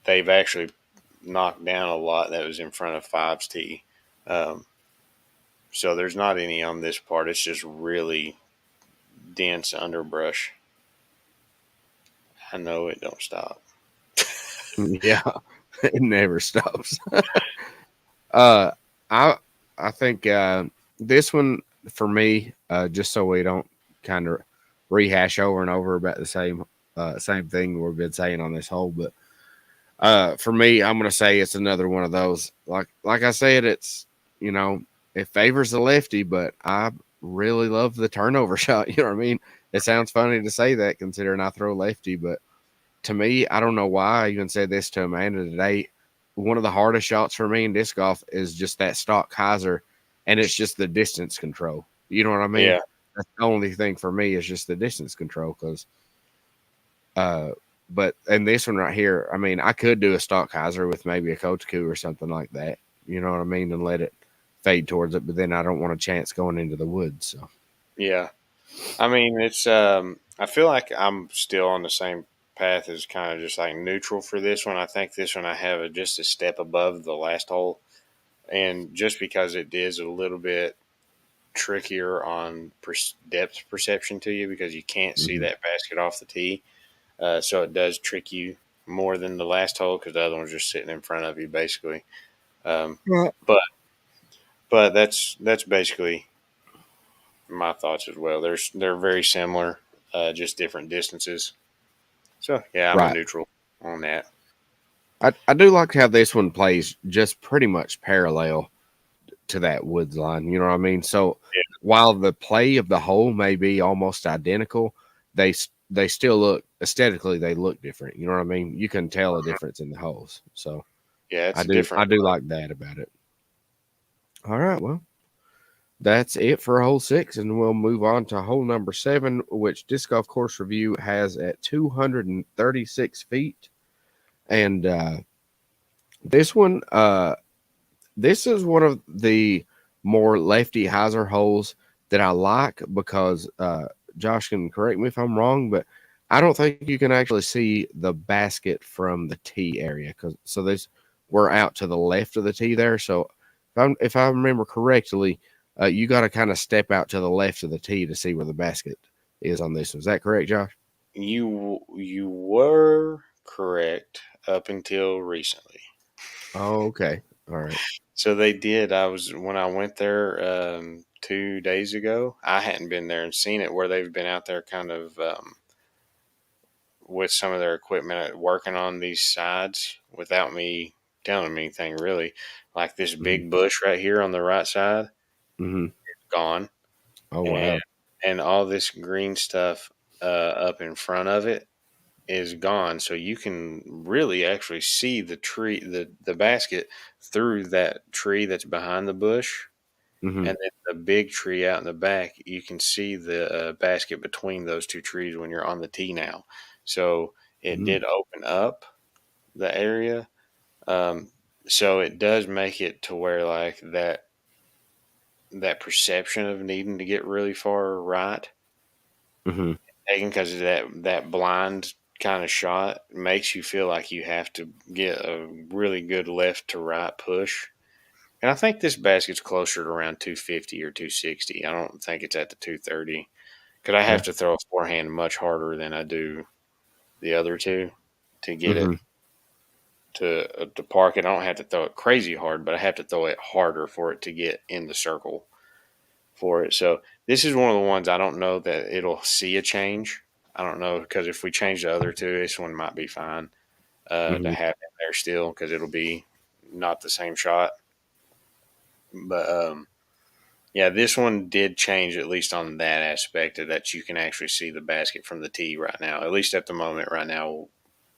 [SPEAKER 2] they've actually knocked down a lot that was in front of Five's tee. Um, so there's not any on this part. It's just really dense underbrush. I know it don't stop.
[SPEAKER 1] Yeah. It never stops. uh, I I think this one for me, just so we don't kind of rehash over and over about the same thing we've been saying on this whole, but for me, I'm gonna say it's another one of those. Like I said, you know it favors the lefty, but I really love the turnover shot. You know what I mean? It sounds funny to say that considering I throw lefty, but to me, I don't know why I even said this to Amanda today. One of the hardest shots for me in disc golf is just that stock hyzer, and it's just the distance control. You know what I mean?
[SPEAKER 2] Yeah,
[SPEAKER 1] That's the only thing for me is just the distance control. Because, uh, but and this one right here, I mean, I could do a stock hyzer with maybe a coach coup or something like that. You know what I mean? And let it fade towards it, but then I don't want a chance going into the woods. So,
[SPEAKER 2] yeah. I mean, it's. I feel like I'm still on the same path as kind of just like neutral for this one. I think this one I have just a step above the last hole, and just because it is a little bit trickier on depth perception to you because you can't see
[SPEAKER 1] mhm.
[SPEAKER 2] that basket off the tee, so it does trick you more than the last hole because the other one's just sitting in front of you basically. Um,
[SPEAKER 1] Right.
[SPEAKER 2] but but that's basically my thoughts as well. They're very similar, just different distances. So yeah, I'm a
[SPEAKER 1] Right.
[SPEAKER 2] neutral on that.
[SPEAKER 1] I do like how this one plays just pretty much parallel to that woods line. You know what I mean? So while the play of the hole may be almost identical, they still look aesthetically they look different. You know what I mean? You can tell a difference in the holes. So
[SPEAKER 2] Yeah, it's
[SPEAKER 1] I
[SPEAKER 2] a
[SPEAKER 1] do
[SPEAKER 2] different
[SPEAKER 1] I do
[SPEAKER 2] look.
[SPEAKER 1] like that about it. All right, well, that's it for hole 6, and we'll move on to hole number 7, which Disc Golf Course Review has at 236 feet. And this one, this is one of the more lefty hyzer holes that I like because Josh can correct me if I'm wrong, but I don't think you can actually see the basket from the tee area because so this we're out to the left of the tee there. So if I remember correctly, you got to kind of step out to the left of the tee to see where the basket is on this one. Is that correct, Josh?
[SPEAKER 2] You were correct up until recently.
[SPEAKER 1] Oh, okay. All right.
[SPEAKER 2] So they did. I was when I went there 2 days ago. I hadn't been there and seen it where they've been out there kind of with some of their equipment working on these sides without me telling them anything really. Like this
[SPEAKER 1] Mm-hmm.
[SPEAKER 2] big bush right here on the right side,
[SPEAKER 1] Mm-hmm.
[SPEAKER 2] gone.
[SPEAKER 1] Oh,
[SPEAKER 2] And
[SPEAKER 1] wow.
[SPEAKER 2] and all this green stuff up in front of it is gone. So you can really actually see the tree, the basket through that tree that's behind the bush.
[SPEAKER 1] Mm-hmm.
[SPEAKER 2] And then the big tree out in the back, you can see the basket between those two trees when you're on the tee now. So it
[SPEAKER 1] Mm-hmm.
[SPEAKER 2] did open up the area. Um, so it does make it to where like that perception of needing to get really far right,
[SPEAKER 1] Mm-hmm.
[SPEAKER 2] taken because that blind kind of shot makes you feel like you have to get a really good left to right push. And I think this basket's closer to around 250 or 260. I don't think it's at the 230 because I
[SPEAKER 1] Yeah.
[SPEAKER 2] have to throw a forehand much harder than I do the other two to get
[SPEAKER 1] Mm-hmm.
[SPEAKER 2] it to park it. I don't have to throw it crazy hard, but I have to throw it harder for it to get in the circle for it. So this is one of the ones I don't know that it'll see a change. I don't know because if we change the other two, this one might be fine to
[SPEAKER 1] Mm-hmm.
[SPEAKER 2] have in there still because it'll be not the same shot. But yeah, this one did change at least on that aspect of that you can actually see the basket from the tee right now. At least at the moment right now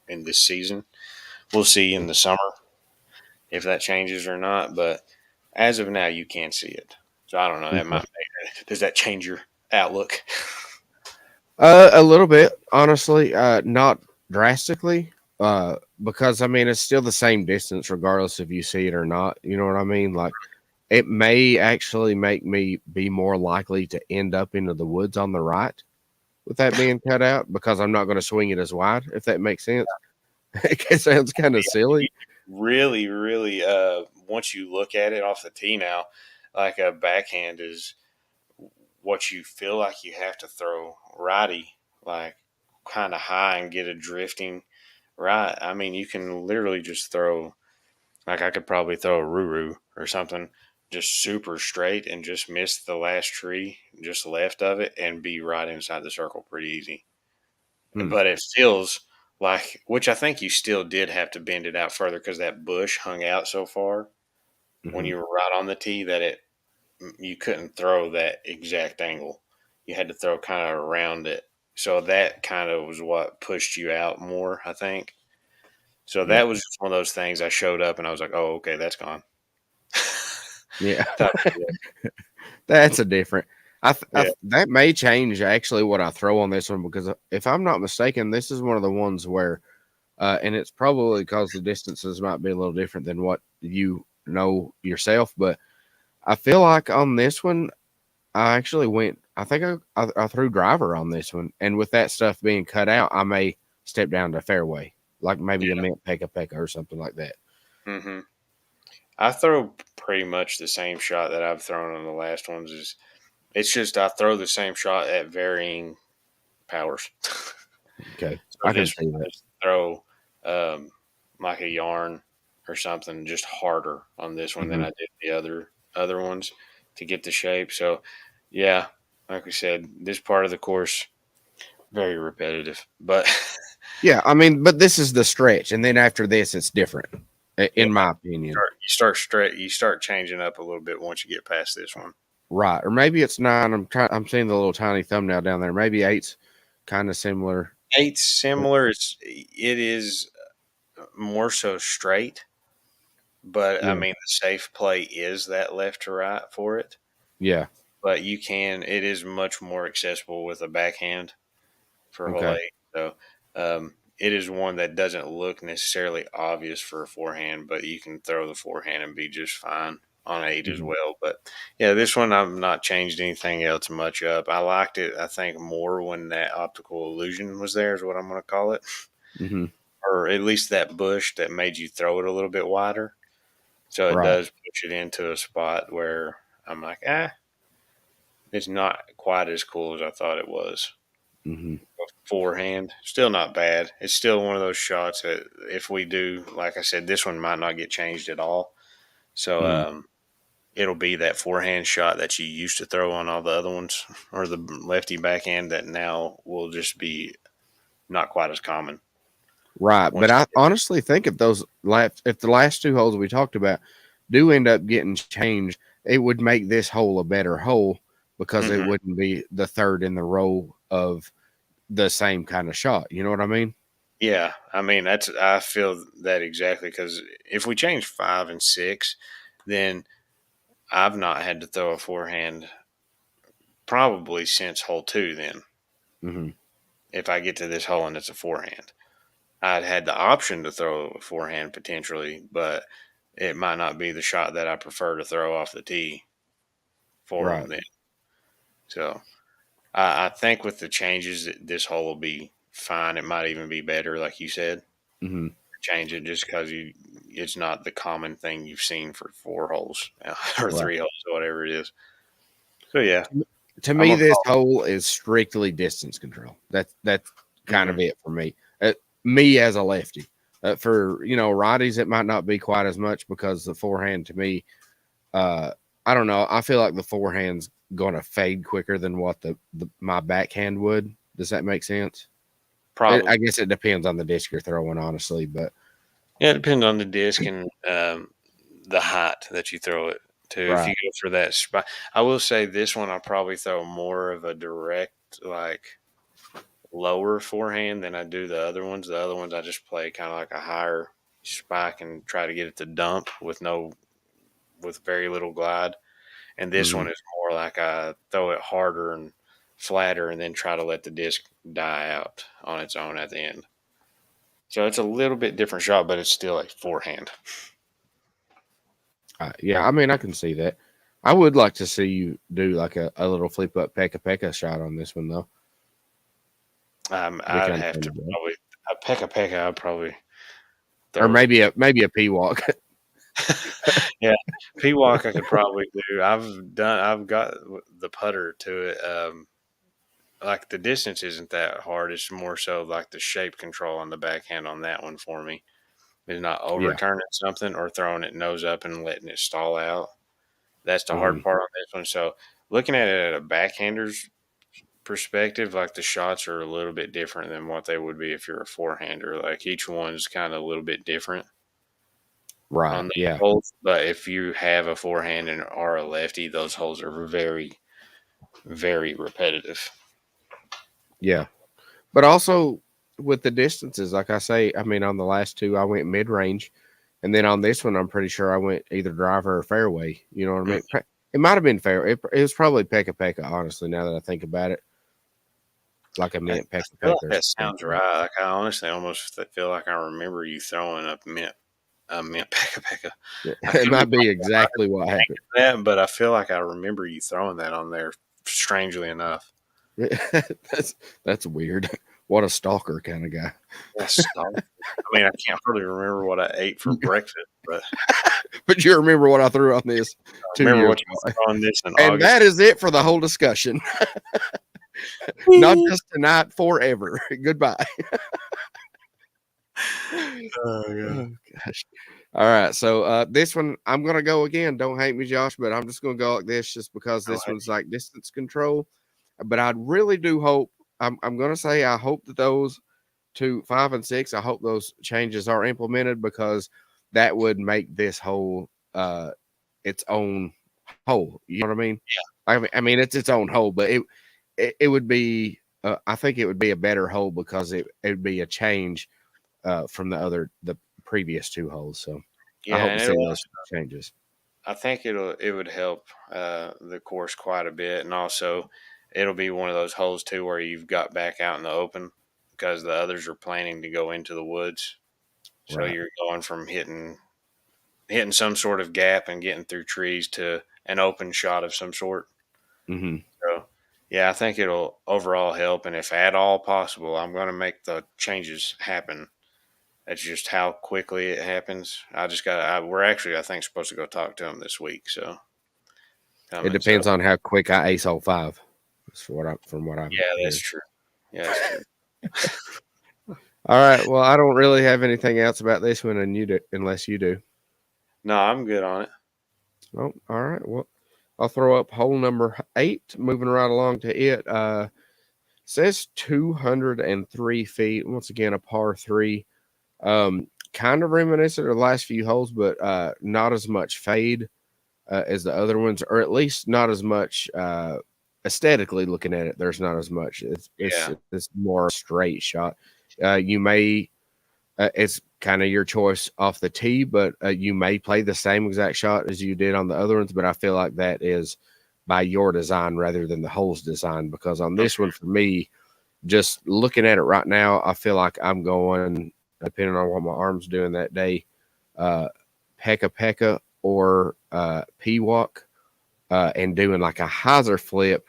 [SPEAKER 2] in this season, we'll see in the summer if that changes or not. But as of now, you can see it. So I don't know. That
[SPEAKER 1] Okay.
[SPEAKER 2] might make, does that change your outlook?
[SPEAKER 1] A little bit, honestly, not drastically. Because I mean, it's still the same distance, regardless if you see it or not. You know what I mean? Like, it may actually make me be more likely to end up into the woods on the right with that being cut out because I'm not going to swing it as wide, if that makes sense. It sounds kind of silly.
[SPEAKER 2] Really, really, once you look at it off the tee now, like a backhand is what you feel like you have to throw righty, like kind of high and get a drifting right. I mean, you can literally just throw, like I could probably throw a Ruru or something just super straight and just miss the last tree just left of it and be right inside the circle pretty easy.
[SPEAKER 1] Hmm.
[SPEAKER 2] But it feels like, which I think you still did have to bend it out further because that bush hung out so far when
[SPEAKER 1] Mm-hmm.
[SPEAKER 2] you were right on the tee that you couldn't throw that exact angle. You had to throw kind of around it. So that kind of was what pushed you out more, I think. So
[SPEAKER 1] Yeah.
[SPEAKER 2] that was just one of those things. I showed up and I was like, "Oh, okay, that's gone."
[SPEAKER 1] Yeah.
[SPEAKER 2] Type of deal.
[SPEAKER 1] That's a different.
[SPEAKER 2] Yeah,
[SPEAKER 1] That may change actually what I throw on this one because if I'm not mistaken, this is one of the ones where, and it's probably because the distances might be a little different than what you know yourself, but I feel like on this one, I actually went. I think I threw driver on this one, and with that stuff being cut out, I may step down to fairway, like maybe a
[SPEAKER 2] yeah.
[SPEAKER 1] mint peka peka or something like that.
[SPEAKER 2] hmm I throw pretty much the same shot that I've thrown on the last ones. Is it's just I throw the same shot at varying powers.
[SPEAKER 1] Okay,
[SPEAKER 2] So
[SPEAKER 1] I can
[SPEAKER 2] just
[SPEAKER 1] see that.
[SPEAKER 2] just throw um, like a yarn or something just harder on this one than
[SPEAKER 1] Hmm.
[SPEAKER 2] I did the other ones to get the shape. So yeah, like we said, this part of the course very repetitive, but
[SPEAKER 1] Yeah, I mean, but this is the stretch, and then after this, it's different,
[SPEAKER 2] yeah,
[SPEAKER 1] in my opinion.
[SPEAKER 2] you start changing up a little bit once you get past this one.
[SPEAKER 1] Right, or maybe it's nine. I'm seeing the little tiny thumbnail down there. Maybe eight's kind of similar.
[SPEAKER 2] Eight's similar. It is more so straight, but I
[SPEAKER 1] Yeah,
[SPEAKER 2] mean the safe play is that left to right for it.
[SPEAKER 1] yeah.
[SPEAKER 2] But it is much more accessible with a backhand for hole
[SPEAKER 1] Okay.
[SPEAKER 2] eight. So it is one that doesn't look necessarily obvious for a forehand, but you can throw the forehand and be just fine on eight as
[SPEAKER 1] Hmm.
[SPEAKER 2] well. But yeah, this one I've not changed anything else much up. I liked it, I think, more when that optical illusion was there, is what I'm going to call it,
[SPEAKER 1] Hmm.
[SPEAKER 2] or at least that bush that made you throw it a little bit wider. So it
[SPEAKER 1] Right.
[SPEAKER 2] does push it into a spot where I'm like, it's not quite as cool as I thought it was.
[SPEAKER 1] Hmm.
[SPEAKER 2] Forehand, still not bad. It's still one of those shots that if we do, like I said, this one might not get changed at all. So
[SPEAKER 1] Hmm.
[SPEAKER 2] it'll be that forehand shot that you used to throw on all the other ones, or the lefty backhand that now will just be not quite as common.
[SPEAKER 1] Right, but
[SPEAKER 2] Once
[SPEAKER 1] I honestly think if the last two holes we talked about do end up getting changed, it would make this hole a better hole because it wouldn't be the third in the row of the same kind of shot. You know what I mean?
[SPEAKER 2] Yeah, I mean I feel that exactly, because if we change 5 and 6, then I've not had to throw a forehand probably since hole 2. Then
[SPEAKER 1] Mm-hmm.
[SPEAKER 2] if I get to this hole and it's a forehand, I'd had the option to throw a forehand potentially, but it might not be the shot that I prefer to throw off the tee for them
[SPEAKER 1] Right.
[SPEAKER 2] then. So I think with the changes, this hole will be fine. It might even be better, like you said.
[SPEAKER 1] Mm-hmm.
[SPEAKER 2] Change it just because it's not the common thing you've seen for 4 holes or
[SPEAKER 1] Right.
[SPEAKER 2] 3 holes or whatever it is. So yeah,
[SPEAKER 1] To
[SPEAKER 2] I'm
[SPEAKER 1] me,
[SPEAKER 2] gonna
[SPEAKER 1] this
[SPEAKER 2] call.
[SPEAKER 1] hole is strictly distance control. That's kind of
[SPEAKER 2] Mhm.
[SPEAKER 1] it for me. Me as a lefty. For righties, it might not be quite as much because the forehand to me, I don't know. I feel like the forehand's going to fade quicker than what my backhand would. Does that make sense?
[SPEAKER 2] Probably.
[SPEAKER 1] I guess it depends on the disc you're throwing, honestly. But
[SPEAKER 2] Yeah, it depends on the disc and the height that you throw it to. If
[SPEAKER 1] right.
[SPEAKER 2] you go for that spot, I will say this one I'll probably throw more of a direct, like, lower forehand than I do the other ones. The other ones I just play kind of like a higher spike and try to get it to dump with very little glide. And this
[SPEAKER 1] Mm-hmm.
[SPEAKER 2] one is more like I throw it harder and flatter and then try to let the disc die out on its own at the end. So it's a little bit different shot, but it's still a forehand.
[SPEAKER 1] Yeah, I mean, I can see that. I would like to see you do like a little flip up pekka pekka shot on this one, though. Be
[SPEAKER 2] I'd
[SPEAKER 1] kind of
[SPEAKER 2] have
[SPEAKER 1] fun
[SPEAKER 2] to
[SPEAKER 1] to do.
[SPEAKER 2] probably a peka peka. I'd probably
[SPEAKER 1] Or
[SPEAKER 2] throw.
[SPEAKER 1] maybe a P walk.
[SPEAKER 2] Yeah, P walk I could probably do. I've got the putter to it. Like the distance isn't that hard. It's more so like the shape control on the backhand on that one for me. Is not
[SPEAKER 1] Yeah.
[SPEAKER 2] overturning something or throwing it nose up and letting it stall out. That's the hard
[SPEAKER 1] Hmm.
[SPEAKER 2] part on this one. So looking at it at a backhander's perspective, like the shots are a little bit different than what they would be if you're a forehander. Like each one's kind of a little bit different
[SPEAKER 1] Right.
[SPEAKER 2] on those
[SPEAKER 1] Yeah.
[SPEAKER 2] holes. But if you have a forehand and are a lefty, those holes are very, very repetitive.
[SPEAKER 1] Yeah. But also with the distances, like I say, I mean, on the last two, I went mid range. And then on this one, I'm pretty sure I went either driver or fairway. You know what I
[SPEAKER 2] Mm.
[SPEAKER 1] mean? It might have been fair. It was probably pekka pekka, honestly, now that I think about it. Like I
[SPEAKER 2] I
[SPEAKER 1] meant pekka
[SPEAKER 2] feel
[SPEAKER 1] pekka
[SPEAKER 2] like
[SPEAKER 1] or
[SPEAKER 2] that
[SPEAKER 1] something
[SPEAKER 2] sounds
[SPEAKER 1] like
[SPEAKER 2] right. Like I honestly almost feel like I remember you throwing a mint peka peka.
[SPEAKER 1] that.
[SPEAKER 2] I
[SPEAKER 1] It
[SPEAKER 2] could be
[SPEAKER 1] might be
[SPEAKER 2] wrong about
[SPEAKER 1] exactly what happened.
[SPEAKER 2] that, but I feel like I remember you throwing that on there. Strangely enough,
[SPEAKER 1] That's weird. What a stalker kind of guy.
[SPEAKER 2] yes. I mean, I can't really remember what I ate for breakfast, but
[SPEAKER 1] But you remember what I threw on this
[SPEAKER 2] I
[SPEAKER 1] 2 years
[SPEAKER 2] remember what you
[SPEAKER 1] ago.
[SPEAKER 2] threw on this in
[SPEAKER 1] And
[SPEAKER 2] August.
[SPEAKER 1] that is it for the whole discussion. Not just tonight, forever. Goodbye.
[SPEAKER 2] Oh yeah.
[SPEAKER 1] Oh gosh. All right. So this one I'm gonna go again. Don't hate me, Josh, but I'm just gonna go like this just because
[SPEAKER 2] Oh,
[SPEAKER 1] this one's like distance control. But I really do hope I'm gonna say I hope that those to 5 and 6, I hope those changes are implemented because that would make this whole its own whole. You know what I mean? I mean it's its own whole, but it would be I think it would be a better whole because it would be a change from the previous 2 holes. So I
[SPEAKER 2] yeah,
[SPEAKER 1] hope
[SPEAKER 2] and
[SPEAKER 1] to see those changes.
[SPEAKER 2] I think it would help the course quite a bit, and also it'll be one of those holes too where you've got back out in the open because the others are planning to go into the woods. So
[SPEAKER 1] Right.
[SPEAKER 2] you're going from hitting some sort of gap and getting through trees to an open shot of some sort.
[SPEAKER 1] Hmm.
[SPEAKER 2] So yeah, I think it'll overall help, and if at all possible, I'm going to make the changes happen. It's just how quickly it happens. We're actually, I think, supposed to go talk to him this week. So
[SPEAKER 1] It
[SPEAKER 2] coming. So
[SPEAKER 1] depends on how quick I ace hole 5. That's from what I'm
[SPEAKER 2] yeah, that's
[SPEAKER 1] hearing.
[SPEAKER 2] true. Yeah, that's true.
[SPEAKER 1] All right. Well, I don't really have anything else about this one, and you do, unless you do.
[SPEAKER 2] No, I'm good on it.
[SPEAKER 1] Oh, all right. Well, I'll throw up hole number 8. Moving right along to it. Says 203 feet. Once again, a par 3. Kind of reminiscent of the last few holes, but not as much fade as the other ones, or at least not as much aesthetically looking at it, there's not as much.
[SPEAKER 2] Yeah.
[SPEAKER 1] It's more straight shot. You may it's kind of your choice off the tee, but you may play the same exact shot as you did on the other ones. But I feel like that is by your design rather than the hole's design, because on this one, for me, just looking at it right now, I feel like I'm going, depending on what my arm's doing that day, Pekka Pekka or P-Walk, and doing like a hyzer flip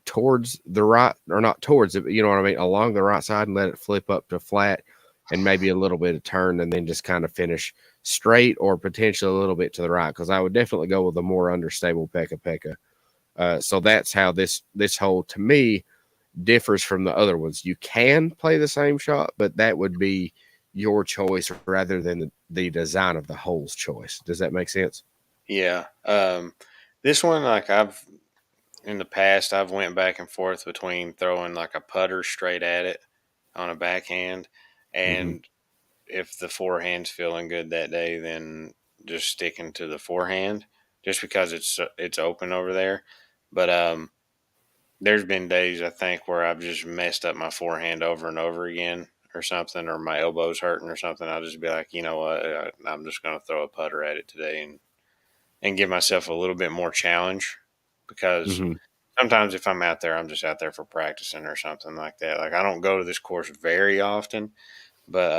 [SPEAKER 1] towards the right, or not towards it, but you know what I mean, along the right side, and let it flip up to flat and maybe a little bit of turn, and then just kind of finish straight or potentially a little bit to the right, because I would definitely go with a more understable Pekka Pekka. So that's how this hole, to me, differs from the other ones. You can play the same shot, but that would be your choice rather than the design of the hole's choice. Does that make sense?
[SPEAKER 2] Yeah. This one, like in the past, I've went back and forth between throwing like a putter straight at it on a backhand, and if the forehand's feeling good that day, then just sticking to the forehand, just because it's open over there. But there's been days, I think, where I've just messed up my forehand over and over again or something, or my elbow's hurting or something. I'll just be like, you know what, I'm just going to throw a putter at it today and give myself a little bit more challenge, because
[SPEAKER 1] Mm-hmm.
[SPEAKER 2] sometimes if I'm out there, I'm just out there for practicing or something like that. Like, I don't go to this course very often, but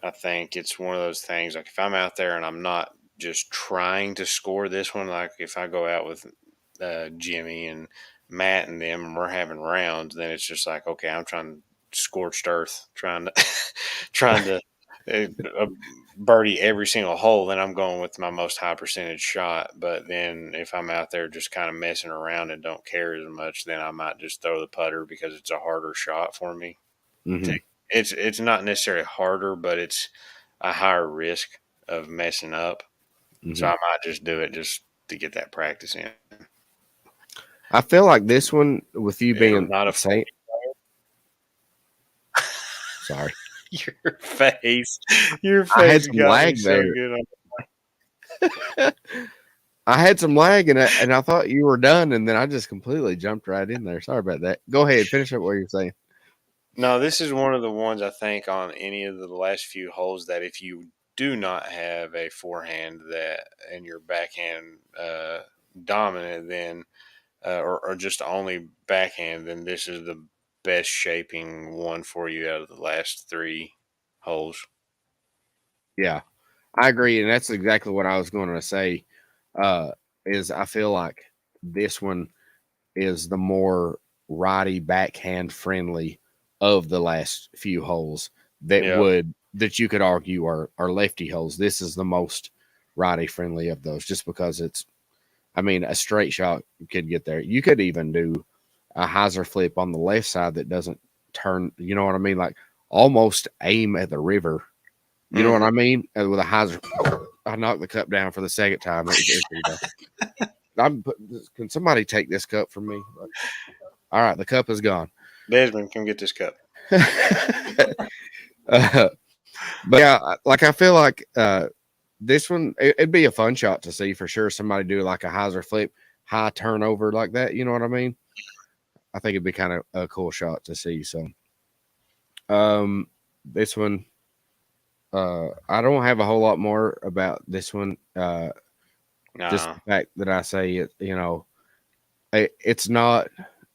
[SPEAKER 2] I think it's one of those things, like if I'm out there and I'm not just trying to score this one, like if I go out with Jimmy and Matt and them and we're having rounds, then it's just like, okay, I'm trying scorched earth, trying to trying to uh, birdie every single hole. Then I'm going with my most high percentage shot. But then if I'm out there just kind of messing around and don't care as much, then I might just throw the putter because it's a harder shot for me.
[SPEAKER 1] Mm-hmm.
[SPEAKER 2] It's not necessarily harder, but it's a higher risk of messing up. So
[SPEAKER 1] Mm-hmm.
[SPEAKER 2] I might just do it just to get that practice in.
[SPEAKER 1] I feel like this one, with you
[SPEAKER 2] I'm
[SPEAKER 1] being
[SPEAKER 2] not a
[SPEAKER 1] Saint, sorry,
[SPEAKER 2] your face. Your
[SPEAKER 1] I had
[SPEAKER 2] face
[SPEAKER 1] some
[SPEAKER 2] got me
[SPEAKER 1] lag
[SPEAKER 2] so
[SPEAKER 1] there.
[SPEAKER 2] good.
[SPEAKER 1] I had some lag, and I thought you were done, and then I just completely jumped right in there. Sorry about that. Go ahead, finish up what you're saying.
[SPEAKER 2] No, this is one of the ones I think on any of the last few holes that if you do not have a forehand that and your backhand dominant, then or just only backhand, then this is the best shaping one for you out of the last three holes.
[SPEAKER 1] Yeah, I agree, and that's exactly what I was going to say. Uh, is I feel like this one is the more righty backhand friendly of the last few holes
[SPEAKER 2] Yeah,
[SPEAKER 1] that you could argue are lefty holes. This is the most righty friendly of those, just because it's. I mean, a straight shot could get there. You could even do a hyzer flip on the left side that doesn't turn. You know what I mean? Like almost aim at the river. You know what
[SPEAKER 2] hmm
[SPEAKER 1] I mean? With a hyzer, I knocked the cup down for the second time. Can somebody take this cup from me? All right, the cup is gone.
[SPEAKER 2] Desmond, come get this cup.
[SPEAKER 1] uh, but yeah, like I feel like this one, it'd be a fun shot to see for sure. Somebody do like a hyzer flip, high turnover like that. You know what I mean? I think it'd be kind of a cool shot to see. So, this one, I don't have a whole lot more about this one. Just
[SPEAKER 2] No,
[SPEAKER 1] the fact that I say it, it's not.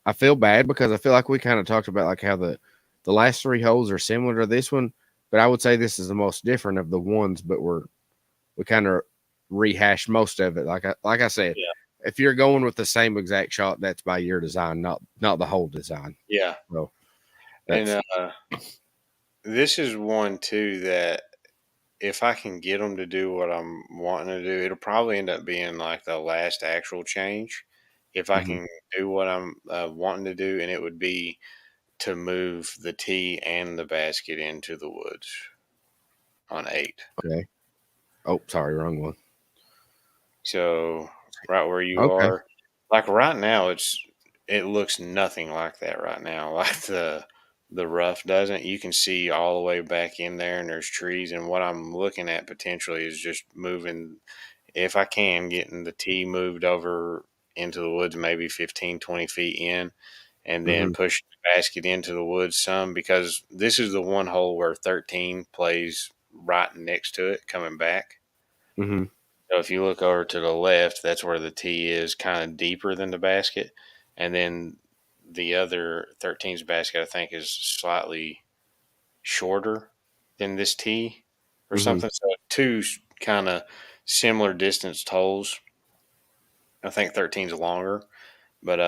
[SPEAKER 1] I feel bad because I feel like we kind of talked about like how the last three holes are similar to this one, but I would say this is the most different of the ones. But we kind of rehashed most of it. Like I said,
[SPEAKER 2] yeah,
[SPEAKER 1] if you're going with the same exact shot, that's by your design, not the whole design.
[SPEAKER 2] yeah,
[SPEAKER 1] So
[SPEAKER 2] and
[SPEAKER 1] that's
[SPEAKER 2] this is one too that if I can get them to do what I'm wanting to do, it'll probably end up being like the last actual change. If I
[SPEAKER 1] mhm,
[SPEAKER 2] can do what I'm wanting to do, and it would be to move the tee and the basket into the woods on 8.
[SPEAKER 1] okay. Oh, sorry, wrong one.
[SPEAKER 2] So right where you
[SPEAKER 1] Okay,
[SPEAKER 2] are, like right now, it looks nothing like that right now. Like the rough doesn't. You can see all the way back in there, and there's trees. And what I'm looking at potentially is just moving, if I can, getting the tee moved over into the woods, maybe 15, 20 feet in, and then
[SPEAKER 1] Mm-hmm.
[SPEAKER 2] push the basket into the woods some, because this is the one hole where 13 plays right next to it coming back.
[SPEAKER 1] Mm-hmm.
[SPEAKER 2] So if you look over to the left, that's where the tee is, kind of deeper than the basket. And then the other 13's basket, I think, is slightly shorter than this tee or
[SPEAKER 1] Mm-hmm.
[SPEAKER 2] something. So two kind of similar distance holes. I think 13's longer. But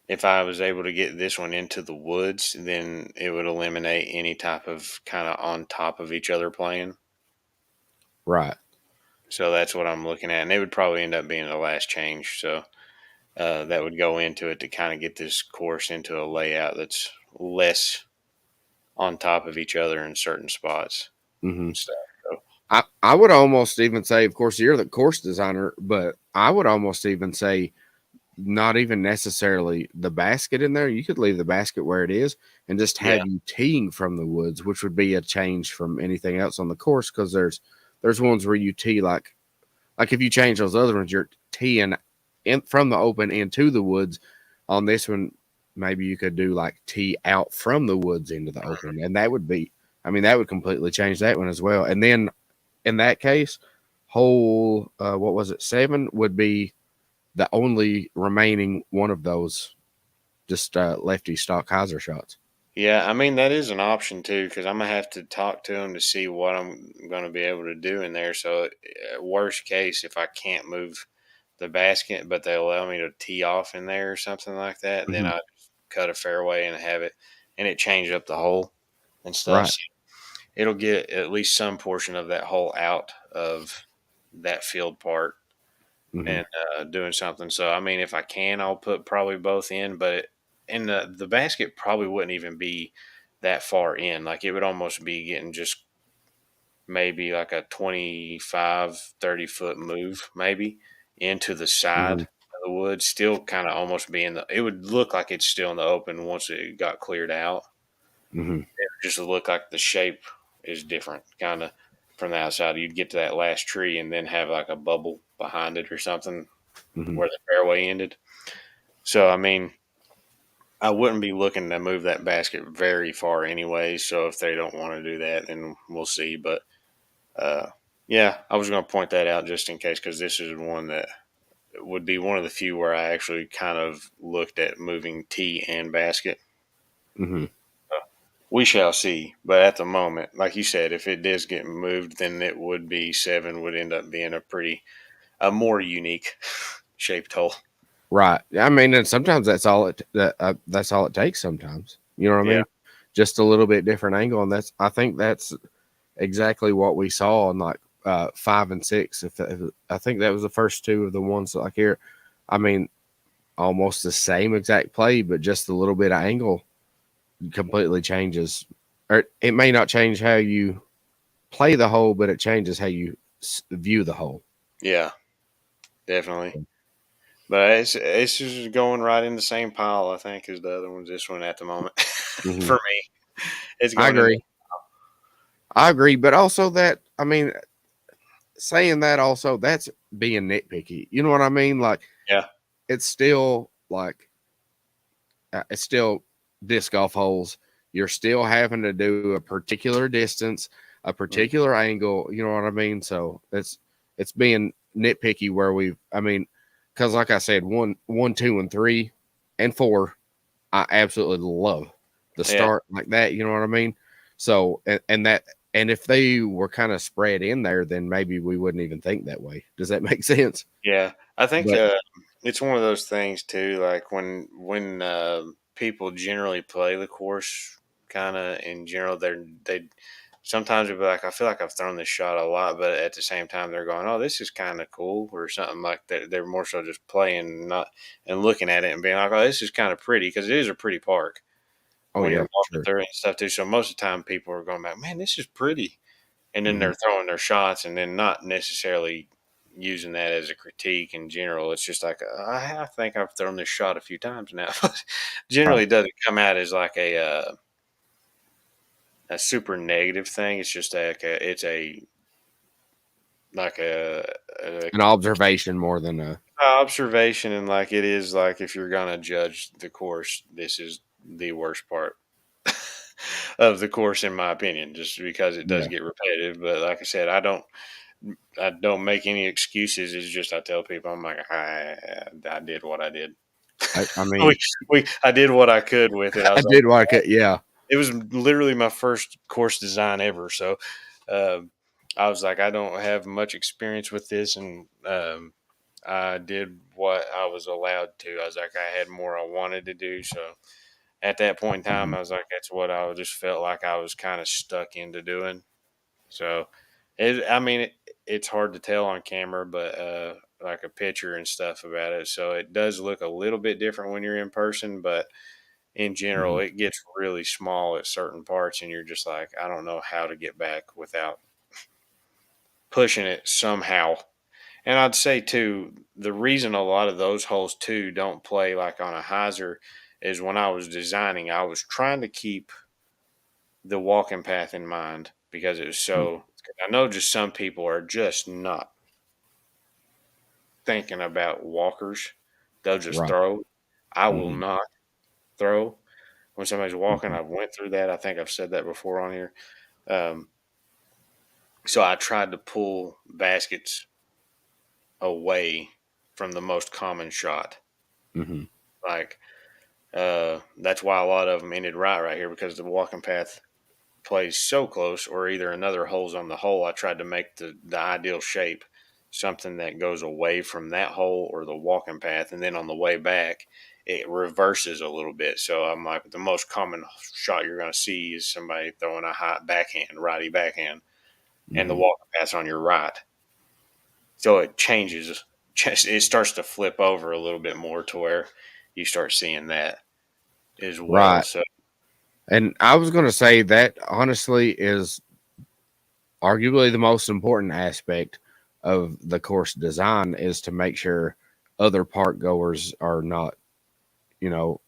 [SPEAKER 2] if I was able to get this one into the woods, then it would eliminate any type of kind of on top of each other playing.
[SPEAKER 1] Right.
[SPEAKER 2] So that's what I'm looking at. And it would probably end up being the last change. So that would go into it to kind of get this course into a layout that's less on top of each other in certain spots
[SPEAKER 1] Mm-hmm.
[SPEAKER 2] and stuff. So,
[SPEAKER 1] I would almost even say, of course, you're the course designer, but I would almost even say not even necessarily the basket in there. You could leave the basket where it is and just
[SPEAKER 2] yeah,
[SPEAKER 1] have you teeing from the woods, which would be a change from anything else on the course, because there's ones where you tee like if you change those other ones, you're teeing in from the open into the woods. On this one, maybe you could do like tee out from the woods into the open, and that would be, I mean, that would completely change that one as well. And then in that case, hole what was it, 7 would be the only remaining one of those just lefty stock hyzer shots.
[SPEAKER 2] yeah. I mean, that is an option too, because I'm gonna have to talk to them to see what I'm going to be able to do in there. So, worst case, if I can't move the basket, but they allow me to tee off in there or something like that, then
[SPEAKER 1] Mm-hmm.
[SPEAKER 2] I cut a fairway and have it, and it change up the hole and stuff.
[SPEAKER 1] Right.
[SPEAKER 2] So it'll get at least some portion of that hole out of that field part
[SPEAKER 1] Mm-hmm.
[SPEAKER 2] and doing something. So I mean, if I can, I'll put probably both in, but in the basket probably wouldn't even be that far in. Like it would almost be getting just maybe like a 25, 30 foot move maybe into the side
[SPEAKER 1] Mm-hmm.
[SPEAKER 2] of the woods, still kind of almost being the, it would look like it's still in the open once it got cleared out.
[SPEAKER 1] Mm-hmm.
[SPEAKER 2] It would just look like the shape is different kind of from the outside. You'd get to that last tree and then have like a bubble behind it or something
[SPEAKER 1] Mm-hmm.
[SPEAKER 2] where the fairway ended. So, I mean, I wouldn't be looking to move that basket very far anyway. So, if they don't want to do that, then we'll see. But uh, yeah, I was going to point that out just in case, because this is one that would be one of the few where I actually kind of looked at moving tee and basket.
[SPEAKER 1] Mm-hmm.
[SPEAKER 2] We shall see. But at the moment, like you said, if it does get moved, then it would be 7 would end up being a more unique shaped hole.
[SPEAKER 1] Right. I mean, and sometimes that's all it takes. Sometimes, you know what I
[SPEAKER 2] Yeah.
[SPEAKER 1] mean? Just a little bit different angle, and I think that's exactly what we saw in like 5 and 6. If I think that was the first two of the ones like here. I mean, almost the same exact play, but just a little bit of angle completely changes. Or it may not change how you play the hole, but it changes how you view the hole.
[SPEAKER 2] Yeah, definitely. But it's just going right in the same pile, I think, as the other ones. This one at the moment,
[SPEAKER 1] Mm-hmm.
[SPEAKER 2] for me, it's
[SPEAKER 1] I
[SPEAKER 2] going in.
[SPEAKER 1] agree. I agree, but also that, I mean, saying that also, that's being nitpicky. You know what I mean? Like,
[SPEAKER 2] Yeah,
[SPEAKER 1] it's still like it's still disc golf holes. You're still having to do a particular distance, a
[SPEAKER 2] mm,
[SPEAKER 1] particular angle. You know what I mean? So it's being nitpicky where I mean, because like I said, 2, and 3, and 4, I absolutely love the
[SPEAKER 2] yeah,
[SPEAKER 1] start like that. You know what I mean? So and that. And if they were kind of spread in there, then maybe we wouldn't even think that way. Does that make sense?
[SPEAKER 2] yeah. I think
[SPEAKER 1] But
[SPEAKER 2] it's one of those things too. Like when people generally play the course, kind of in general, they sometimes they'll be like, I feel like I've thrown this shot a lot, but at the same time, they're going, "Oh, this is kind of cool," or something like that. They're more so just playing, not and looking at it and being like, "Oh, this is kind of pretty," because it is a pretty park
[SPEAKER 1] oh
[SPEAKER 2] when
[SPEAKER 1] yeah,
[SPEAKER 2] you're
[SPEAKER 1] for
[SPEAKER 2] walking
[SPEAKER 1] sure.
[SPEAKER 2] through it and stuff too. So most of the time, people are going back, "Man, this is pretty," and then
[SPEAKER 1] Hmm.
[SPEAKER 2] they're throwing their shots and then not necessarily using that as a critique in general. It's just like I think I've thrown this shot a few times now.
[SPEAKER 1] Right.
[SPEAKER 2] Generally, doesn't come out as like a super negative thing. It's just like it's a like
[SPEAKER 1] An observation more than a
[SPEAKER 2] observation, and like it is like if you're gonna judge the course, this is the worst part of the course in my opinion, just because it does
[SPEAKER 1] yeah.
[SPEAKER 2] get repetitive. But like I said, I don't make any excuses. It's just I tell people I'm like I did what I did.
[SPEAKER 1] I mean,
[SPEAKER 2] I did what I could with it. I
[SPEAKER 1] I
[SPEAKER 2] was like,
[SPEAKER 1] did like it. Yeah.
[SPEAKER 2] it was literally my first course design ever. So I was like, I don't have much experience with this, and I did what I was allowed to. I was like, I had more I wanted to do. So at that point in time,
[SPEAKER 1] Mhm.
[SPEAKER 2] I was like, that's what I just felt like I was kind of stuck into doing. So, it's hard to tell on camera, but like a picture and stuff about it. So it does look a little bit different when you're in person, but in general,
[SPEAKER 1] Mhm.
[SPEAKER 2] it gets really small at certain parts, and you're just like, I don't know how to get back without pushing it somehow. And I'd say too, the reason a lot of those holes too don't play like on a hyzer is when I was designing, I was trying to keep the walking path in mind because it was
[SPEAKER 1] Mhm.
[SPEAKER 2] so. I know just some people are just not thinking about walkers; they'll just
[SPEAKER 1] Right.
[SPEAKER 2] throw. I will
[SPEAKER 1] Mhm.
[SPEAKER 2] not throw when somebody's walking.
[SPEAKER 1] Mhm.
[SPEAKER 2] I've went through that. I think I've said that before on here. Um, so I tried to pull baskets away from the most common shot.
[SPEAKER 1] Mhm.
[SPEAKER 2] Like that's why a lot of them ended right here because the walking path plays so close, or either another hole's on the hole. I tried to make the ideal shape something that goes away from that hole or the walking path, and then on the way back, it reverses a little bit. So I'm like, the most common shot you're going to see is somebody throwing a high backhand, righty backhand, and the
[SPEAKER 1] Mhm.
[SPEAKER 2] walking path's on your right. So it changes. It starts to flip over a little bit more to where you start seeing that as well.
[SPEAKER 1] Right.
[SPEAKER 2] So
[SPEAKER 1] And I was going to say that honestly is arguably the most important aspect of the course design is to make sure other park goers are not,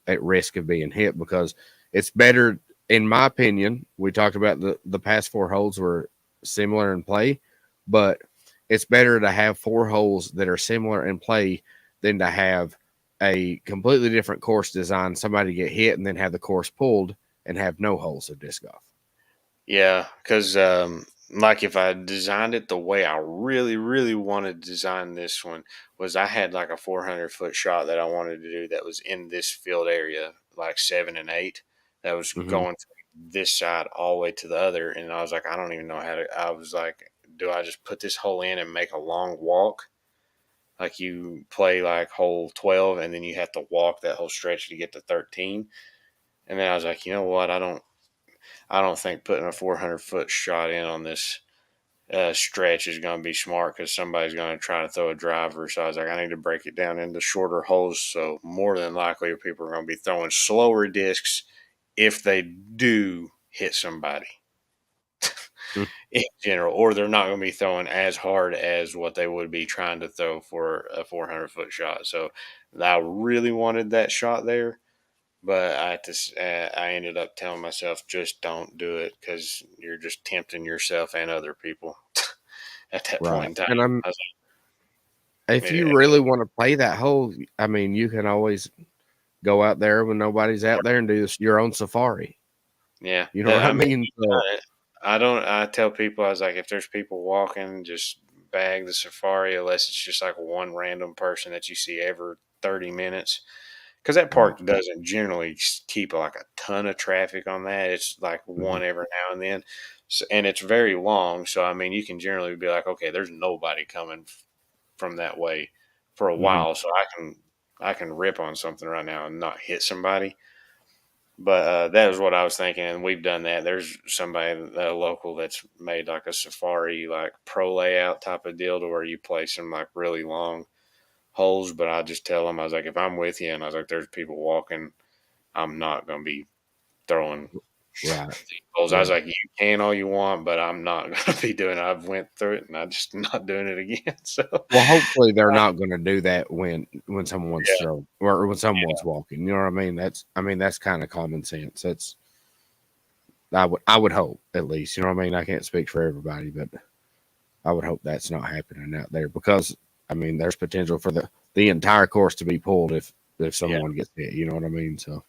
[SPEAKER 1] at risk of being hit because it's better, in my opinion. We talked about the past four holes were similar in play, but it's better to have four holes that are similar in play than to have a completely different course design, somebody get hit and then have the course pulled and have no holes of disc golf.
[SPEAKER 2] yeah, because like if I designed it the way I really, really wanted to design this one, was I had like a 400-foot shot that I wanted to do that was in this field area, like 7 and 8, that was
[SPEAKER 1] Mm-hmm.
[SPEAKER 2] going from this side all the way to the other, and I was like, I don't even know how to. I was like, do I just put this hole in and make a long walk? Like you play like hole 12, and then you have to walk that whole stretch to get to 13. And then I was like, you know what? I don't think putting a 400-foot shot in on this stretch is going to be smart because somebody's going to try to throw a driver. So I was like, I need to break it down into shorter holes. So more than likely, people are going to be throwing slower discs if they do hit somebody in general, or they're not going to be throwing as hard as what they would be trying to throw for a 400-foot shot. So I really wanted that shot there. But I ended up telling myself, just don't do it because you're just tempting yourself and other people at that point
[SPEAKER 1] Right.
[SPEAKER 2] in time.
[SPEAKER 1] And
[SPEAKER 2] I was
[SPEAKER 1] if
[SPEAKER 2] like,
[SPEAKER 1] you really want to play that hole, I mean, you can always go out there when nobody's out there and do your own safari.
[SPEAKER 2] yeah.
[SPEAKER 1] You know what I
[SPEAKER 2] I mean,
[SPEAKER 1] mean? So,
[SPEAKER 2] I don't. I tell people, I was like, if there's people walking, just bag the safari unless it's just like one random person that you see every 30 minutes. Because that
[SPEAKER 1] right.
[SPEAKER 2] park doesn't generally keep like a ton of traffic on that. It's like
[SPEAKER 1] Mhm.
[SPEAKER 2] one every now and then. So, and it's very long. So, I mean, you can generally be like, okay, there's nobody coming from that way for a
[SPEAKER 1] Mhm.
[SPEAKER 2] while. So I can rip on something right now and not hit somebody. But that was what I was thinking, and we've done that. There's somebody local that's made like a safari, like pro layout type of deal, to where you play some like really long holes. But I just tell them, I was like, if I'm with you, and I was like, there's people walking, I'm not going to be throwing
[SPEAKER 1] Right.
[SPEAKER 2] holes. I was
[SPEAKER 1] Yeah.
[SPEAKER 2] like, you can all you want, but I'm not going to be doing it. I've went through it, and I'm just not doing it again. So
[SPEAKER 1] Well, hopefully they're not going to do that when someone's
[SPEAKER 2] yeah,
[SPEAKER 1] throwing or when
[SPEAKER 2] yeah,
[SPEAKER 1] someone's walking. You know what I mean? That's kind of common sense. I would hope at least. You know what I mean? I can't speak for everybody, but I would hope that's not happening out there because I mean, there's potential for the entire course to be pulled if someone gets hit. You know what I mean? So.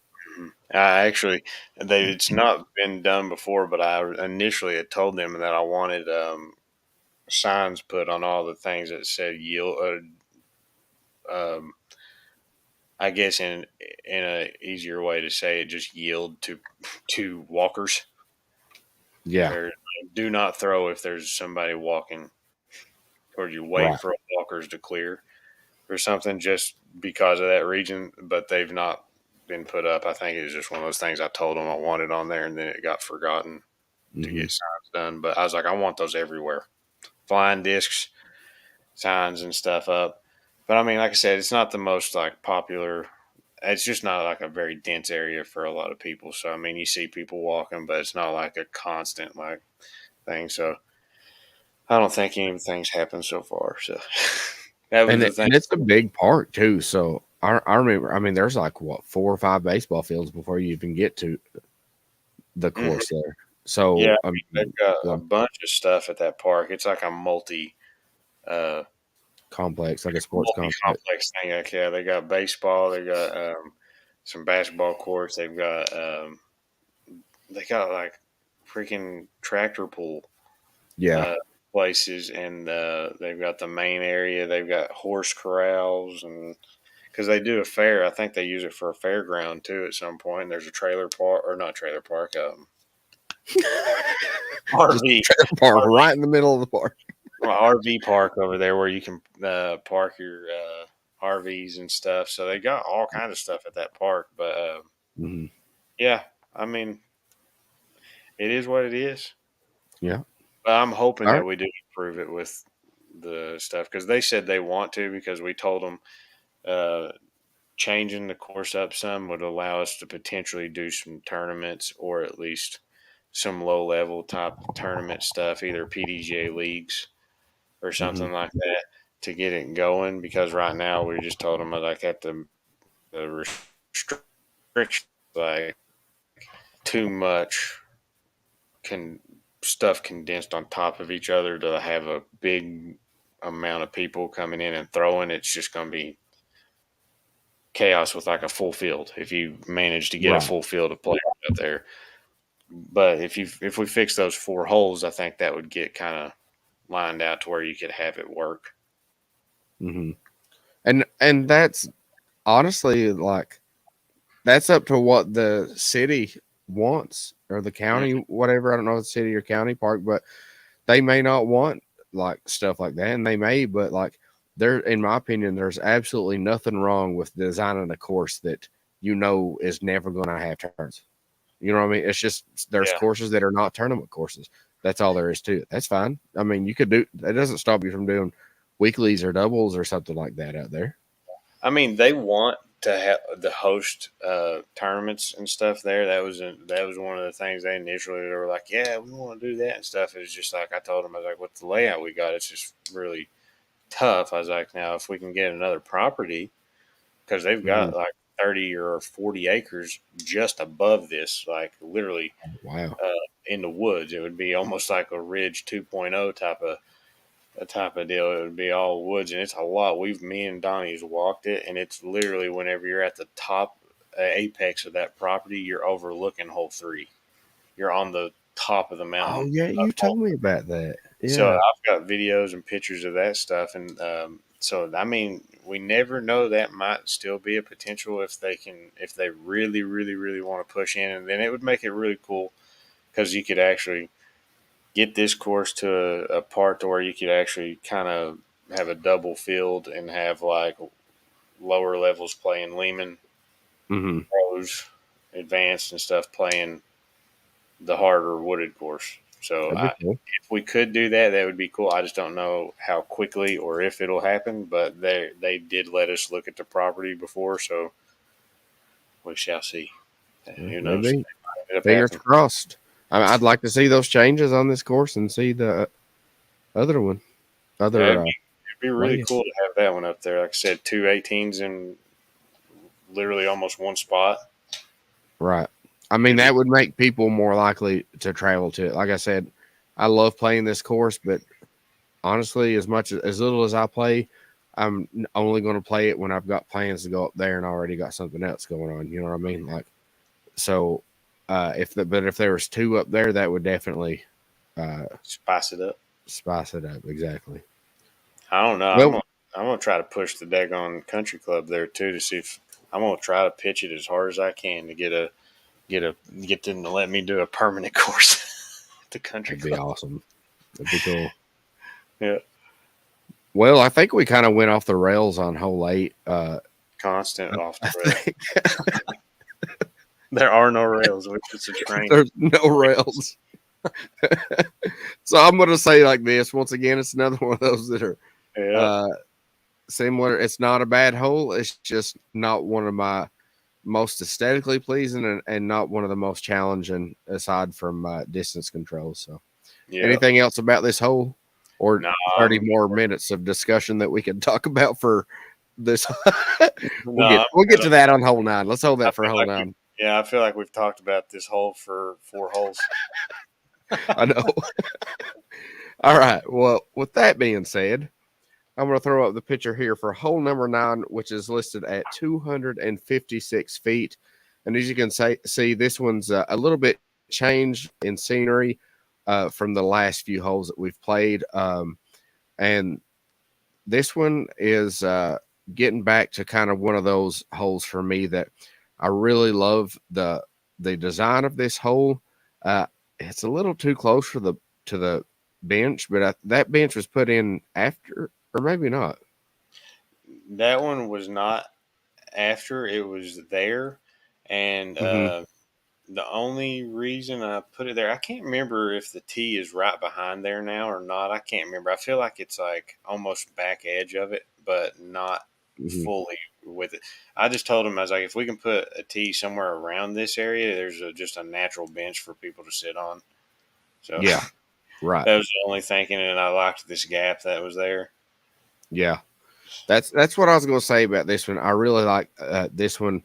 [SPEAKER 2] I actually, it's not been done before, but I initially had told them that I wanted signs put on all the things that said yield. I guess in a easier way to say it, just yield to walkers.
[SPEAKER 1] Yeah.
[SPEAKER 2] Or do not throw if there's somebody walking towards you. Wait
[SPEAKER 1] Right.
[SPEAKER 2] for walkers to clear or something, just because of that region. But they've not been put up. I think it was just one of those things I told them I wanted on there, and then it got forgotten to get signs done. But I was like, I want those everywhere. Flying discs, signs, and stuff up. But I mean, like I said, it's not the most like popular. It's just not like a very dense area for a lot of people. So I mean, you see people walking, but it's not like a constant like thing. So I don't think anything's happened so far. So that was the thing.
[SPEAKER 1] And it's a big park too. So I remember. I mean, there's like what 4 or 5 baseball fields before you even get to the course there. So
[SPEAKER 2] Yeah, I mean, they've got a bunch of stuff at that park. It's like a uh,
[SPEAKER 1] complex, like a sports complex.
[SPEAKER 2] complex thing. Like, yeah, they got baseball. They got some basketball courts. They got like freaking tractor pool
[SPEAKER 1] Yeah.
[SPEAKER 2] places, and they've got the main area. They've got horse corrals, and because they do a fair, I think they use it for a fairground too at some point. There's a trailer park, or not trailer park, RV
[SPEAKER 1] park right in the middle of the park.
[SPEAKER 2] RV park over there where you can park your RVs and stuff. So they got all kind of stuff at that park. But yeah, I mean, it is what it is.
[SPEAKER 1] Yeah.
[SPEAKER 2] But I'm hoping that we do improve it with the stuff because they said they want to, because we told them changing the course up some would allow us to potentially do some tournaments, or at least some low level type tournament stuff, either PDGA leagues or something like that, to get it going. Because right now we just told them like at the restriction, like too much stuff condensed on top of each other to have a big amount of people coming in and throwing. It's just going to be chaos with like a full field if you manage to get a full field of players out there. But if we fix those 4 holes, I think that would get kind of lined out to where you could have it work.
[SPEAKER 1] And that's honestly like that's up to what the city wants or the county, whatever. I don't know if it's city or county park, but they may not want like stuff like that, and they may, but like there, in my opinion, there's absolutely nothing wrong with designing a course that you know is never going to have turns. You know what I mean? It's just there's courses that are not tournament courses. That's all there is to it. That's fine. I mean, you could do that. Doesn't stop you from doing weeklies or doubles or something like that out there.
[SPEAKER 2] I mean, they want to have the host tournaments and stuff there. That was one of the things they initially were like, yeah, we want to do that and stuff. It was just like I told them, I was like, what's the layout we got? It's just really tough. I was like, now if we can get another property, because they've got like 30 or 40 acres just above this, like literally in the woods. It would be almost like a Ridge 2.0 type of deal. It would be all woods, and it's a lot. Me and Donnie's walked it, and it's literally whenever you're at the top apex of that property, you're overlooking hole 3. You're on the top of the mountain.
[SPEAKER 1] Oh yeah, you told me about that. Yeah.
[SPEAKER 2] So I've got videos and pictures of that stuff, and so I mean, we never know, that might still be a potential if they really, really, really want to push in, and then it would make it really cool because you could actually get this course to a part to where you could actually kind of have a double field and have like lower levels playing Leeman, pros, advanced and stuff playing the harder wooded course. So if we could do that, that would be cool. I just don't know how quickly or if it'll happen, but they did let us look at the property before, so we shall see. Who knows?
[SPEAKER 1] Maybe. Fingers crossed. I'd like to see those changes on this course and see the other one.
[SPEAKER 2] It'd be really cool to have that one up there. Like I said, 2 18s in literally almost one spot.
[SPEAKER 1] Right. I mean, that would make people more likely to travel to it. Like I said, I love playing this course, but honestly, as little as I play, I'm only going to play it when I've got plans to go up there and already got something else going on. You know what I mean? Like, so but if there was two up there, that would definitely
[SPEAKER 2] Spice it up.
[SPEAKER 1] spice it up. Exactly.
[SPEAKER 2] I don't know.
[SPEAKER 1] Well,
[SPEAKER 2] I'm gonna try to push the daggone country club there too to see if I'm gonna try to pitch it as hard as I can to get them to let me do a permanent course at the country
[SPEAKER 1] that'd be
[SPEAKER 2] club.
[SPEAKER 1] awesome. That'd be cool.
[SPEAKER 2] Yeah,
[SPEAKER 1] Well, I think we kind of went off the rails on hole 8.
[SPEAKER 2] constant off
[SPEAKER 1] I
[SPEAKER 2] the rail.
[SPEAKER 1] think
[SPEAKER 2] There are no rails, which is a train.
[SPEAKER 1] there's no rails. So I'm going to say like this. Once again, it's another one of those that are
[SPEAKER 2] Yeah,
[SPEAKER 1] uh, similar. It's not a bad hole. It's just not one of my most aesthetically pleasing and not one of the most challenging aside from distance control. So,
[SPEAKER 2] yeah.
[SPEAKER 1] anything else about this hole or
[SPEAKER 2] No,
[SPEAKER 1] 30 more minutes of discussion that we can talk about for this?
[SPEAKER 2] no.
[SPEAKER 1] We'll get to that on hole 9. Let's hold
[SPEAKER 2] I
[SPEAKER 1] that for
[SPEAKER 2] feel
[SPEAKER 1] hole
[SPEAKER 2] like
[SPEAKER 1] 9.
[SPEAKER 2] I feel like we've talked about this hole for 4 holes.
[SPEAKER 1] I know. All right. Well, with that being said, I'm going to throw up the picture here for hole number 9, which is listed at 256 feet. And as you can see, this one's a little bit changed in scenery from the last few holes that we've played. And this one is getting back to kind of one of those holes for me that I really love the design of this hole. It's a little too close for to the bench, but that bench was put in after, or maybe not.
[SPEAKER 2] That one was not after, it was there, and
[SPEAKER 1] Mm-hmm.
[SPEAKER 2] the only reason I put it there, I can't remember if the tee is right behind there now or not. I can't remember. I feel like it's like almost back edge of it, but not
[SPEAKER 1] Mm-hmm.
[SPEAKER 2] fully with it. I just told him, I was like, if we can put a tee somewhere around this area, there's just a natural bench for people to sit on. So
[SPEAKER 1] Yeah, right.
[SPEAKER 2] that was the only thinking, and I liked this gap that was there.
[SPEAKER 1] Yeah, that's what I was going to say about this one. I really like this one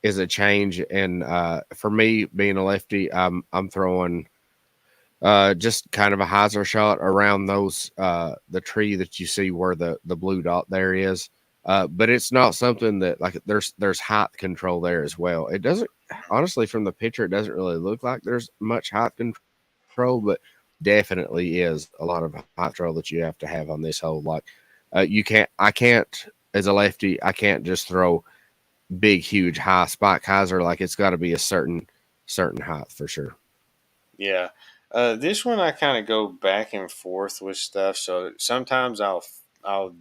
[SPEAKER 1] is a change, and for me being a lefty, I'm throwing just kind of a hyzer shot around those the tree that you see where the blue dot there is. But it's not something that like there's height control there as well. It doesn't honestly from the picture it doesn't really look like there's much height control, but definitely is a lot of height control that you have to have on this hole. Like I can't as a lefty I can't just throw big huge high spike hyzer. Like it's got to be a certain height for sure.
[SPEAKER 2] Yeah. This one I kind of go back and forth with stuff. So sometimes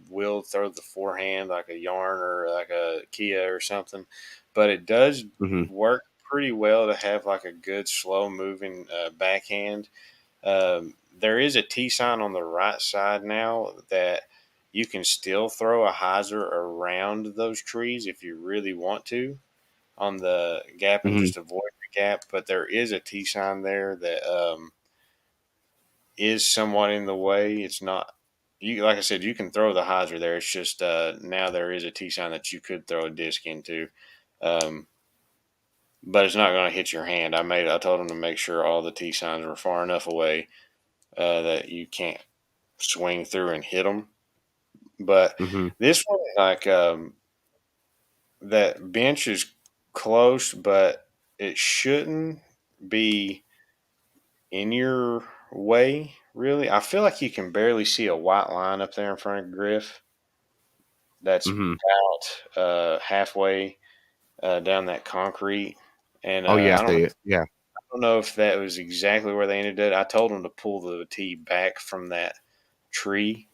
[SPEAKER 2] will throw the forehand like a yarn or like a Kia or something, but it does
[SPEAKER 1] Mm-hmm.
[SPEAKER 2] work pretty well to have like a good slow moving backhand. There is a T sign on the right side now that you can still throw a hyzer around those trees if you really want to on the gap and
[SPEAKER 1] Mm-hmm.
[SPEAKER 2] just avoid the gap. But there is a T sign there that is somewhat in the way. It's not you like I said, you can throw the hyzer there. It's just now there is a T sign that you could throw a disc into. Um, but it's not going to hit your hand. I told them to make sure all the T signs were far enough away that you can't swing through and hit them. But
[SPEAKER 1] Mm-hmm.
[SPEAKER 2] this one, like that bench is close, but it shouldn't be in your way, really. I feel like you can barely see a white line up there in front of Griff. That's
[SPEAKER 1] Mm-hmm.
[SPEAKER 2] about halfway down that concrete, and
[SPEAKER 1] Oh yeah,
[SPEAKER 2] I
[SPEAKER 1] I see it. Yeah.
[SPEAKER 2] don't know if that was exactly where they ended it. I told them to pull the tee back from that tree,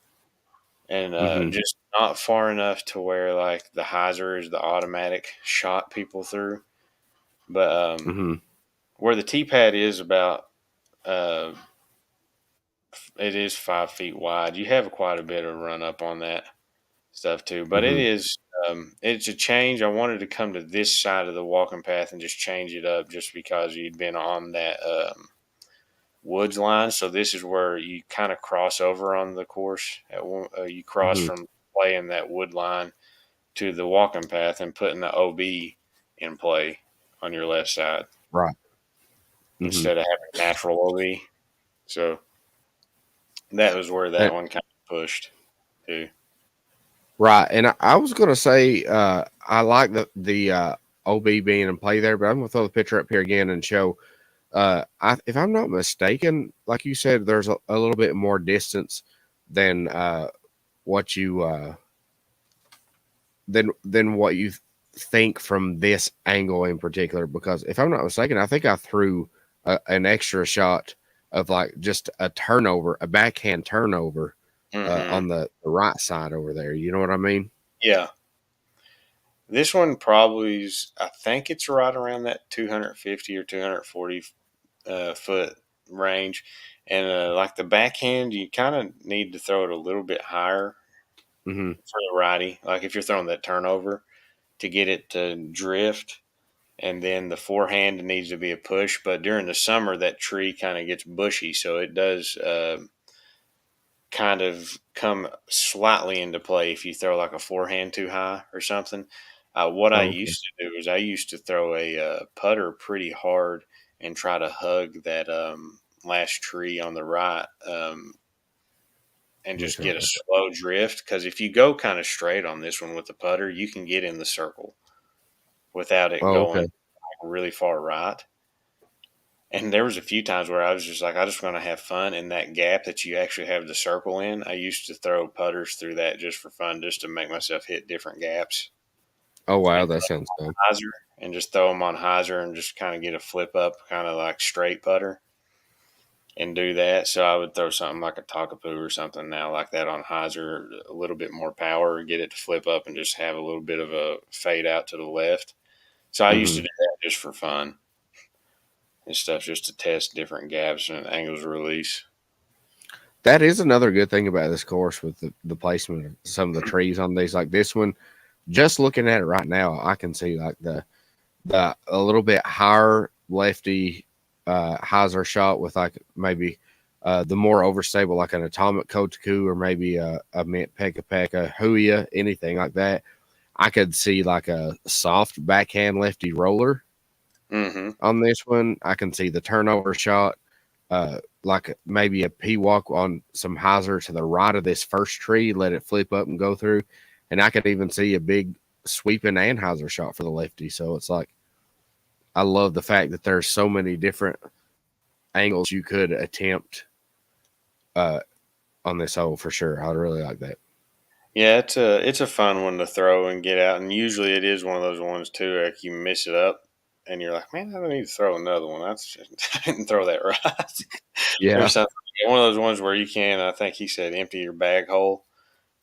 [SPEAKER 2] and
[SPEAKER 1] Mm-hmm.
[SPEAKER 2] just not far enough to where like the hyzer is the automatic shot people through, but
[SPEAKER 1] Mm-hmm.
[SPEAKER 2] where the tee pad is about. Uh, it is 5 feet wide. You have quite a bit of run up on that stuff too, but it
[SPEAKER 1] Mm-hmm.
[SPEAKER 2] is it's a change. I wanted to come to this side of the walking path and just change it up, just because you'd been on that woods line. So this is where you kind of cross over on the course. You cross
[SPEAKER 1] Mm-hmm.
[SPEAKER 2] from playing that wood line to the walking path and putting the OB in play on your left side
[SPEAKER 1] Right. Mm-hmm.
[SPEAKER 2] instead of having natural OB. So that was where that one kind of pushed too.
[SPEAKER 1] Right. And I was going to say, I like the OB being in play there, but I'm going to throw the picture up here again and show. If I'm not mistaken, like you said, there's a little bit more distance than what you than what you think from this angle in particular. Because if I'm not mistaken, I think I threw an extra shot of like just a turnover, a backhand turnover on the right side over there. You know what I mean?
[SPEAKER 2] Yeah. This one probably is, I think it's right around that 250 or 240 foot range. And like the backhand, you kind of need to throw it a little bit higher
[SPEAKER 1] Mm-hmm.
[SPEAKER 2] for the righty. Like if you're throwing that turnover to get it to drift. And then the forehand needs to be a push. But during the summer, that tree kind of gets bushy. So it does kind of come slightly into play if you throw like a forehand too high or something. What I
[SPEAKER 1] Oh, okay.
[SPEAKER 2] used to do is I used to throw a putter pretty hard and try to hug that last tree on the right and
[SPEAKER 1] Let me
[SPEAKER 2] just
[SPEAKER 1] try
[SPEAKER 2] get a
[SPEAKER 1] that.
[SPEAKER 2] slow drift. Because if you go kind of straight on this one with the putter, you can get in the circle without it
[SPEAKER 1] Oh,
[SPEAKER 2] going
[SPEAKER 1] okay.
[SPEAKER 2] really far right. And there was a few times where I was just like, I just want to have fun in that gap that you actually have the circle in. I used to throw putters through that just for fun, just to make myself hit different gaps
[SPEAKER 1] Oh, wow.
[SPEAKER 2] and
[SPEAKER 1] That sounds fun.
[SPEAKER 2] hyzer and just throw them on hyzer and just kind of get a flip up, kind of like straight putter and do that. So I would throw something like a Takapoo or something now like that on hyzer, a little bit more power, get it to flip up and just have a little bit of a fade out to the left. So I used
[SPEAKER 1] Mm-hmm.
[SPEAKER 2] to do that just for fun and stuff, just to test different gaps and angles of release.
[SPEAKER 1] That is another good thing about this course with the placement of some of the trees on these. Like this one, just looking at it right now, I can see like the a little bit higher lefty hyzer shot with like maybe the more overstable, like an atomic Kotaku or maybe a mint Pekka Pekka, Huya, anything like that. I could see like a soft backhand lefty roller
[SPEAKER 2] Mm-hmm.
[SPEAKER 1] on this one. I can see the turnover shot, like maybe a P walk on some hyzer to the right of this first tree, let it flip up and go through. And I could even see a big sweeping Anheuser shot for the lefty. So it's like, I love the fact that there's so many different angles you could attempt uh, on this hole for sure. I really like that.
[SPEAKER 2] Yeah, it's a fun one to throw and get out, and usually it is one of those ones too. Like you miss it up, and you're like, man, I don't need to throw another one. That's just, I didn't throw that right, or
[SPEAKER 1] Yeah,
[SPEAKER 2] something. One of those ones where you can, I think he said, empty your bag hole.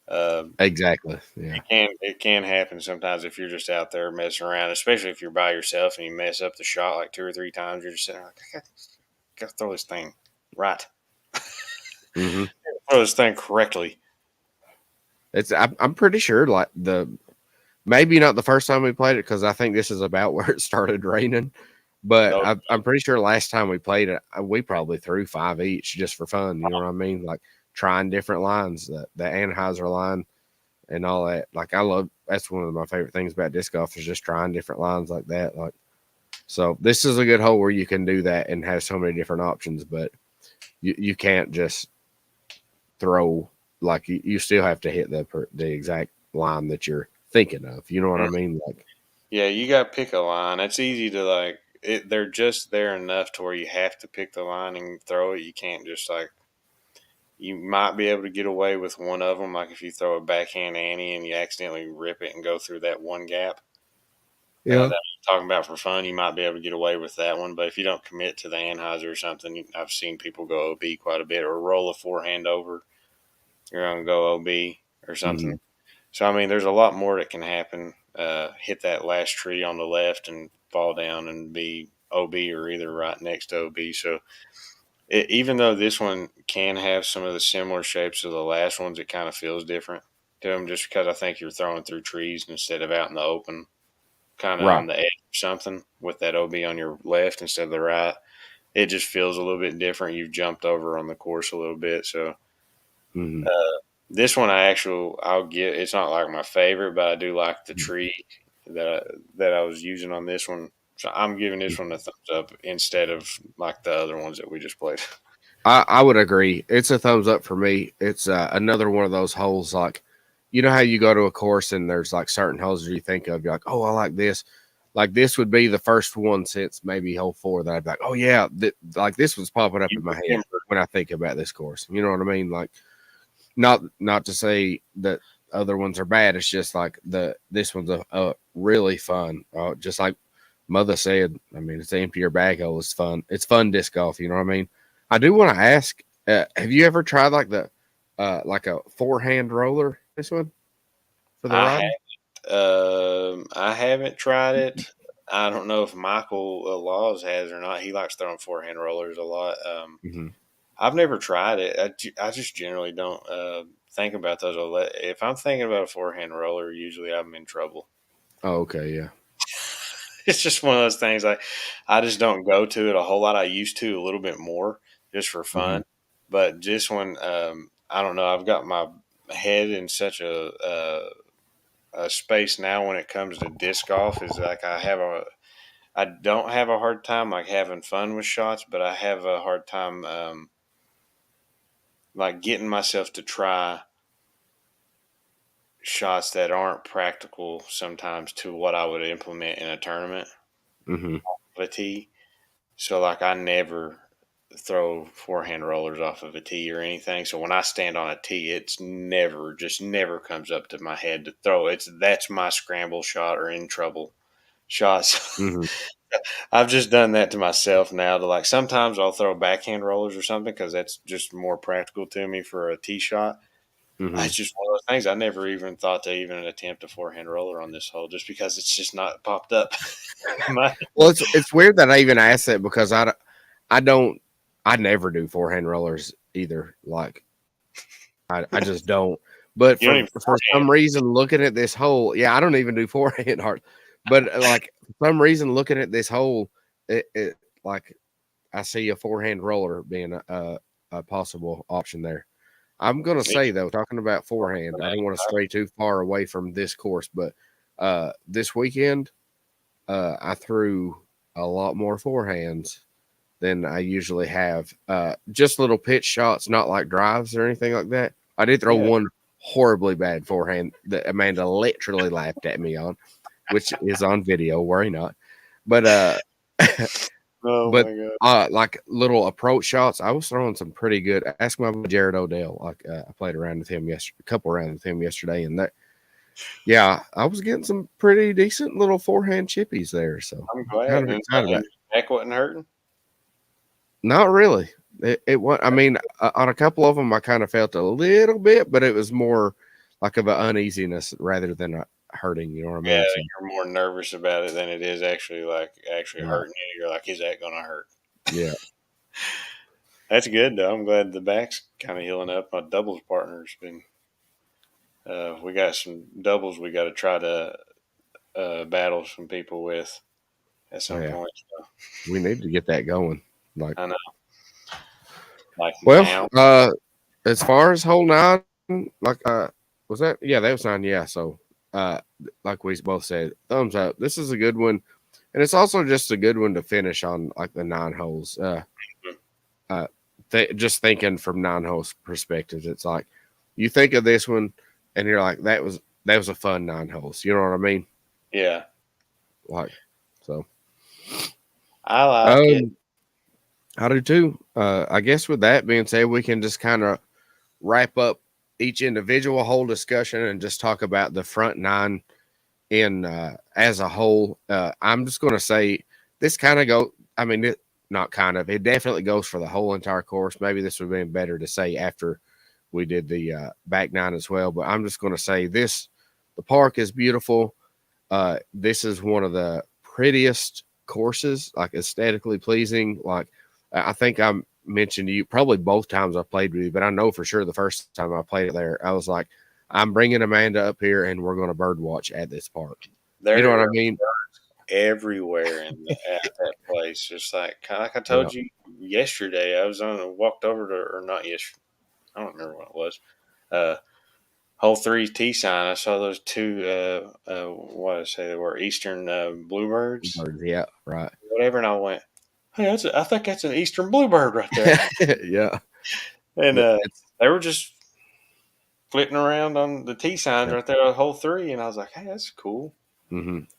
[SPEAKER 2] Uh,
[SPEAKER 1] exactly. Yeah.
[SPEAKER 2] it can happen sometimes if you're just out there messing around, especially if you're by yourself and you mess up the shot like 2 or 3 times. You're just sitting there like, I gotta throw this thing right,
[SPEAKER 1] Hmm.
[SPEAKER 2] throw this thing correctly.
[SPEAKER 1] I'm pretty sure like maybe not the first time we played it because I think this is about where it started raining. But
[SPEAKER 2] No,
[SPEAKER 1] I'm pretty sure last time we played it, we probably threw 5 each just for fun. You know what I mean? Like trying different lines, the Anheuser line and all that. Like that's one of my favorite things about disc golf is just trying different lines like that. Like so, this is a good hole where you can do that and have so many different options. But you can't just throw like you still have to hit the exact line that you're thinking of. You know what I mean? Like
[SPEAKER 2] yeah, you got to pick a line. It's easy to like. They're just there enough to where you have to pick the line and throw it. You can't just like. You might be able to get away with one of them, like if you throw a backhand Annie and you accidentally rip it and go through that one gap.
[SPEAKER 1] yeah.
[SPEAKER 2] That I'm talking about for fun, you might be able to get away with that one. But if you don't commit to the Anheuser or something, I've seen people go OB quite a bit or roll a forehand over. You're going to go OB or
[SPEAKER 1] Hmm.
[SPEAKER 2] something. So, I mean, there's a lot more that can happen. Hit that last tree on the left and fall down and be OB or either right next to OB. So, even though this one can have some of the similar shapes of the last ones, it kind of feels different to them just because I think you're throwing through trees instead of out in the open, kind of
[SPEAKER 1] Right.
[SPEAKER 2] on the edge or something with that OB on your left instead of the right. It just feels a little bit different. You've jumped over on the course a little bit. So,
[SPEAKER 1] Hmm.
[SPEAKER 2] this one I'll give. It's not like my favorite, but I do like the tree that I was using on this one. So I'm giving this one a thumbs up instead of like the other ones that we just played.
[SPEAKER 1] I would agree. It's a thumbs up for me. It's another one of those holes like, you know how you go to a course and there's like certain holes you think of, you're like, oh, I like this. Like this would be the first one since maybe hole 4 that I'd be like, oh yeah, like this was popping up
[SPEAKER 2] You
[SPEAKER 1] in my head
[SPEAKER 2] remember.
[SPEAKER 1] when I think about this course. You know what I mean? Like, not to say that other ones are bad. It's just like this one's a really fun. Just like Mother said, I mean, it's an empty bag hole. It's fun. It's fun disc golf. You know what I mean? I do want to ask, have you ever tried like like a forehand roller? This one for the ride?
[SPEAKER 2] I haven't tried it. I don't know if Michael Laws has or not. He likes throwing forehand rollers a lot.
[SPEAKER 1] Mm-hmm.
[SPEAKER 2] I've never tried it. I just generally don't think about those. If I'm thinking about a forehand roller, usually I'm in trouble.
[SPEAKER 1] Oh, okay, yeah.
[SPEAKER 2] It's just one of those things. I just don't go to it a whole lot. I used to a little bit more just for
[SPEAKER 1] Mm-hmm.
[SPEAKER 2] fun, but just when I don't know, I've got my head in such a space now when it comes to disc golf. Is like I don't have a hard time like having fun with shots, but I have a hard time like getting myself to try shots that aren't practical sometimes to what I would implement in a tournament
[SPEAKER 1] Mm-hmm.
[SPEAKER 2] of a tee. So like I never throw forehand rollers off of a tee or anything. So when I stand on a tee, it's never comes up to my head to throw. That's my scramble shot or in trouble shots.
[SPEAKER 1] Mm-hmm.
[SPEAKER 2] I've just done that to myself now. To like sometimes I'll throw backhand rollers or something because that's just more practical to me for a tee shot.
[SPEAKER 1] Mm-hmm.
[SPEAKER 2] It's just one of those things. I never even thought to even attempt a forehand roller on this hole just because it's just not popped up.
[SPEAKER 1] Well, it's weird that I even asked that because I don't I never do forehand rollers either. Like I just don't. But
[SPEAKER 2] You don't even
[SPEAKER 1] for some reason, looking at this hole, yeah, I don't even do forehand hard. But like for some reason, looking at this hole, it like I see a forehand roller being a possible option there. I'm gonna say though, talking about forehand, I don't want to stray too far away from this course, but this weekend, I threw a lot more forehands than I usually have. Just little pitch shots, not like drives or anything like that. I did throw
[SPEAKER 2] yeah.
[SPEAKER 1] one horribly bad forehand that Amanda literally laughed at me on, which is on video. Worry not. But
[SPEAKER 2] Oh
[SPEAKER 1] but
[SPEAKER 2] my god.
[SPEAKER 1] like little approach shots, I was throwing some pretty good. Ask my boy Jared Odell. Like I played around with him yesterday, a couple rounds with him yesterday, and that yeah, I was getting some pretty decent little forehand chippies there. So
[SPEAKER 2] I'm
[SPEAKER 1] kind
[SPEAKER 2] glad.
[SPEAKER 1] of
[SPEAKER 2] And
[SPEAKER 1] excited about it.
[SPEAKER 2] your neck wasn't hurting?
[SPEAKER 1] Not really. It was. I mean, on a couple of them, I kind of felt a little bit, but it was more like of an uneasiness rather than a hurting. You know what I
[SPEAKER 2] Yeah,
[SPEAKER 1] mean? So,
[SPEAKER 2] you're more nervous about it than it is actually
[SPEAKER 1] right.
[SPEAKER 2] hurting you. You're like, is that gonna hurt?
[SPEAKER 1] Yeah.
[SPEAKER 2] That's good though. I'm glad the back's kind of healing up. My doubles partner's been. We got some doubles we got to try to battle some people with at
[SPEAKER 1] Oh,
[SPEAKER 2] some
[SPEAKER 1] yeah.
[SPEAKER 2] point. So,
[SPEAKER 1] We need to get that going. Like,
[SPEAKER 2] I know, like
[SPEAKER 1] well,
[SPEAKER 2] now.
[SPEAKER 1] as far as hole 9, like, was that? Yeah, that was 9. Yeah. So, uh, like we both said, thumbs up. This is a good one. And it's also just a good one to finish on, like the 9 holes. Uh, just thinking from 9 holes perspectives, it's like you think of this one and you're like, that was a fun 9 holes. You know what I mean?
[SPEAKER 2] Yeah,
[SPEAKER 1] Like, so,
[SPEAKER 2] I like it.
[SPEAKER 1] um, I do too. I guess with that being said, we can just kind of wrap up each individual hole discussion and just talk about the front 9 in as a whole. I'm just going to say this kind of go. I mean, not kind of. It definitely goes for the whole entire course. Maybe this would have been better to say after we did the back 9 as well. But I'm just going to say this: the park is beautiful. This is one of the prettiest courses, like aesthetically pleasing. Like I think I mentioned to you probably both times I played with you, but I know for sure the first time I played it there, I was like, I'm bringing Amanda up here and we're going to bird watch at this park. You know what I
[SPEAKER 2] There
[SPEAKER 1] mean?
[SPEAKER 2] everywhere at that place. Just like I
[SPEAKER 1] Yeah.
[SPEAKER 2] told you yesterday, I was walked over to or not yesterday. I don't remember what it was. Uh, Hole 3 T sign. I saw those two. What did I say they were? Eastern bluebirds,
[SPEAKER 1] Birds, yeah, right.
[SPEAKER 2] whatever. And I went, hey, I think that's an eastern bluebird right there.
[SPEAKER 1] Yeah.
[SPEAKER 2] And
[SPEAKER 1] It's
[SPEAKER 2] they were just flitting around on the T signs
[SPEAKER 1] yeah.
[SPEAKER 2] right there on hole 3, and I was like, hey, that's cool.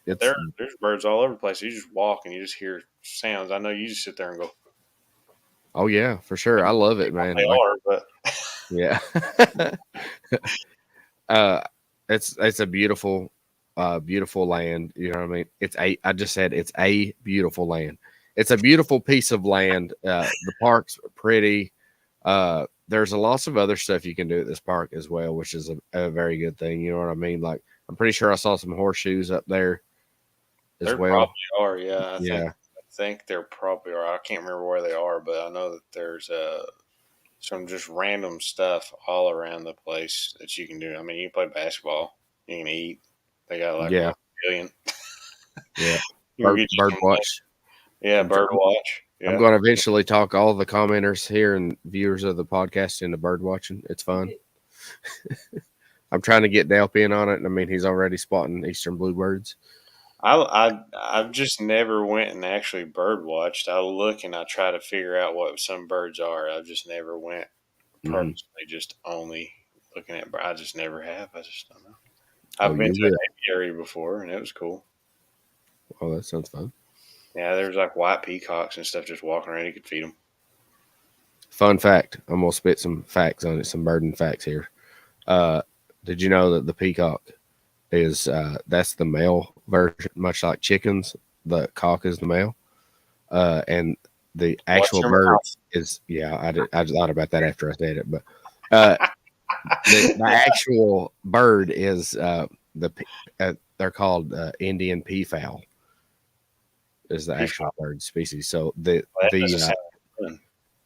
[SPEAKER 1] It's
[SPEAKER 2] There's birds all over the place. You just walk and you just hear sounds. I know you just sit there and go,
[SPEAKER 1] oh yeah, for sure. I love it, man.
[SPEAKER 2] they
[SPEAKER 1] Like
[SPEAKER 2] are, but
[SPEAKER 1] yeah. uh it's a beautiful beautiful land, you know what I mean? I just said it's a beautiful land. It's a beautiful piece of land. The park's pretty. There's a lots of other stuff you can do at this park as well, which is a very good thing, you know what I mean? Like I'm pretty sure I saw some horseshoes up there as
[SPEAKER 2] there
[SPEAKER 1] well.
[SPEAKER 2] probably are. Yeah,
[SPEAKER 1] Yeah.
[SPEAKER 2] I think there probably are. I can't remember where they are, but I know that there's some just random stuff all around the place that you can do. I mean, you can play basketball, you can eat. They got like
[SPEAKER 1] Yeah.
[SPEAKER 2] what, a billion.
[SPEAKER 1] Yeah.
[SPEAKER 2] You can get you
[SPEAKER 1] Bird
[SPEAKER 2] some,
[SPEAKER 1] watch.
[SPEAKER 2] yeah,
[SPEAKER 1] I'm,
[SPEAKER 2] bird watch.
[SPEAKER 1] I'm
[SPEAKER 2] Yeah,
[SPEAKER 1] going to eventually talk all the commenters here and viewers of the podcast into bird watching. It's fun. I'm trying to get Delp in on it. I mean, he's already spotting eastern bluebirds.
[SPEAKER 2] I've just never went and actually bird watched. I look and I try to figure out what some birds are. I've just never went
[SPEAKER 1] Mm-hmm.
[SPEAKER 2] purposely, just only looking at. I just never have. I just don't know.
[SPEAKER 1] Oh,
[SPEAKER 2] I've been
[SPEAKER 1] you
[SPEAKER 2] to an
[SPEAKER 1] will.
[SPEAKER 2] apiary before, and it was cool.
[SPEAKER 1] Oh, that sounds fun.
[SPEAKER 2] Yeah, there was like white peacocks and stuff just walking around. You could feed them.
[SPEAKER 1] Fun fact. I'm going to spit some facts on it, some birding facts here. Uh, did you know that the peacock is, that's the male version, much like chickens? The cock is the male. And the
[SPEAKER 2] Watch
[SPEAKER 1] actual
[SPEAKER 2] your
[SPEAKER 1] bird
[SPEAKER 2] mouth.
[SPEAKER 1] is, yeah, I thought about that after I said it, but uh, the actual bird is they're called Indian peafowl is the actual bird species. So
[SPEAKER 2] That doesn't sound fun.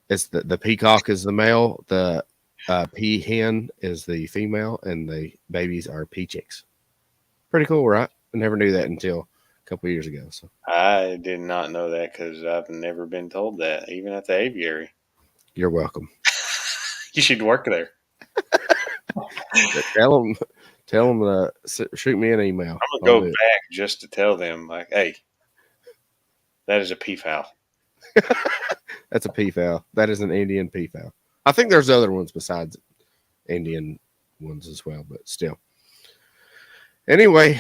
[SPEAKER 1] it's the peacock is the male, the pea hen is the female, and the babies are pea chicks. Pretty cool, right? I never knew that until a couple years ago. So
[SPEAKER 2] I did not know that because I've never been told that, even at the aviary.
[SPEAKER 1] you're welcome.
[SPEAKER 2] You should work there.
[SPEAKER 1] Tell them to shoot me an email.
[SPEAKER 2] I'm
[SPEAKER 1] I'll
[SPEAKER 2] gonna
[SPEAKER 1] do
[SPEAKER 2] go
[SPEAKER 1] it.
[SPEAKER 2] back just to tell them, like, hey, that is a peafowl.
[SPEAKER 1] That's a peafowl. That is an Indian peafowl. I think there's other ones besides Indian ones as well, but still. Anyway,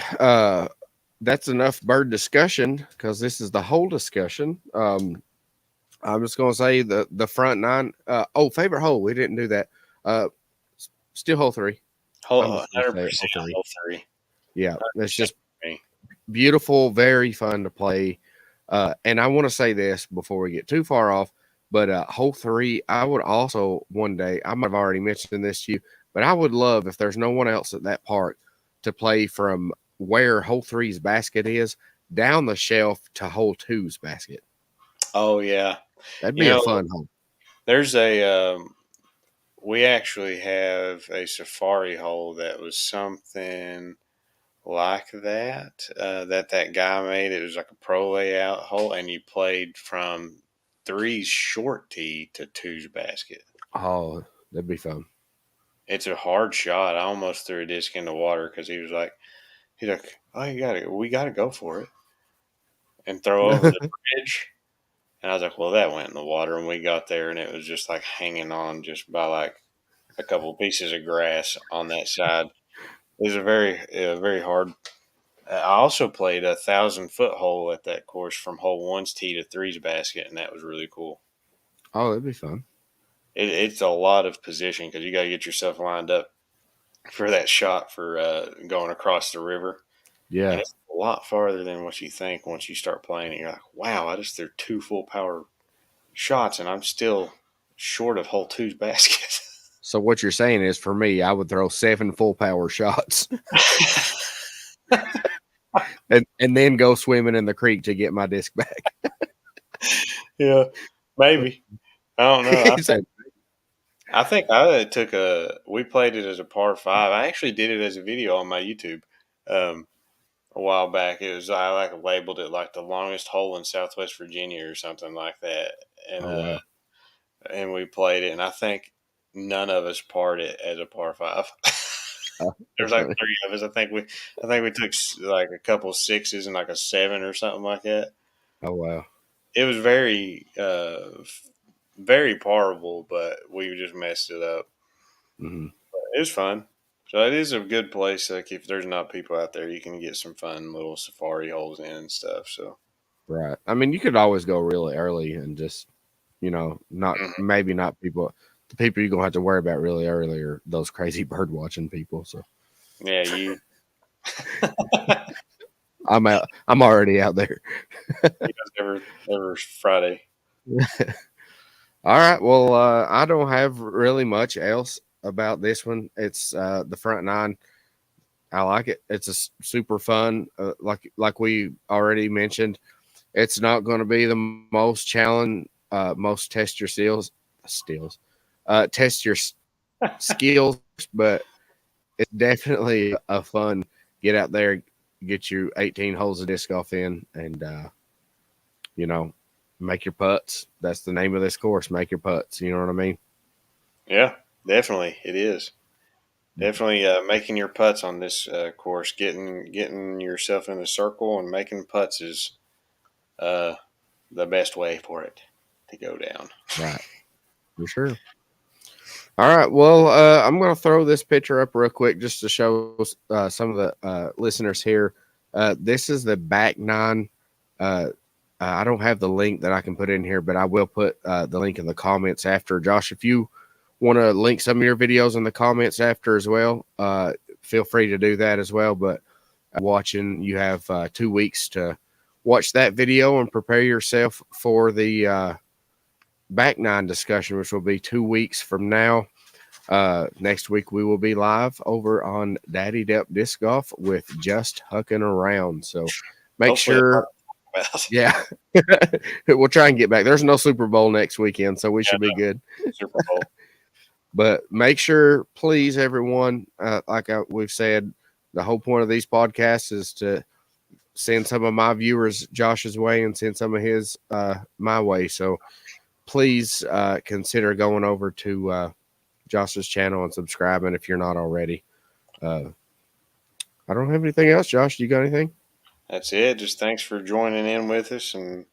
[SPEAKER 1] that's enough bird discussion because this is the whole discussion. I'm just going to say the front nine. Favorite hole. We didn't do that. Still hole 3. I'm just going to say
[SPEAKER 2] 100%
[SPEAKER 1] hole 3.
[SPEAKER 2] hole 3.
[SPEAKER 1] Yeah, it's just
[SPEAKER 2] Me.
[SPEAKER 1] beautiful, very fun to play. And I want to say this before we get too far off, but hole 3, I would also one day, I might have already mentioned this to you, but I would love if there's no one else at that park to play from where hole 3's basket is down the shelf to hole 2's basket.
[SPEAKER 2] Oh yeah,
[SPEAKER 1] That'd
[SPEAKER 2] you
[SPEAKER 1] be a
[SPEAKER 2] know,
[SPEAKER 1] fun hole.
[SPEAKER 2] there's a we actually have a safari hole that was something like that that guy made. It was like a pro layout hole, and you played from 3's short tee to 2's basket.
[SPEAKER 1] Oh, that'd be fun.
[SPEAKER 2] It's a hard shot. I almost threw a disc in the water because he's like, oh, we got to go for it and throw over the bridge. And I was like, well, that went in the water. And we got there, and it was just like hanging on just by like a couple pieces of grass on that side. It was a very hard. I also played a 1,000-foot hole at that course from hole 1's tee to 3's basket, and that was really cool.
[SPEAKER 1] Oh, that'd be fun.
[SPEAKER 2] It's a lot of position because you got to get yourself lined up for that shot for going across the river. And
[SPEAKER 1] Yeah.
[SPEAKER 2] it's a lot farther than what you think once you start playing it. You're like, wow, I just threw 2 full power shots, and I'm still short of hole 2's basket.
[SPEAKER 1] So what you're saying is for me, I would throw 7 full power shots and then go swimming in the creek to get my disc back.
[SPEAKER 2] Yeah, maybe. I don't know.
[SPEAKER 1] He said,
[SPEAKER 2] I think we played it as a par 5. I actually did it as a video on my YouTube a while back. I like labeled it like the longest hole in Southwest Virginia or something like that. And
[SPEAKER 1] oh wow.
[SPEAKER 2] and we played it, and I think none of us parred it as a par 5.
[SPEAKER 1] Oh,
[SPEAKER 2] There's like 3 of us. I think we took like a couple 6s and like a 7 or something like that.
[SPEAKER 1] oh wow.
[SPEAKER 2] it was very very parable, but we just messed it up.
[SPEAKER 1] Mm-hmm.
[SPEAKER 2] It was fun. So it is a good place. Like if there's not people out there, you can get some fun little safari holes in and stuff. So
[SPEAKER 1] Right. I mean, you could always go really early and just, not maybe not people. The people you're gonna have to worry about really early are those crazy bird watching people. So
[SPEAKER 2] yeah, you.
[SPEAKER 1] I'm out. I'm already out there.
[SPEAKER 2] Every Friday.
[SPEAKER 1] All right. Well, I don't have really much else about this one. It's the front nine. I like it. It's super fun. Like we already mentioned, it's not going to be the most challenge, most test your test your skills, but it's definitely a fun. Get out there, get you 18 holes of disc golf in, and make your putts. That's the name of this course. Make your putts. You know what I mean?
[SPEAKER 2] Yeah, definitely. It is. Definitely making your putts on this course, getting yourself in the circle and making putts is the best way for it to go down.
[SPEAKER 1] Right. For sure. All right. Well, I'm going to throw this picture up real quick just to show some of the listeners here. This is the back nine. I don't have the link that I can put in here, but I will put the link in the comments after. Josh, if you want to link some of your videos in the comments after as well, feel free to do that as well. But watching, you have 2 weeks to watch that video and prepare yourself for the back nine discussion, which will be 2 weeks from now. Next week we will be live over on Daddy Delp Disc Golf with Just Hucking Around. So make sure, yeah, we'll try and get back. There's no Super Bowl next weekend, so we should be good.
[SPEAKER 2] Super Bowl.
[SPEAKER 1] But make sure, please, everyone, we've said, the whole point of these podcasts is to send some of my viewers Josh's way and send some of his my way. So please consider going over to Josh's channel and subscribing if you're not already. I don't have anything else. Josh, you got anything?
[SPEAKER 2] That's it. Just thanks for joining in with us and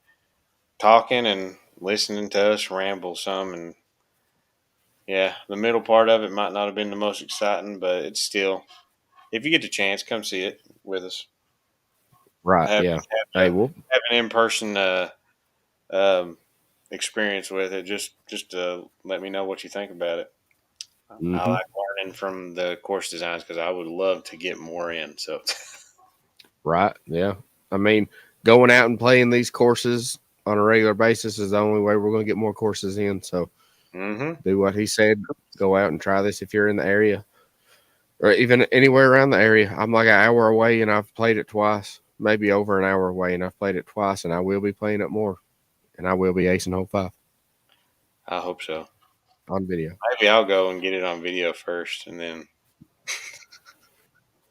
[SPEAKER 2] talking and listening to us ramble some. And yeah, the middle part of it might not have been the most exciting, but it's still, if you get the chance, come see it with us.
[SPEAKER 1] Right.
[SPEAKER 2] Have
[SPEAKER 1] Hey,
[SPEAKER 2] an in-person experience with it. Just let me know what you think about it.
[SPEAKER 1] Mm-hmm.
[SPEAKER 2] I like learning from the course designs because I would love to get more in. So,
[SPEAKER 1] right. Yeah. I mean, going out and playing these courses on a regular basis is the only way we're going to get more courses in. So do what he said. Go out and try this if you're in the area or even anywhere around the area. I'm like an hour away and I've played it twice, maybe over an hour away, and I've played it twice, and I will be playing it more, and I will be acing hole 5.
[SPEAKER 2] I hope so.
[SPEAKER 1] On video.
[SPEAKER 2] Maybe I'll go and get it on video first, and then.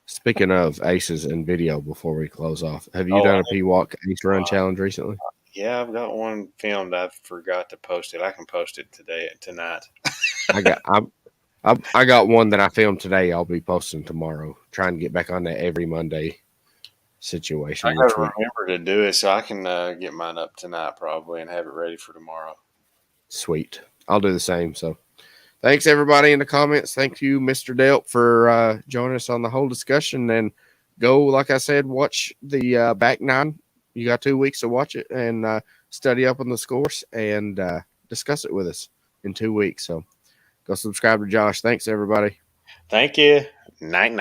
[SPEAKER 1] Speaking of aces and video, before we close off, have you done a P-Walk Ace Run challenge recently?
[SPEAKER 2] Yeah, I've got one filmed. I forgot to post it. I can post it tonight.
[SPEAKER 1] I got one that I filmed today. I'll be posting tomorrow. Trying to get back on that every Monday situation.
[SPEAKER 2] I gotta remember to do it so I can get mine up tonight probably and have it ready for tomorrow.
[SPEAKER 1] Sweet. I'll do the same. So thanks everybody in the comments. Thank you, Mr. Delp, for joining us on the whole discussion. And go, like I said, watch the back nine. You got 2 weeks to watch it and study up on the scores and discuss it with us in 2 weeks. So go subscribe to Josh. Thanks, everybody.
[SPEAKER 2] Thank you. Night.